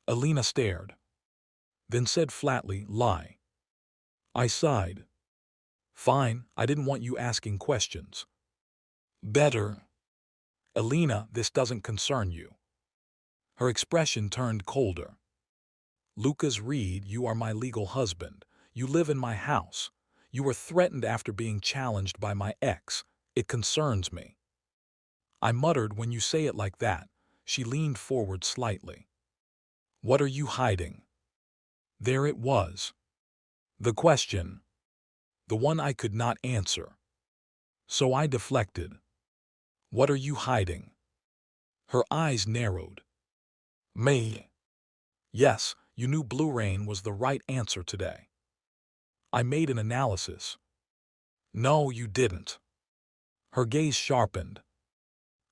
Elena stared. Then said flatly, lie. I sighed. Fine, I didn't want you asking questions. Better. Elena, this doesn't concern you. Her expression turned colder. Lucas Reed, you are my legal husband. You live in my house. You were threatened after being challenged by my ex. It concerns me. I muttered, when you say it like that. She leaned forward slightly. What are you hiding? There it was. The question. The one I could not answer. So I deflected. What are you hiding? Her eyes narrowed. Me. Yes, you knew Blue Rain was the right answer today. I made an analysis. No, you didn't. Her gaze sharpened.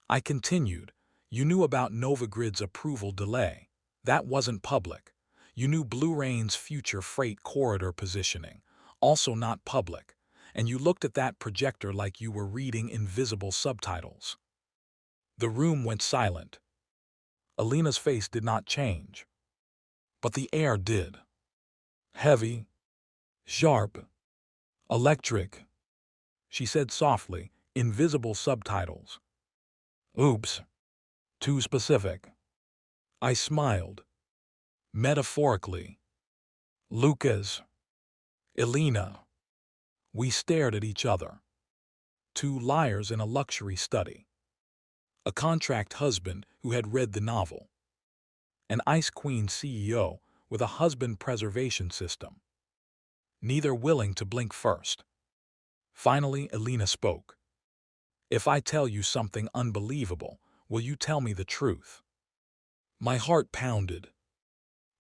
I continued. You knew about Novagrid's approval delay. That wasn't public. You knew Blue Rain's future freight corridor positioning. Also not public. And you looked at that projector like you were reading invisible subtitles. The room went silent. Elena's face did not change. But the air did. Heavy. Sharp. Electric. She said softly, invisible subtitles. Oops. Too specific. I smiled. Metaphorically. Lucas. Elena. We stared at each other. 2 liars in a luxury study. A contract husband who had read the novel. An Ice Queen CEO with a husband preservation system. Neither willing to blink first. Finally, Elena spoke. If I tell you something unbelievable, will you tell me the truth? My heart pounded.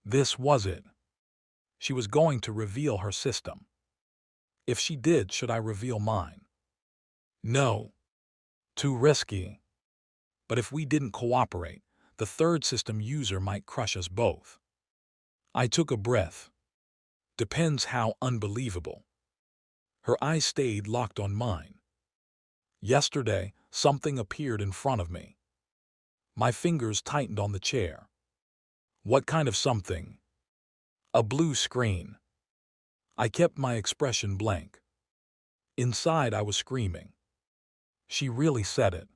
This was it. She was going to reveal her system. If she did, should I reveal mine? No. Too risky. But if we didn't cooperate, the third system user might crush us both. I took a breath. Depends how unbelievable. Her eyes stayed locked on mine. Yesterday, something appeared in front of me. My fingers tightened on the chair. What kind of something? A blue screen. I kept my expression blank. Inside, I was screaming. She really said it.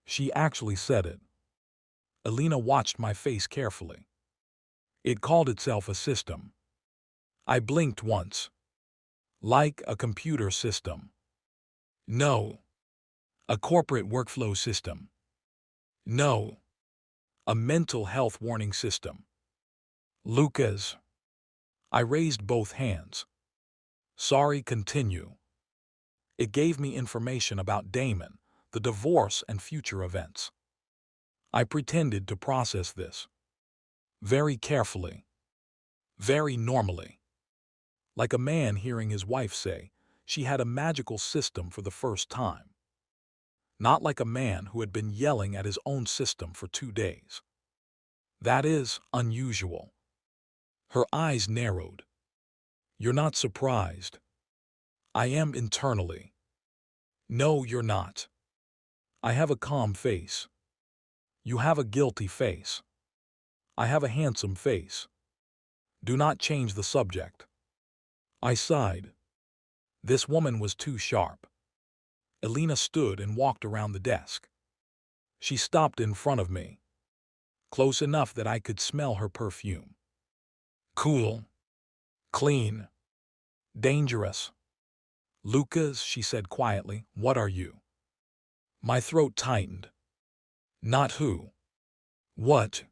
She actually said it. Elena watched my face carefully. It called itself a system. I blinked once. Like a computer system. No. A corporate workflow system. No. A mental health warning system. Lucas. I raised both hands. Sorry, continue. It gave me information about Damon, the divorce, and future events. I pretended to process this. Very carefully. Very normally. Like a man hearing his wife say she had a magical system for the first time. Not like a man who had been yelling at his own system for 2 days. That is unusual. Her eyes narrowed. You're not surprised. I am internally. No, you're not. I have a calm face. You have a guilty face. I have a handsome face. Do not change the subject. I sighed. This woman was too sharp. Elena stood and walked around the desk. She stopped in front of me, close enough that I could smell her perfume. Cool. Clean. Dangerous. Lucas, she said quietly, what are you? My throat tightened. Not who. What?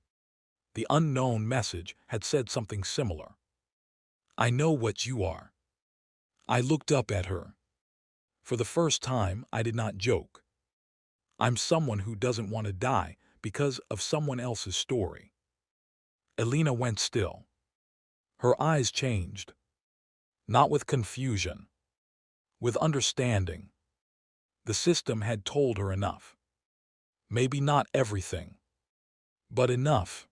The unknown message had said something similar. I know what you are. I looked up at her. For the first time, I did not joke. I'm someone who doesn't want to die because of someone else's story. Elena went still. Her eyes changed. Not with confusion. With understanding. The system had told her enough. Maybe not everything. But enough.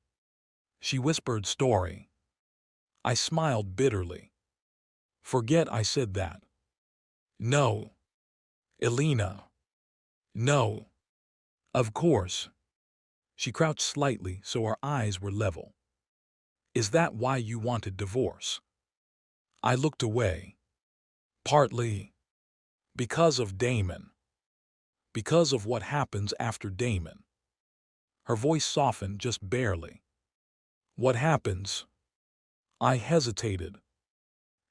She whispered story. I smiled bitterly. Forget I said that. No. Elena. No. Of course. She crouched slightly so our eyes were level. Is that why you wanted divorce? I looked away. Partly. Because of Damon. Because of what happens after Damon. Her voice softened just barely. What happens? I hesitated.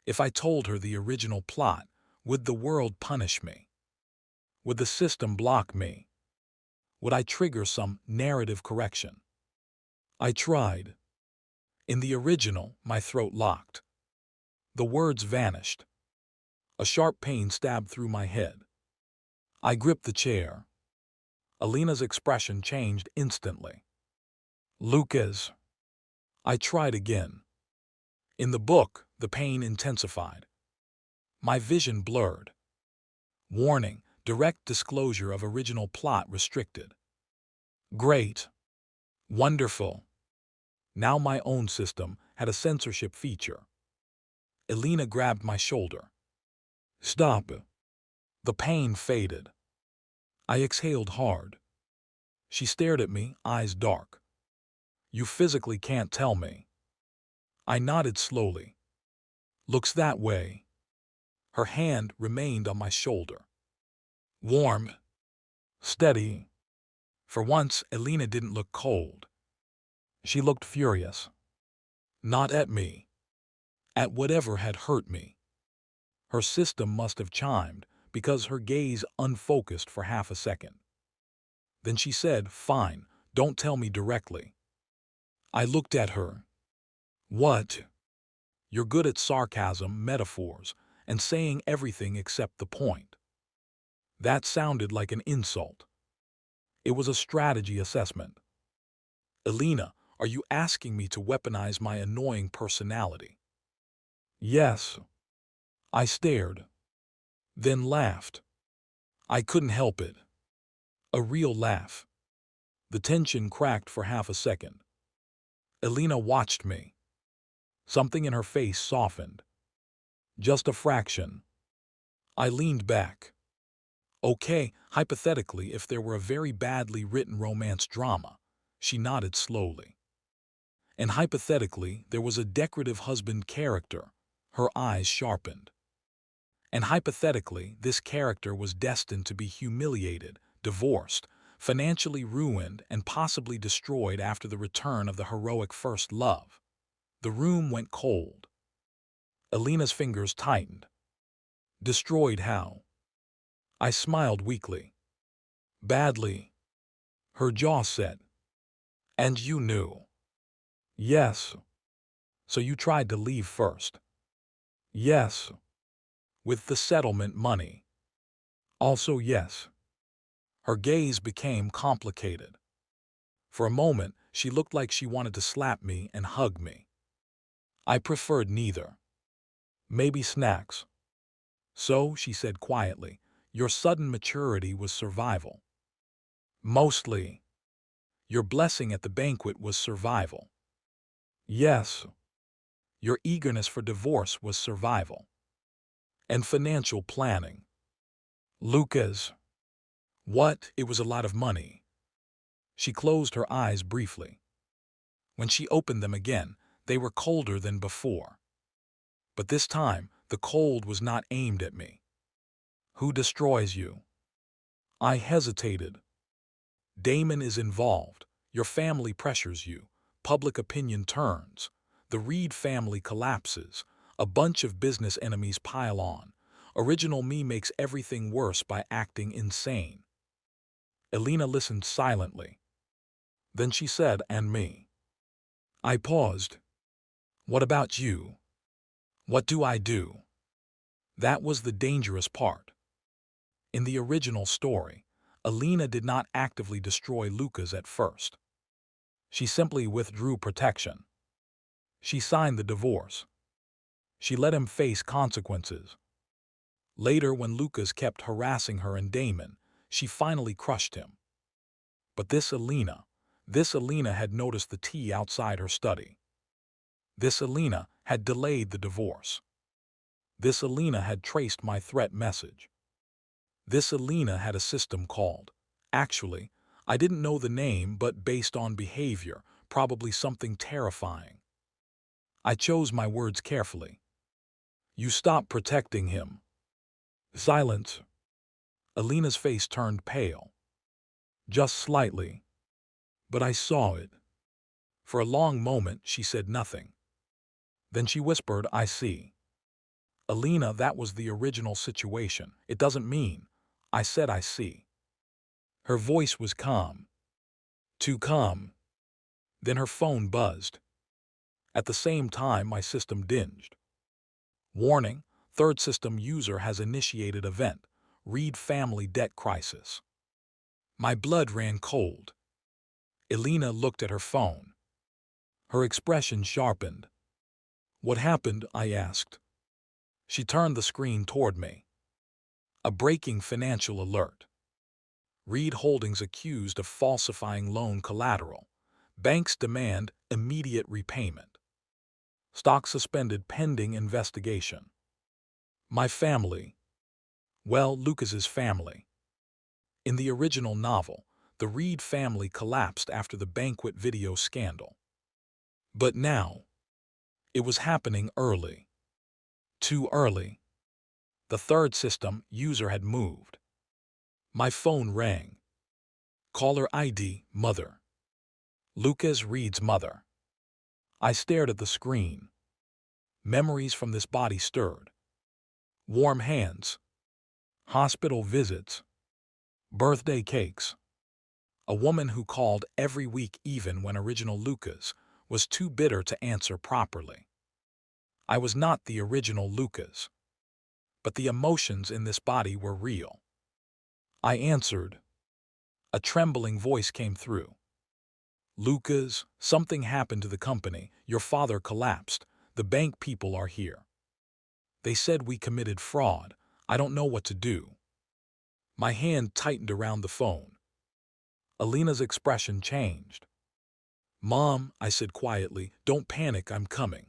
If I told her the original plot, would the world punish me? Would the system block me? Would I trigger some narrative correction? I tried. In the original, my throat locked. The words vanished. A sharp pain stabbed through my head. I gripped the chair. Elena's expression changed instantly. Lucas. I tried again. In the book, the pain intensified. My vision blurred. Warning, direct disclosure of original plot restricted. Great. Wonderful. Now my own system had a censorship feature. Elena grabbed my shoulder. Stop. The pain faded. I exhaled hard. She stared at me, eyes dark. You physically can't tell me. I nodded slowly. Looks that way. Her hand remained on my shoulder. Warm. Steady. For once, Elena didn't look cold. She looked furious. Not at me. At whatever had hurt me. Her system must have chimed, because her gaze unfocused for half a second. Then she said, fine, don't tell me directly. I looked at her. What? You're good at sarcasm, metaphors, and saying everything except the point. That sounded like an insult. It was a strategy assessment. Elena, are you asking me to weaponize my annoying personality? Yes. I stared. Then laughed. I couldn't help it. A real laugh. The tension cracked for half a second. Elena watched me. Something in her face softened. Just a fraction. I leaned back. Okay, hypothetically, if there were a very badly written romance drama, she nodded slowly. And hypothetically, there was a decorative husband character, her eyes sharpened. And hypothetically, this character was destined to be humiliated, divorced, financially ruined, and possibly destroyed after the return of the heroic first love. The room went cold. Elena's fingers tightened. Destroyed how? I smiled weakly. Badly. Her jaw set. And you knew? Yes. So you tried to leave first? Yes. With the settlement money? Also yes. Her gaze became complicated. For a moment, she looked like she wanted to slap me and hug me. I preferred neither. Maybe snacks. So, she said quietly, your sudden maturity was survival. Mostly. Your blessing at the banquet was survival. Yes. Your eagerness for divorce was survival. And financial planning. Lucas. What? It was a lot of money. She closed her eyes briefly. When she opened them again, they were colder than before. But this time, the cold was not aimed at me. Who destroys you? I hesitated. Damon is involved. Your family pressures you. Public opinion turns. The Reed family collapses. A bunch of business enemies pile on. Original me makes everything worse by acting insane. Elena listened silently. Then she said, and me. I paused. What about you? What do I do? That was the dangerous part. In the original story, Elena did not actively destroy Lucas at first. She simply withdrew protection. She signed the divorce. She let him face consequences. Later, when Lucas kept harassing her and Damon, she finally crushed him. But this Elena had noticed the tea outside her study. This Elena had delayed the divorce. This Elena had traced my threat message. This Elena had a system called. Actually, I didn't know the name, but based on behavior, probably something terrifying. I chose my words carefully. You stop protecting him. Silence. Elena's face turned pale. Just slightly. But I saw it. For a long moment, she said nothing. Then she whispered, I see. Elena, that was the original situation. It doesn't mean. I said I see. Her voice was calm. Too calm. Then her phone buzzed. At the same time, my system dinged. Warning, third system user has initiated event. Reed family debt crisis. My blood ran cold. Elena looked at her phone. Her expression sharpened. What happened? I asked. She turned the screen toward me. A breaking financial alert. Reed Holdings accused of falsifying loan collateral. Banks demand immediate repayment. Stock suspended pending investigation. My family. Well, Lucas's family. In the original novel, the Reed family collapsed after the banquet video scandal. But now, it was happening early. Too early. The third system user had moved. My phone rang. Caller ID, mother. Lucas Reed's mother. I stared at the screen. Memories from this body stirred. Warm hands. Hospital visits. Birthday cakes. A woman who called every week even when original Lucas was too bitter to answer properly. I was not the original Lucas. But the emotions in this body were real. I answered. A trembling voice came through. Lucas, something happened to the company. Your father collapsed. The bank people are here. They said we committed fraud. I don't know what to do. My hand tightened around the phone. Elena's expression changed. Mom, I said quietly, don't panic, I'm coming.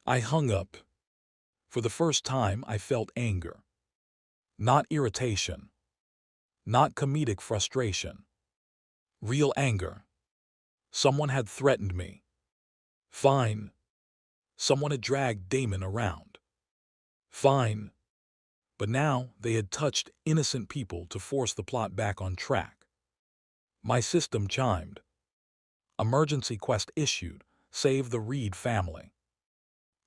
I hung up. For the first time, I felt anger. Not irritation. Not comedic frustration. Real anger. Someone had threatened me. Fine. Someone had dragged Damon around. Fine. But now they had touched innocent people to force the plot back on track. My system chimed. Emergency quest issued. Save the Reed family.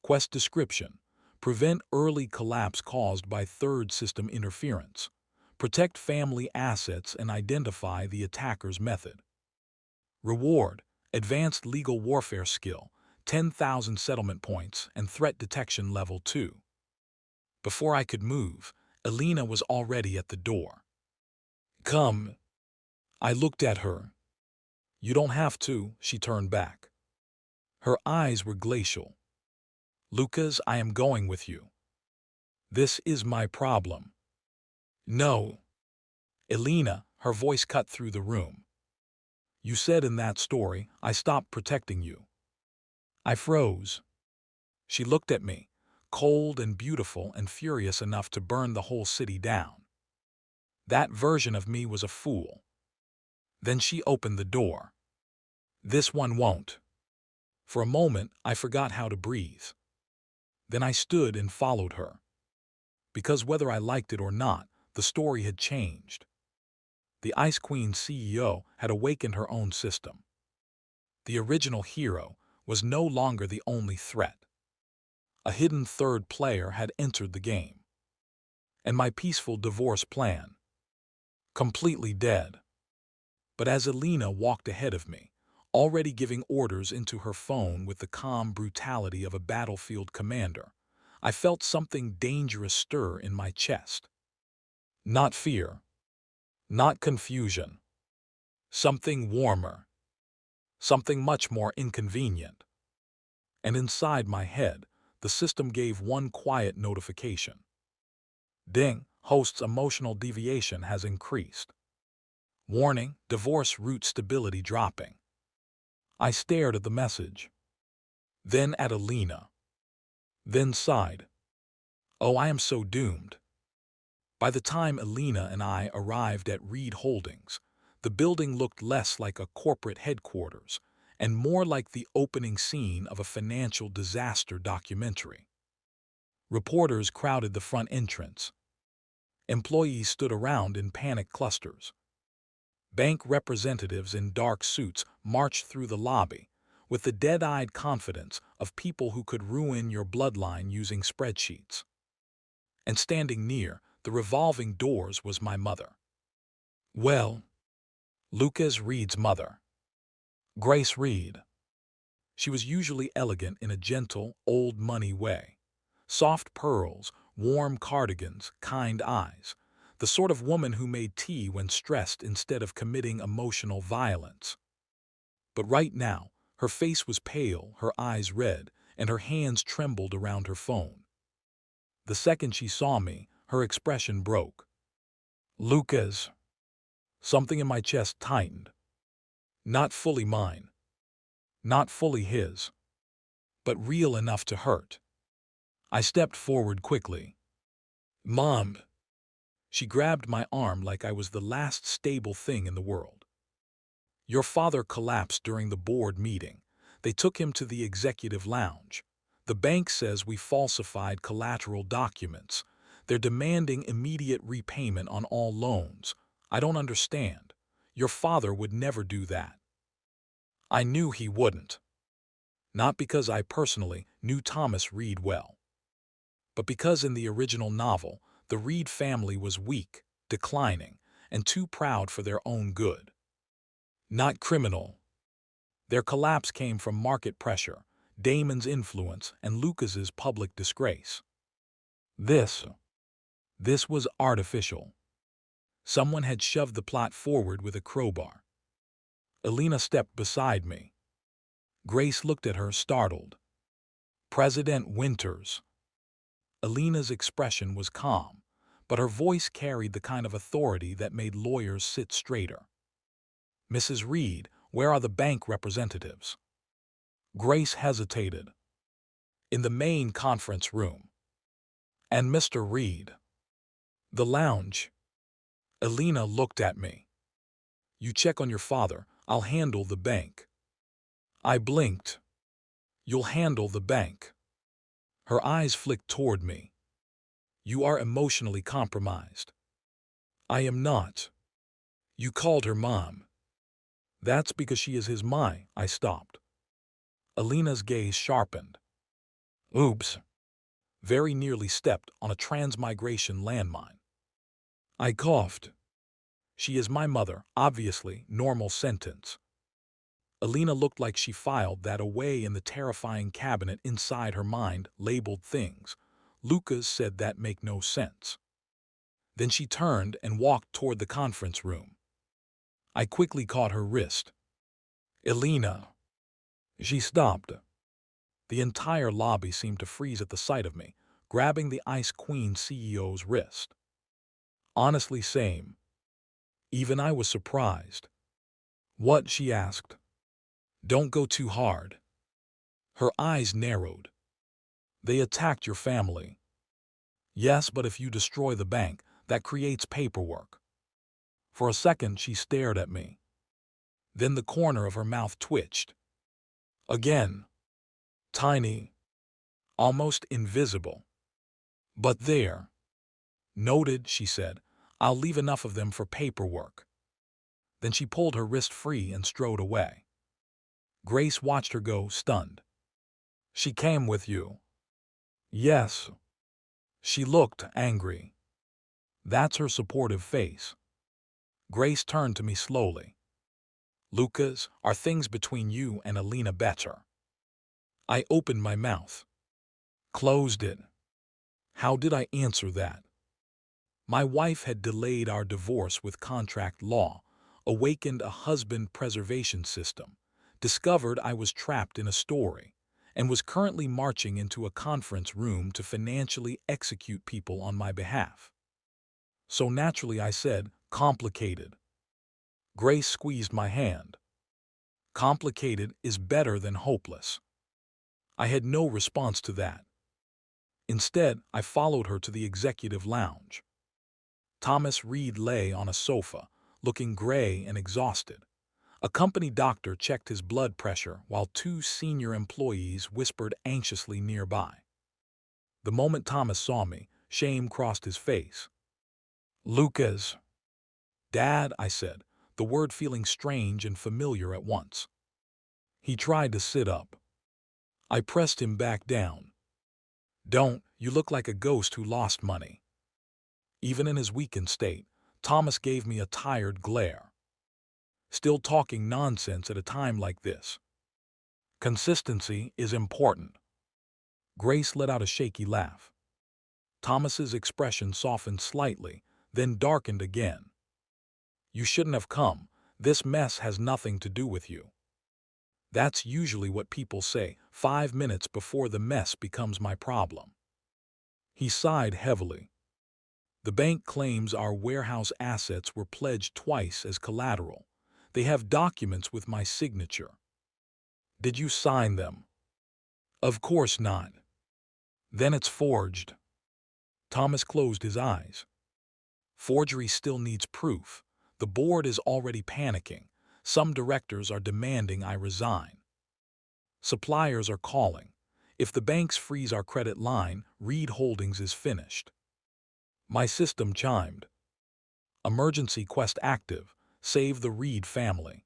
Quest description. Prevent early collapse caused by third system interference. Protect family assets and identify the attacker's method. Reward. Advanced legal warfare skill. 10,000 settlement points and threat detection level 2. Before I could move, Elena was already at the door. Come. I looked at her. You don't have to, she turned back. Her eyes were glacial. Lucas, I am going with you. This is my problem. No. Elena, her voice cut through the room. You said in that story, I stopped protecting you. I froze. She looked at me, cold and beautiful and furious enough to burn the whole city down. That version of me was a fool. Then she opened the door. This one won't. For a moment, I forgot how to breathe. Then I stood and followed her. Because whether I liked it or not, the story had changed. The Ice Queen CEO had awakened her own system. The original hero was no longer the only threat. A hidden third player had entered the game. And my peaceful divorce plan. Completely dead. But as Elena walked ahead of me, already giving orders into her phone with the calm brutality of a battlefield commander, I felt something dangerous stir in my chest. Not fear. Not confusion. Something warmer. Something much more inconvenient. And inside my head, the system gave one quiet notification. Ding, host's emotional deviation has increased. Warning, divorce root stability dropping. I stared at the message. Then at Elena. Then sighed. Oh, I am so doomed. By the time Elena and I arrived at Reed Holdings, the building looked less like a corporate headquarters and more like the opening scene of a financial disaster documentary. Reporters crowded the front entrance. Employees stood around in panic clusters. Bank representatives in dark suits marched through the lobby with the dead-eyed confidence of people who could ruin your bloodline using spreadsheets. And standing near the revolving doors was my mother. Well, Lucas Reed's mother. Grace Reed. She was usually elegant in a gentle, old-money way. Soft pearls, warm cardigans, kind eyes. The sort of woman who made tea when stressed instead of committing emotional violence. But right now, her face was pale, her eyes red, and her hands trembled around her phone. The second she saw me, her expression broke. Lucas. Something in my chest tightened. Not fully mine. Not fully his. But real enough to hurt. I stepped forward quickly. Mom. She grabbed my arm like I was the last stable thing in the world. Your father collapsed during the board meeting. They took him to the executive lounge. The bank says we falsified collateral documents. They're demanding immediate repayment on all loans. I don't understand. Your father would never do that. I knew he wouldn't. Not because I personally knew Thomas Reed well, but because in the original novel, the Reed family was weak, declining, and too proud for their own good. Not criminal. Their collapse came from market pressure, Damon's influence, and Lucas's public disgrace. This was artificial. Someone had shoved the plot forward with a crowbar. Elena stepped beside me. Grace looked at her, startled. President Winters. Elena's expression was calm, but her voice carried the kind of authority that made lawyers sit straighter. Mrs. Reed, where are the bank representatives? Grace hesitated. In the main conference room. And Mr. Reed. The lounge. Elena looked at me. You check on your father. I'll handle the bank. I blinked. You'll handle the bank. Her eyes flicked toward me. You are emotionally compromised. I am not. You called her mom. That's because she is his my. I stopped. Elena's gaze sharpened. Oops. Very nearly stepped on a transmigration landmine. I coughed. She is my mother, obviously, normal sentence. Elena looked like she filed that away in the terrifying cabinet inside her mind, labeled things. Lucas said that make no sense. Then she turned and walked toward the conference room. I quickly caught her wrist. Elena. She stopped. The entire lobby seemed to freeze at the sight of me, grabbing the Ice Queen CEO's wrist. Honestly, same. Even I was surprised. What? She asked. Don't go too hard. Her eyes narrowed. They attacked your family. Yes, but if you destroy the bank, that creates paperwork. For a second, she stared at me. Then the corner of her mouth twitched. Again. Tiny. Almost invisible. But there. Noted, she said. I'll leave enough of them for paperwork. Then she pulled her wrist free and strode away. Grace watched her go, stunned. She came with you. Yes. She looked angry. That's her supportive face. Grace turned to me slowly. Lucas, are things between you and Elena better? I opened my mouth. Closed it. How did I answer that? My wife had delayed our divorce with contract law, awakened a husband preservation system, discovered I was trapped in a story, and was currently marching into a conference room to financially execute people on my behalf. So naturally I said, complicated. Grace squeezed my hand. Complicated is better than hopeless. I had no response to that. Instead, I followed her to the executive lounge. Thomas Reed lay on a sofa, looking gray and exhausted. A company doctor checked his blood pressure while two senior employees whispered anxiously nearby. The moment Thomas saw me, shame crossed his face. Lucas. Dad, I said, the word feeling strange and familiar at once. He tried to sit up. I pressed him back down. Don't, you look like a ghost who lost money. Even in his weakened state, Thomas gave me a tired glare. Still talking nonsense at a time like this. Consistency is important. Grace let out a shaky laugh. Thomas's expression softened slightly, then darkened again. You shouldn't have come. This mess has nothing to do with you. That's usually what people say 5 minutes before the mess becomes my problem. He sighed heavily. The bank claims our warehouse assets were pledged twice as collateral. They have documents with my signature. Did you sign them? Of course not. Then it's forged. Thomas closed his eyes. Forgery still needs proof. The board is already panicking. Some directors are demanding I resign. Suppliers are calling. If the banks freeze our credit line, Reed Holdings is finished. My system chimed. Emergency quest active. Save the Reed family.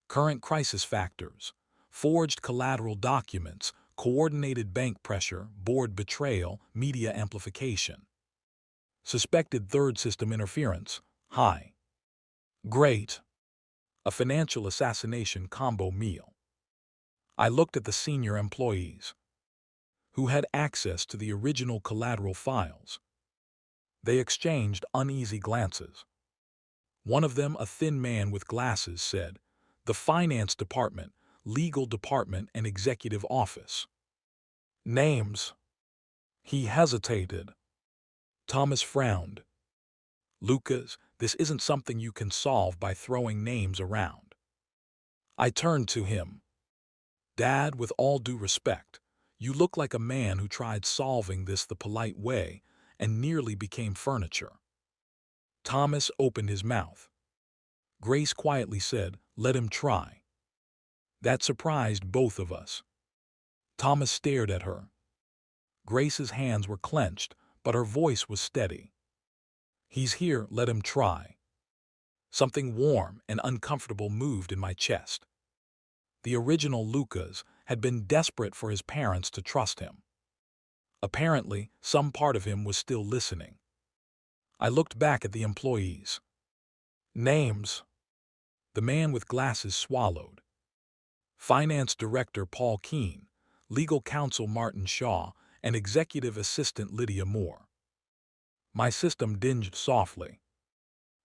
Current crisis factors. Forged collateral documents, coordinated bank pressure, board betrayal, media amplification. Suspected third system interference, high. Great. A financial assassination combo meal. I looked at the senior employees, who had access to the original collateral files. They exchanged uneasy glances. One of them, a thin man with glasses, said, "The finance department, legal department, and executive office." Names. He hesitated. Thomas frowned. Lucas, this isn't something you can solve by throwing names around. I turned to him. Dad, with all due respect, you look like a man who tried solving this the polite way and nearly became furniture. Thomas opened his mouth. Grace quietly said, "Let him try." That surprised both of us. Thomas stared at her. Grace's hands were clenched, but her voice was steady. "He's here, let him try." Something warm and uncomfortable moved in my chest. The original Lucas had been desperate for his parents to trust him. Apparently, some part of him was still listening. I looked back at the employees. Names. The man with glasses swallowed. Finance Director Paul Keene, Legal Counsel Martin Shaw, and Executive Assistant Lydia Moore. My system dinged softly.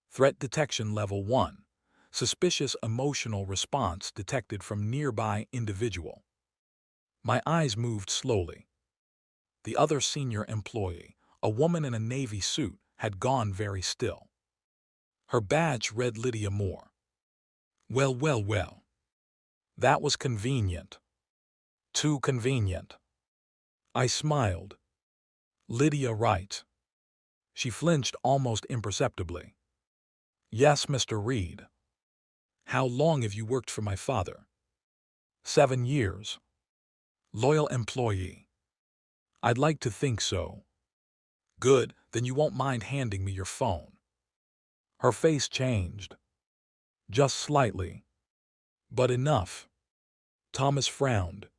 Threat Detection Level 1. Suspicious emotional response detected from nearby individual. My eyes moved slowly. The other senior employee, a woman in a navy suit, had gone very still. Her badge read Lydia Moore. Well, well, well. That was convenient. Too convenient. I smiled. Lydia, right. She flinched almost imperceptibly. Yes, Mr. Reed. How long have you worked for my father? 7 years. Loyal employee. I'd like to think so. Good, then you won't mind handing me your phone. Her face changed. Just slightly. But enough. Thomas frowned.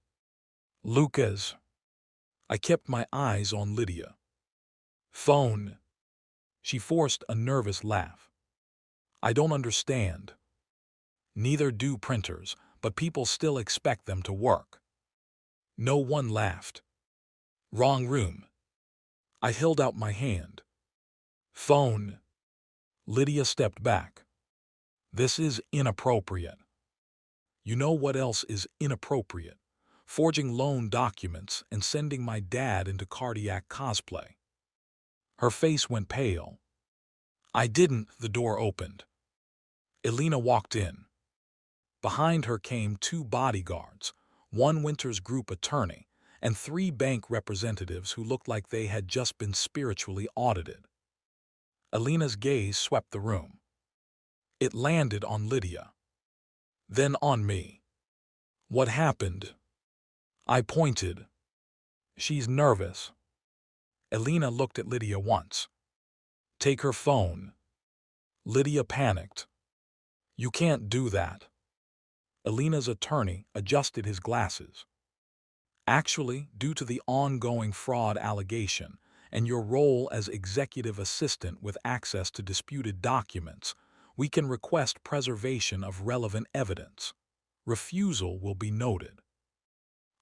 Lucas. I kept my eyes on Lydia. Phone. She forced a nervous laugh. I don't understand. Neither do printers, but people still expect them to work. No one laughed. Wrong room. I held out my hand. Phone. Lydia stepped back. This is inappropriate. You know what else is inappropriate? Forging loan documents and sending my dad into cardiac cosplay. Her face went pale. I didn't. The door opened. Elena walked in. Behind her came 2 bodyguards, 1 Winters Group attorney, and 3 bank representatives who looked like they had just been spiritually audited. Elena's gaze swept the room. It landed on Lydia. Then on me. What happened? I pointed. She's nervous. Elena looked at Lydia once. Take her phone. Lydia panicked. You can't do that. Elena's attorney adjusted his glasses. Actually, due to the ongoing fraud allegation and your role as executive assistant with access to disputed documents, we can request preservation of relevant evidence. Refusal will be noted.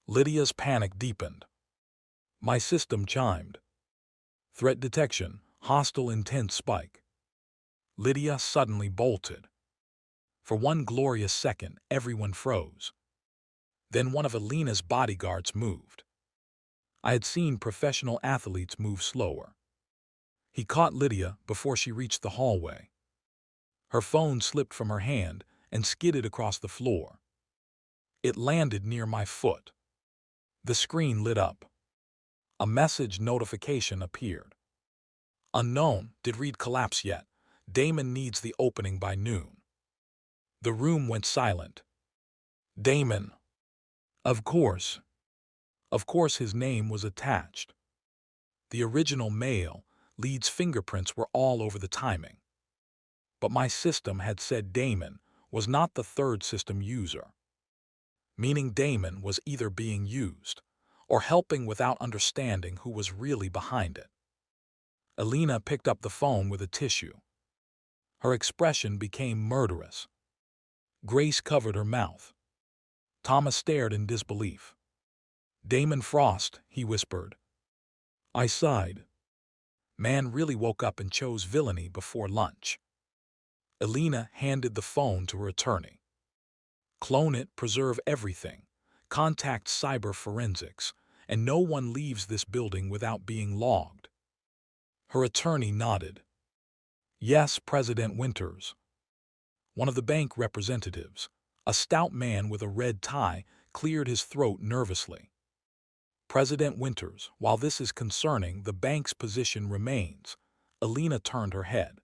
Lydia's panic deepened. My system chimed. Threat detection, hostile intent spike. Lydia suddenly bolted. For one glorious second, everyone froze. Then one of Elena's bodyguards moved. I had seen professional athletes move slower. He caught Lydia before she reached the hallway. Her phone slipped from her hand and skidded across the floor. It landed near my foot. The screen lit up. A message notification appeared. Unknown, did Reed collapse yet? Damon needs the opening by noon. The room went silent. Damon. Of course. Of course his name was attached. The original mail, Leed's fingerprints were all over the timing. But my system had said Damon was not the third system user. Meaning Damon was either being used or helping without understanding who was really behind it. Elena picked up the phone with a tissue. Her expression became murderous. Grace covered her mouth. Thomas stared in disbelief. Damon Frost, he whispered. I sighed. Man really woke up and chose villainy before lunch. Elena handed the phone to her attorney. Clone it, preserve everything. Contact cyber forensics, and no one leaves this building without being logged. Her attorney nodded. Yes, President Winters. One of the bank representatives, a stout man with a red tie, cleared his throat nervously. President Winters, while this is concerning, the bank's position remains. Elena turned her head.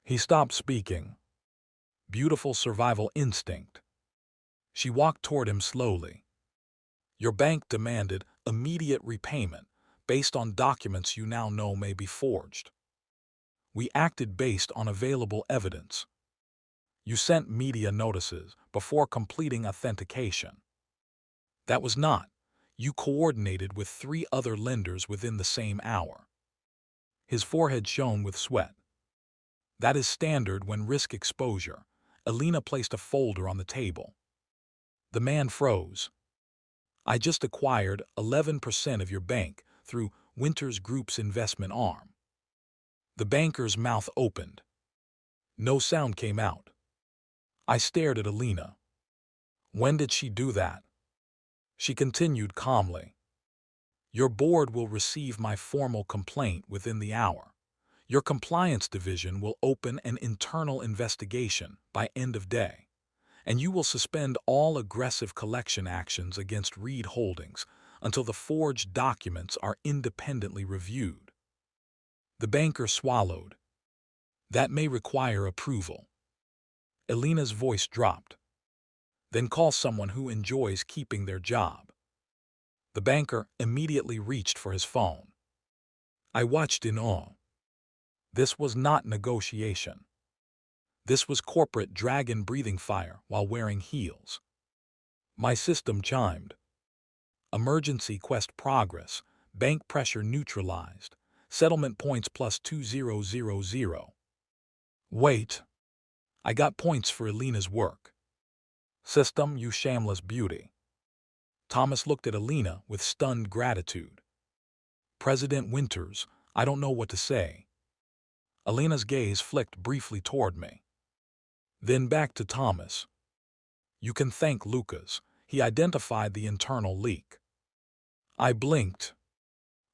He stopped speaking. Beautiful survival instinct. She walked toward him slowly. Your bank demanded immediate repayment based on documents you now know may be forged. We acted based on available evidence. You sent media notices before completing authentication. That was not. You coordinated with 3 other lenders within the same hour. His forehead shone with sweat. That is standard when risk exposure. Elena placed a folder on the table. The man froze. I just acquired 11% of your bank through Winters Group's investment arm. The banker's mouth opened. No sound came out. I stared at Elena. When did she do that? She continued calmly. Your board will receive my formal complaint within the hour. Your compliance division will open an internal investigation by end of day, and you will suspend all aggressive collection actions against Reed Holdings until the forged documents are independently reviewed. The banker swallowed. That may require approval. Elena's voice dropped. Then call someone who enjoys keeping their job. The banker immediately reached for his phone. I watched in awe. This was not negotiation. This was corporate dragon breathing fire while wearing heels. My system chimed. Emergency quest progress, bank pressure neutralized, settlement points plus 2000. Wait. I got points for Elena's work. System, you shameless beauty. Thomas looked at Elena with stunned gratitude. President Winters, I don't know what to say. Elena's gaze flicked briefly toward me. Then back to Thomas. You can thank Lucas. He identified the internal leak. I blinked.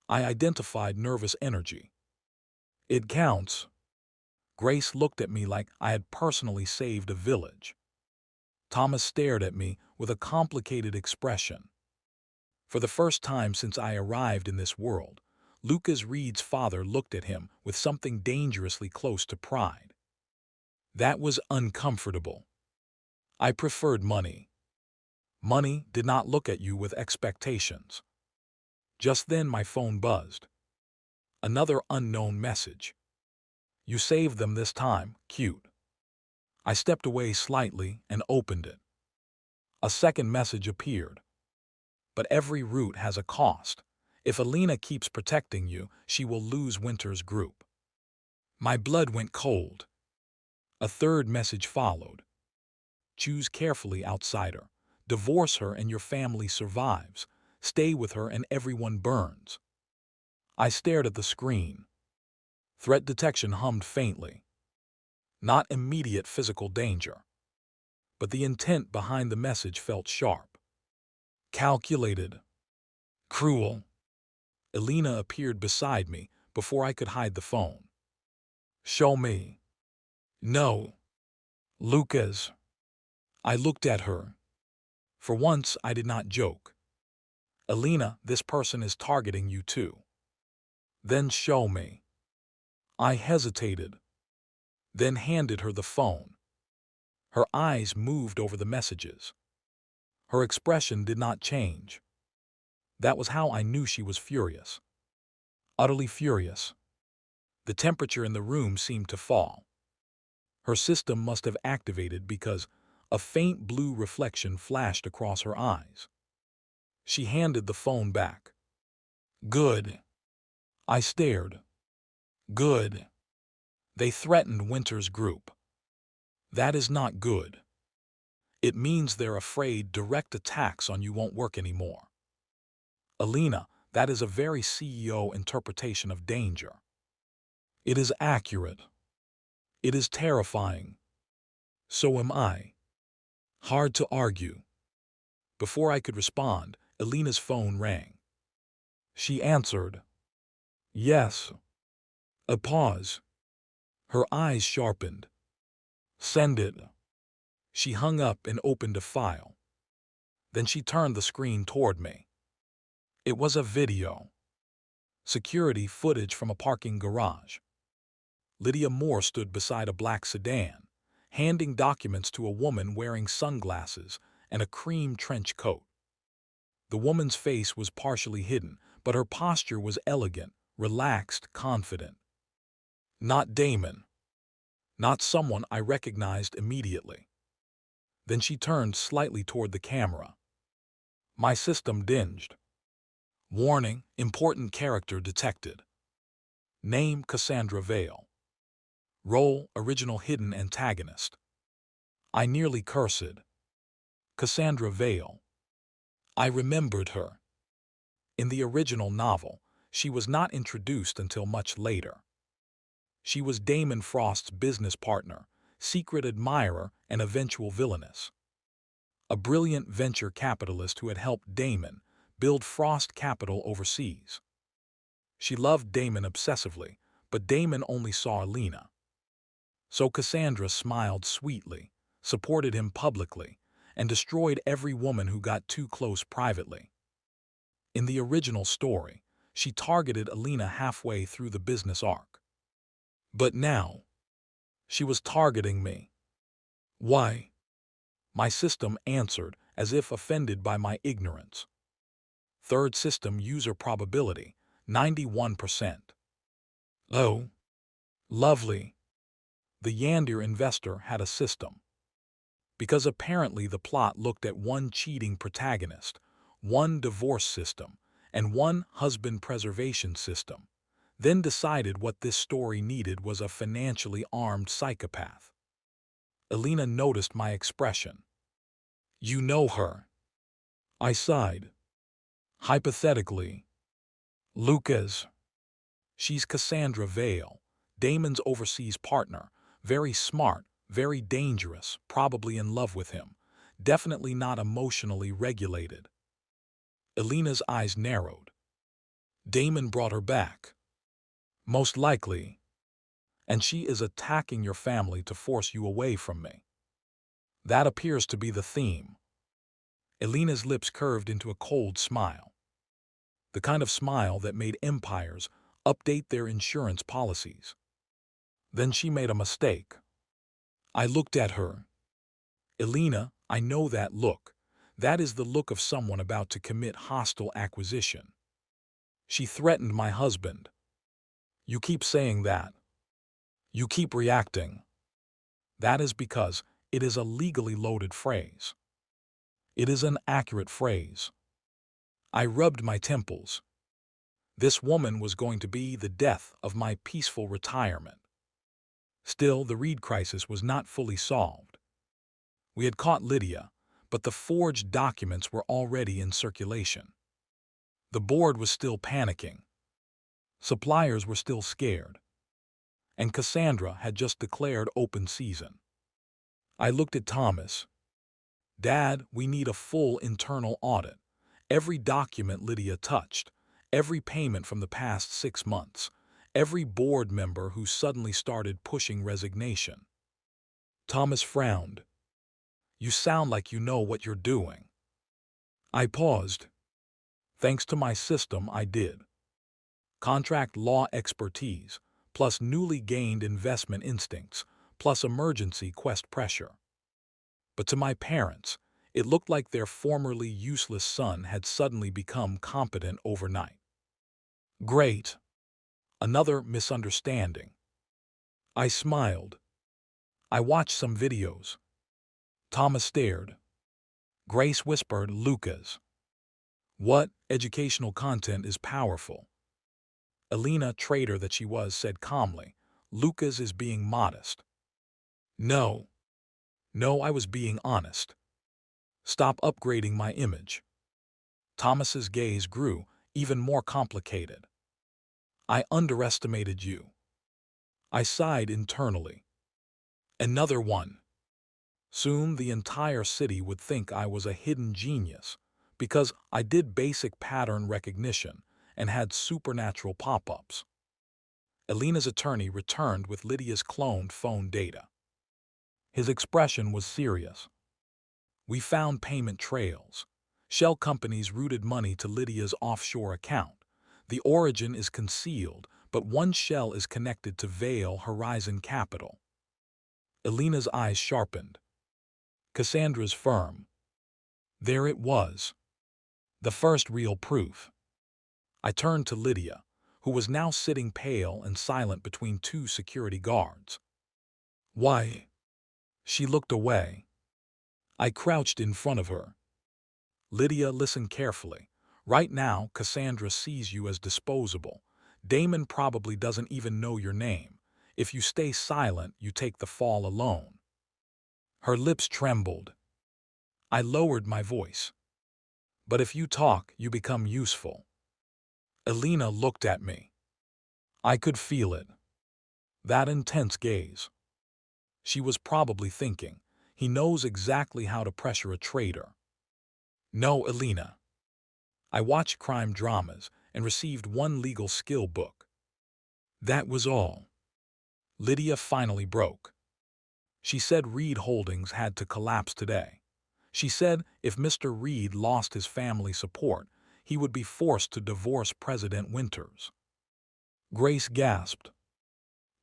I identified nervous energy. It counts. Grace looked at me like I had personally saved a village. Thomas stared at me with a complicated expression. For the first time since I arrived in this world, Lucas Reed's father looked at him with something dangerously close to pride. That was uncomfortable. I preferred money. Money did not look at you with expectations. Just then my phone buzzed. Another unknown message. You saved them this time, cute. I stepped away slightly and opened it. A second message appeared. But every route has a cost. If Elena keeps protecting you, she will lose Winters Group. My blood went cold. A third message followed. Choose carefully, outsider. Divorce her and your family survives. Stay with her and everyone burns. I stared at the screen. Threat detection hummed faintly. Not immediate physical danger. But the intent behind the message felt sharp. Calculated. Cruel. Elena appeared beside me before I could hide the phone. Show me. No. Lucas. I looked at her. For once, I did not joke. Elena, this person is targeting you too. Then show me. I hesitated. Then handed her the phone. Her eyes moved over the messages. Her expression did not change. That was how I knew she was furious. Utterly furious. The temperature in the room seemed to fall. Her system must have activated because a faint blue reflection flashed across her eyes. She handed the phone back. Good. I stared. Good. They threatened Winters Group. That is not good. It means they're afraid direct attacks on you won't work anymore. Elena, that is a very CEO interpretation of danger. It is accurate. It is terrifying. So am I. Hard to argue. Before I could respond, Elena's phone rang. She answered. Yes. A pause. Her eyes sharpened. Send it. She hung up and opened a file. Then she turned the screen toward me. It was a video. Security footage from a parking garage. Lydia Moore stood beside a black sedan, handing documents to a woman wearing sunglasses and a cream trench coat. The woman's face was partially hidden, but her posture was elegant, relaxed, confident. Not Damon. Not someone I recognized immediately. Then she turned slightly toward the camera. My system dinged. Warning, important character detected. Name Cassandra Vale. Role, original hidden antagonist. I nearly cursed. Cassandra Vale. I remembered her. In the original novel, she was not introduced until much later. She was Damon Frost's business partner, secret admirer, and eventual villainess. A brilliant venture capitalist who had helped Damon build Frost Capital overseas. She loved Damon obsessively, but Damon only saw Elena. So Cassandra smiled sweetly, supported him publicly, and destroyed every woman who got too close privately. In the original story, she targeted Elena halfway through the business arc. But now, she was targeting me. Why? My system answered as if offended by my ignorance. Third system user probability, 91%. Oh, lovely. The Yandir investor had a system. Because apparently the plot looked at one cheating protagonist, one divorce system, and one husband preservation system, then decided what this story needed was a financially armed psychopath. Elena noticed my expression. You know her. I sighed. Hypothetically. Lucas. She's Cassandra Vale, Damon's overseas partner, very smart, very dangerous, probably in love with him, definitely not emotionally regulated. Elena's eyes narrowed. Damon brought her back. Most likely. And she is attacking your family to force you away from me. That appears to be the theme. Elena's lips curved into a cold smile. The kind of smile that made empires update their insurance policies. Then she made a mistake. I looked at her. Elena, I know that look. That is the look of someone about to commit hostile acquisition. She threatened my husband. You keep saying that. You keep reacting. That is because it is a legally loaded phrase. It is an accurate phrase. I rubbed my temples. This woman was going to be the death of my peaceful retirement. Still, the Reed crisis was not fully solved. We had caught Lydia, but the forged documents were already in circulation. The board was still panicking. Suppliers were still scared. And Cassandra had just declared open season. I looked at Thomas. Dad, we need a full internal audit. Every document Lydia touched, every payment from the past 6 months, every board member who suddenly started pushing resignation. Thomas frowned. You sound like you know what you're doing. I paused. Thanks to my system, I did. Contract law expertise, plus newly gained investment instincts, plus emergency quest pressure. But to my parents, it looked like their formerly useless son had suddenly become competent overnight. Great. Another misunderstanding. I smiled. I watched some videos. Thomas stared. Grace whispered, Lucas. What? Educational content is powerful. Elena, traitor that she was, said calmly, Lucas is being modest. No. No, I was being honest. Stop upgrading my image. Thomas's gaze grew, even more complicated. I underestimated you. I sighed internally. Another one. Soon the entire city would think I was a hidden genius, because I did basic pattern recognition and had supernatural pop-ups. Elena's attorney returned with Lydia's cloned phone data. His expression was serious. We found payment trails. Shell companies routed money to Lydia's offshore account. The origin is concealed, but one shell is connected to Vale Horizon Capital. Elena's eyes sharpened. Cassandra's firm. There it was. The first real proof. I turned to Lydia, who was now sitting pale and silent between two security guards. Why? She looked away. I crouched in front of her. Lydia, listen carefully. Right now, Cassandra sees you as disposable. Damon probably doesn't even know your name. If you stay silent, you take the fall alone. Her lips trembled. I lowered my voice. But if you talk, you become useful. Elena looked at me. I could feel it. That intense gaze. She was probably thinking, he knows exactly how to pressure a traitor. No, Elena. I watched crime dramas and received one legal skill book. That was all. Lydia finally broke. She said Reed Holdings had to collapse today. She said if Mr. Reed lost his family support, he would be forced to divorce President Winters. Grace gasped.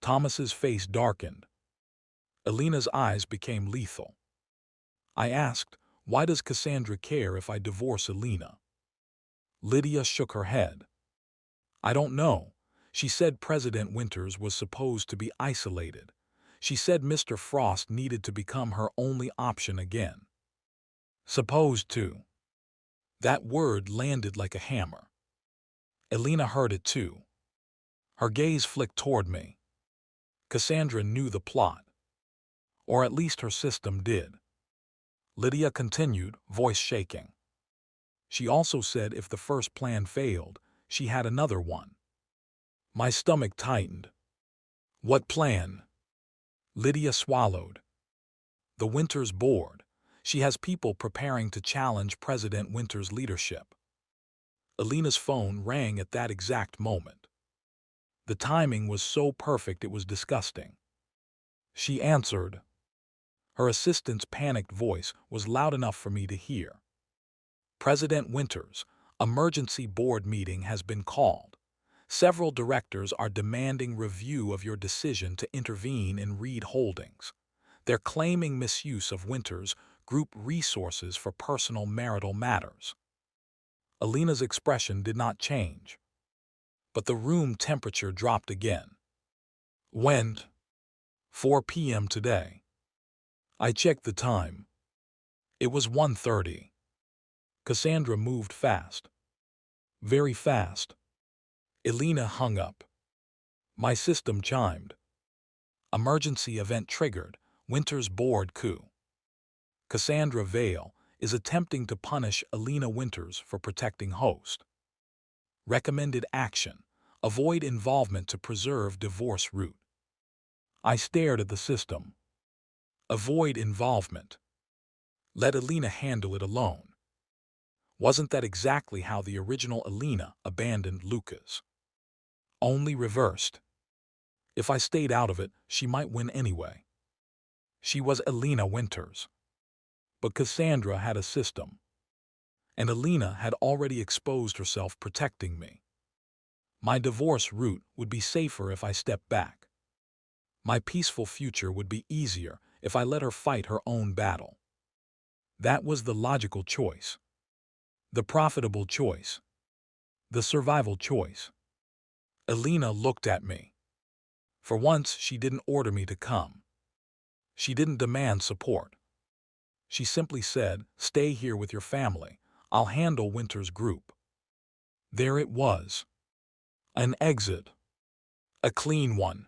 Thomas's face darkened. Elena's eyes became lethal. I asked, why does Cassandra care if I divorce Elena? Lydia shook her head. I don't know. She said President Winters was supposed to be isolated. She said Mr. Frost needed to become her only option again. Supposed to. That word landed like a hammer. Elena heard it too. Her gaze flicked toward me. Cassandra knew the plot. Or at least her system did. Lydia continued, voice shaking. She also said if the first plan failed, she had another one. My stomach tightened. What plan? Lydia swallowed. The Winters board. She has people preparing to challenge President Winters' leadership. Elena's phone rang at that exact moment. The timing was so perfect it was disgusting. She answered. Her assistant's panicked voice was loud enough for me to hear. President Winters, emergency board meeting has been called. Several directors are demanding review of your decision to intervene in Reed Holdings. They're claiming misuse of Winters' group resources for personal marital matters. Elena's expression did not change. But the room temperature dropped again. When? 4 p.m. today. I checked the time. It was 1:30. Cassandra moved fast. Very fast. Elena hung up. My system chimed. Emergency event triggered. Winters board coup. Cassandra Vale is attempting to punish Elena Winters for protecting host. Recommended action. Avoid involvement to preserve divorce route. I stared at the system. Avoid involvement. Let Elena handle it alone. Wasn't that exactly how the original Elena abandoned Lucas? Only reversed. If I stayed out of it, she might win anyway. She was Elena Winters. But Cassandra had a system. And Elena had already exposed herself protecting me. My divorce route would be safer if I stepped back. My peaceful future would be easier if I let her fight her own battle. That was the logical choice. The profitable choice. The survival choice. Elena looked at me. For once, she didn't order me to come. She didn't demand support. She simply said, stay here with your family. I'll handle Winters' group. There it was. An exit. A clean one.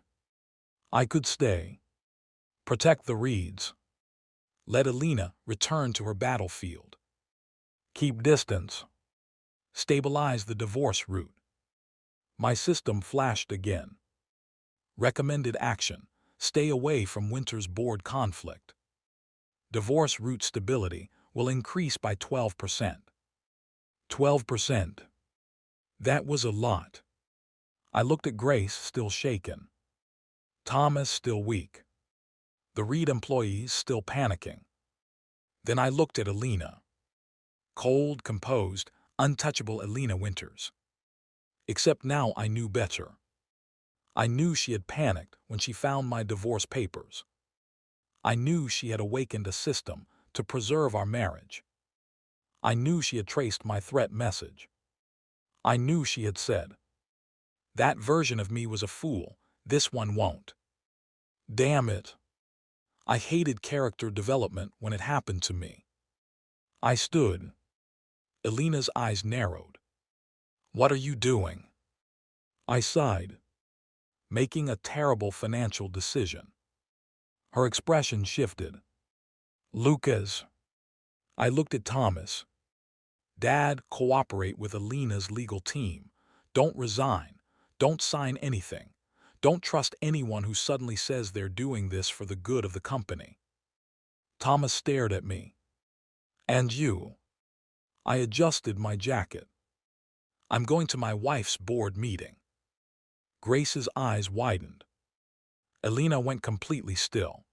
I could stay. Protect the Reeds. Let Elena return to her battlefield. Keep distance. Stabilize the divorce route. My system flashed again. Recommended action. Stay away from Winters' board conflict. Divorce route stability will increase by 12%. 12%. That was a lot. I looked at Grace, still shaken. Thomas, still weak. The Reed employees, still panicking. Then I looked at Elena. Cold, composed, untouchable Elena Winters. Except now I knew better. I knew she had panicked when she found my divorce papers. I knew she had awakened a system to preserve our marriage. I knew she had traced my threat message. I knew she had said, "That version of me was a fool, this one won't." Damn it. I hated character development when it happened to me. I stood. Elena's eyes narrowed. "What are you doing?" I sighed. "Making a terrible financial decision." Her expression shifted. "Lucas." I looked at Thomas. "Dad, cooperate with Elena's legal team. Don't resign. Don't sign anything. Don't trust anyone who suddenly says they're doing this for the good of the company." Thomas stared at me. "And you?" I adjusted my jacket. "I'm going to my wife's board meeting." Grace's eyes widened. Elena went completely still.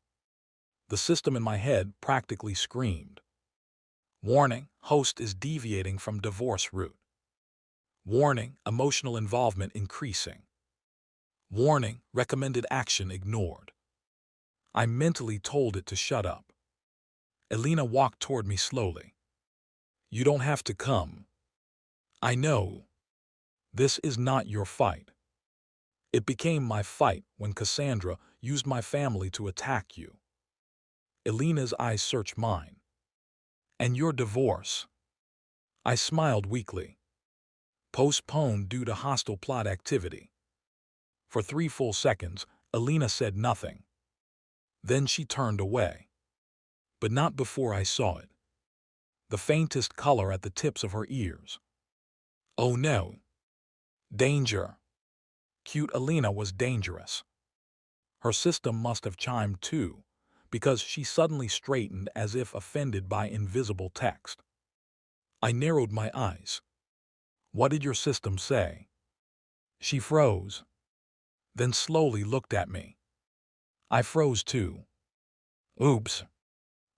The system in my head practically screamed. "Warning, host is deviating from divorce route." "Warning, emotional involvement increasing." "Warning, recommended action ignored." I mentally told it to shut up. Elena walked toward me slowly. "You don't have to come." "I know. This is not your fight." "It became my fight when Cassandra used my family to attack you." Elena's eyes searched mine. "And your divorce?" I smiled weakly. "Postponed due to hostile plot activity." For 3 full seconds, Elena said nothing. Then she turned away. But not before I saw it. The faintest color at the tips of her ears. "Oh no. Danger." Cute Elena was dangerous. Her system must have chimed too, because she suddenly straightened as if offended by invisible text. I narrowed my eyes. "What did your system say?" She froze, then slowly looked at me. I froze too. Oops.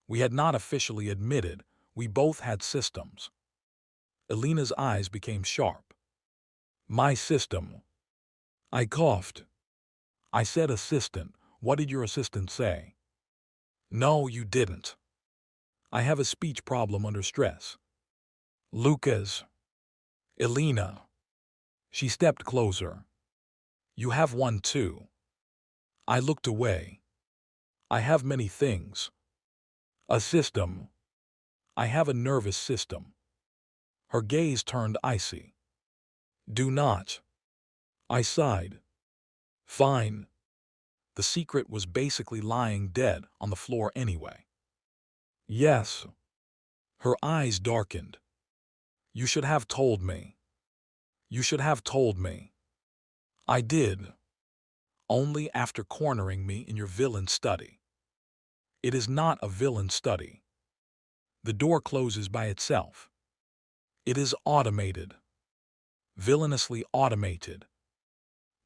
We had not officially admitted we both had systems. Elena's eyes became sharp. "My system." I coughed. I said, "Assistant, what did your assistant say?" "No, you didn't. I have a speech problem under stress." "Lucas." "Elena." She stepped closer. "You have one too." I looked away. "I have many things." "A system." "I have a nervous system." Her gaze turned icy. "Do not." I sighed. "Fine." The secret was basically lying dead on the floor anyway. "Yes." Her eyes darkened. "You should have told me." "You should have told me." "I did. Only after cornering me in your villain study." "It is not a villain study. The door closes by itself. It is automated. Villainously automated."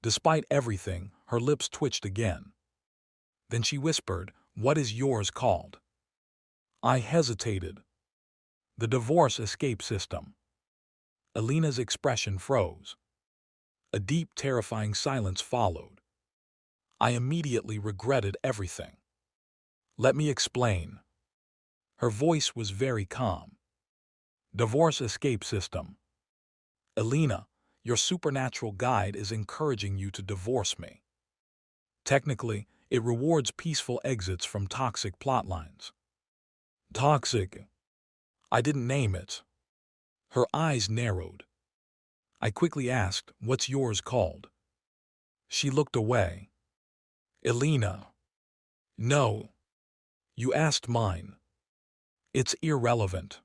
Despite everything, her lips twitched again. Then she whispered, "What is yours called?" I hesitated. "The divorce escape system." Elena's expression froze. A deep, terrifying silence followed. I immediately regretted everything. "Let me explain." Her voice was very calm. "Divorce escape system. Elena, your supernatural guide is encouraging you to divorce me. Technically, it rewards peaceful exits from toxic plotlines." "Toxic?" I didn't name it. Her eyes narrowed. I quickly asked, "What's yours called?" She looked away. "Elena." "No. You asked mine." "It's irrelevant."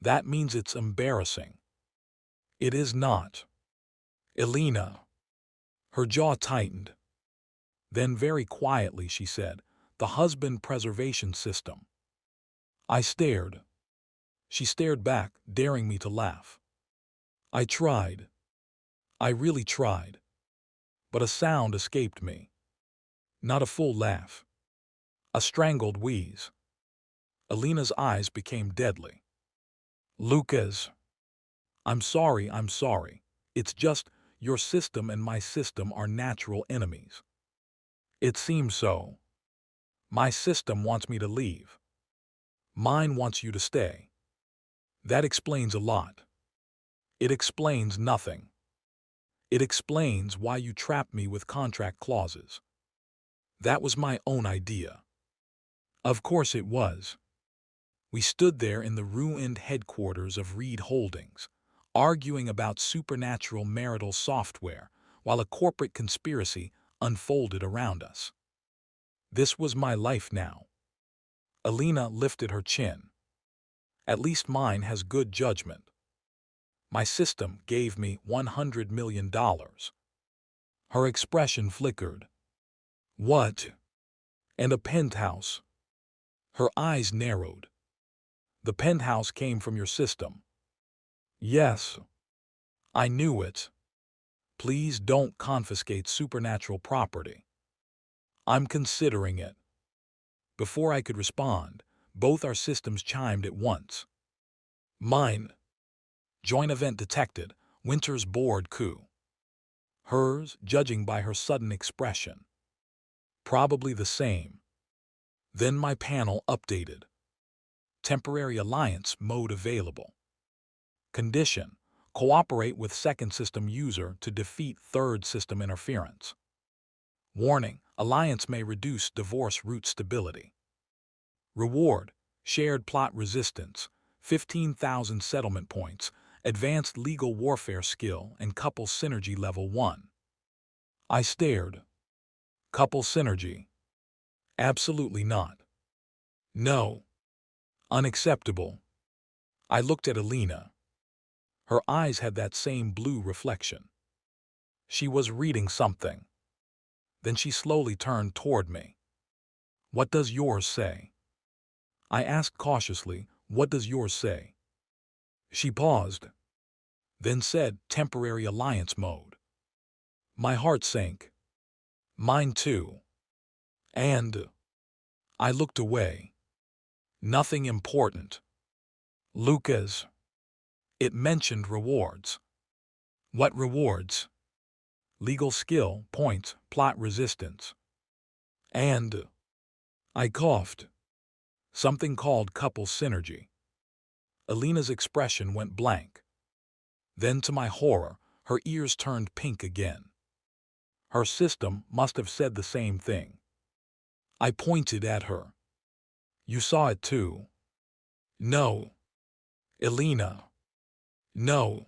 "That means it's embarrassing." "It is not." "Elena." Her jaw tightened. Then very quietly she said, "The husband preservation system." I stared. She stared back, daring me to laugh. I tried. I really tried. But a sound escaped me. Not a full laugh. A strangled wheeze. Elena's eyes became deadly. Lucas, I'm sorry. It's just your system and my system are natural enemies. It seems so. My system wants me to leave. Mine wants you to stay. That explains a lot. It explains nothing. It explains why you trapped me with contract clauses. That was my own idea. Of course it was. We stood there in the ruined headquarters of Reed Holdings, arguing about supernatural marital software while a corporate conspiracy unfolded around us. This was my life now. Elena lifted her chin. At least mine has good judgment. My system gave me $100 million. Her expression flickered. What? And a penthouse. Her eyes narrowed. The penthouse came from your system. Yes. I knew it. Please don't confiscate supernatural property. I'm considering it. Before I could respond, both our systems chimed at once. Mine. Joint event detected. Winters board coup. Hers, judging by her sudden expression. Probably the same. Then my panel updated. Temporary alliance mode available. Condition: cooperate with second system user to defeat third system interference. Warning: alliance may reduce divorce root stability. Reward: shared plot resistance, 15,000 settlement points, advanced legal warfare skill, and couple synergy level 1. I stared. Couple synergy? Absolutely not. No. Unacceptable. I looked at Elena. Her eyes had that same blue reflection. She was reading something. Then she slowly turned toward me. What does yours say? I asked cautiously, what does yours say? She paused, then said, temporary alliance mode. My heart sank. Mine too. And I looked away. Nothing important. Lucas. It mentioned rewards. What rewards? Legal skill, points, plot resistance. And I coughed. Something called couple synergy. Elena's expression went blank. Then to my horror, her ears turned pink again. Her system must have said the same thing. I pointed at her. You saw it too. No. Elena. No.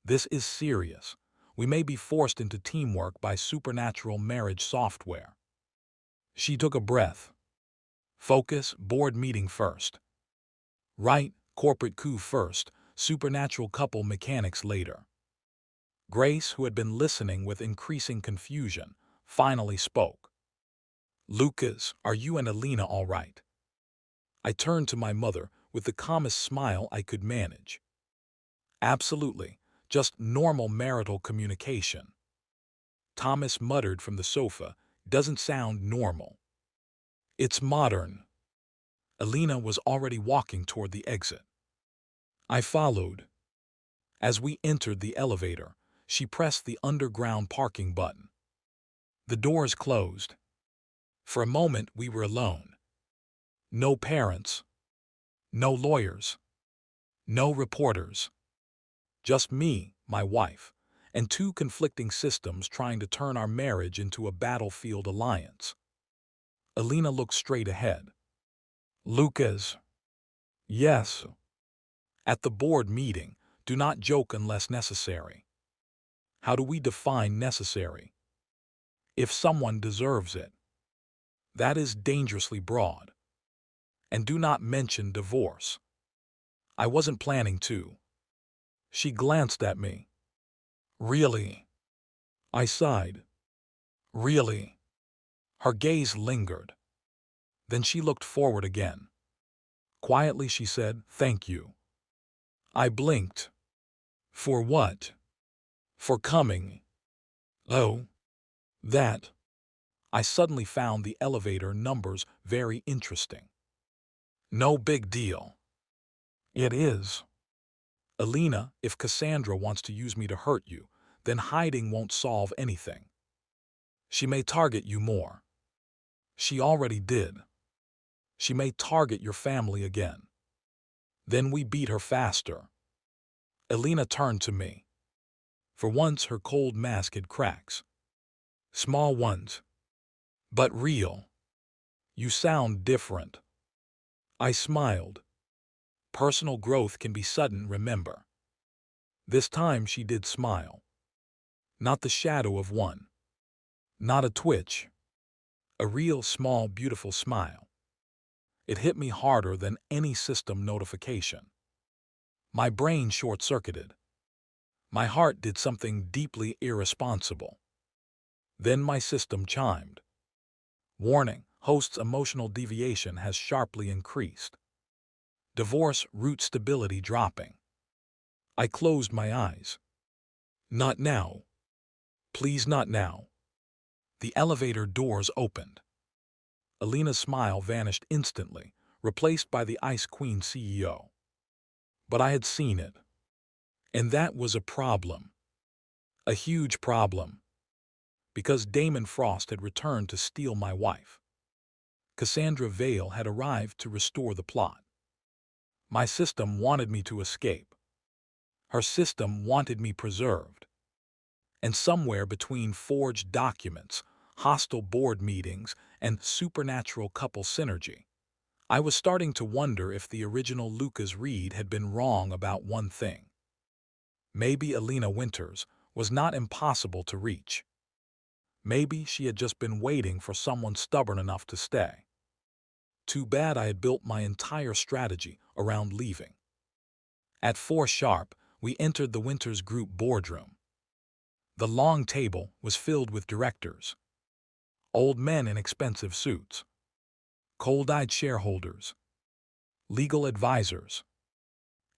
This is serious. We may be forced into teamwork by supernatural marriage software. She took a breath. Focus, board meeting first. Right, corporate coup first, supernatural couple mechanics later. Grace, who had been listening with increasing confusion, finally spoke. Lucas, are you and Elena all right? I turned to my mother with the calmest smile I could manage. Absolutely, just normal marital communication. Thomas muttered from the sofa, doesn't sound normal. It's modern. Elena was already walking toward the exit. I followed. As we entered the elevator, she pressed the underground parking button. The doors closed. For a moment, we were alone. No parents. No lawyers. No reporters. Just me, my wife, and two conflicting systems trying to turn our marriage into a battlefield alliance. Elena looked straight ahead. Lucas. Yes. At the board meeting, do not joke unless necessary. How do we define necessary? If someone deserves it. That is dangerously broad. And do not mention divorce. I wasn't planning to. She glanced at me. Really? I sighed. Really? Her gaze lingered. Then she looked forward again. Quietly she said, thank you. I blinked. For what? For coming. Oh. That. I suddenly found the elevator numbers very interesting. No big deal. It is. Elena, if Cassandra wants to use me to hurt you, then hiding won't solve anything. She may target you more. She already did. She may target your family again. Then we beat her faster. Elena turned to me. For once her cold mask had cracks. Small ones. But real. You sound different. I smiled. Personal growth can be sudden, remember. This time she did smile. Not the shadow of one. Not a twitch. A real small, beautiful smile. It hit me harder than any system notification. My brain short-circuited. My heart did something deeply irresponsible. Then my system chimed. Warning, host's emotional deviation has sharply increased. Divorce root stability dropping. I closed my eyes. Not now. Please, not now. The elevator doors opened. Elena's smile vanished instantly, replaced by the Ice Queen CEO. But I had seen it. And that was a problem. A huge problem. Because Damon Frost had returned to steal my wife. Cassandra Vale had arrived to restore the plot. My system wanted me to escape. Her system wanted me preserved. And somewhere between forged documents, hostile board meetings, and supernatural couple synergy, I was starting to wonder if the original Lucas Reed had been wrong about one thing. Maybe Elena Winters was not impossible to reach. Maybe she had just been waiting for someone stubborn enough to stay. Too bad I had built my entire strategy around leaving. At 4 sharp, we entered the Winters Group boardroom. The long table was filled with directors. Old men in expensive suits. Cold-eyed shareholders. Legal advisors.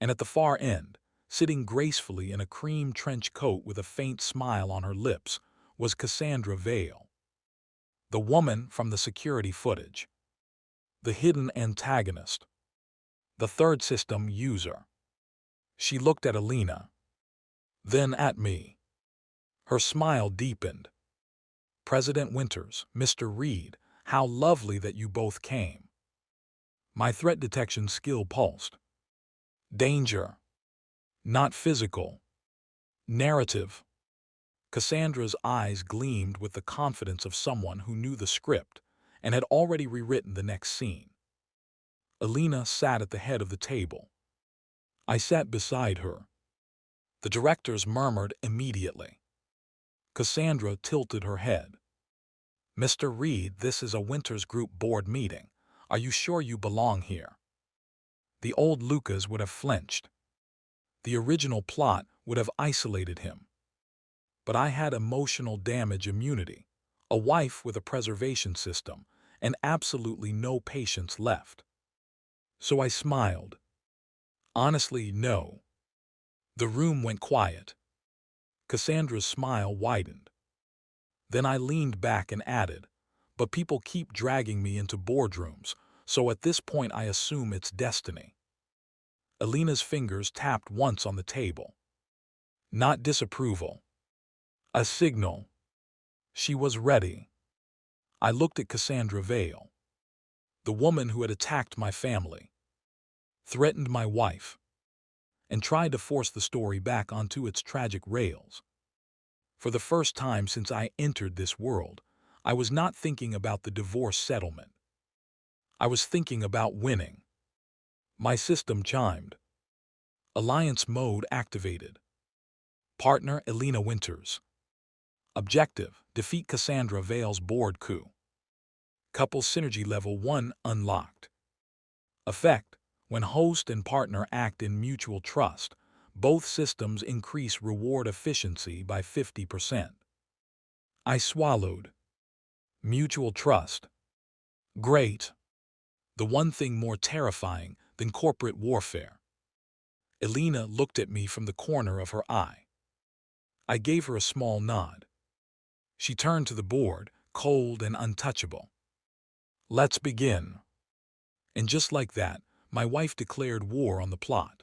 And at the far end, sitting gracefully in a cream trench coat with a faint smile on her lips, was Cassandra Vale. The woman from the security footage. The hidden antagonist. The third system user. She looked at Elena. Then at me. Her smile deepened. President Winters, Mr. Reed, how lovely that you both came. My threat detection skill pulsed. Danger. Not physical. Narrative. Cassandra's eyes gleamed with the confidence of someone who knew the script and had already rewritten the next scene. Elena sat at the head of the table. I sat beside her. The directors murmured immediately. Cassandra tilted her head. Mr. Reed, this is a Winters Group board meeting. Are you sure you belong here? The old Lucas would have flinched. The original plot would have isolated him. But I had emotional damage immunity, a wife with a preservation system, and absolutely no patience left. So I smiled. Honestly, no. The room went quiet. Cassandra's smile widened. Then I leaned back and added, but people keep dragging me into boardrooms, so at this point I assume it's destiny. Elena's fingers tapped once on the table. Not disapproval. A signal. She was ready. I looked at Cassandra Vale, the woman who had attacked my family, threatened my wife, and tried to force the story back onto its tragic rails. For the first time since I entered this world, I was not thinking about the divorce settlement. I was thinking about winning. My system chimed. Alliance mode activated. Partner Elena Winters. Objective, defeat Cassandra Vale's board coup. Couple synergy level 1 unlocked. Effect, when host and partner act in mutual trust, both systems increase reward efficiency by 50%. I swallowed. Mutual trust. Great. The one thing more terrifying than corporate warfare. Elena looked at me from the corner of her eye. I gave her a small nod. She turned to the board, cold and untouchable. Let's begin. And just like that, my wife declared war on the plot.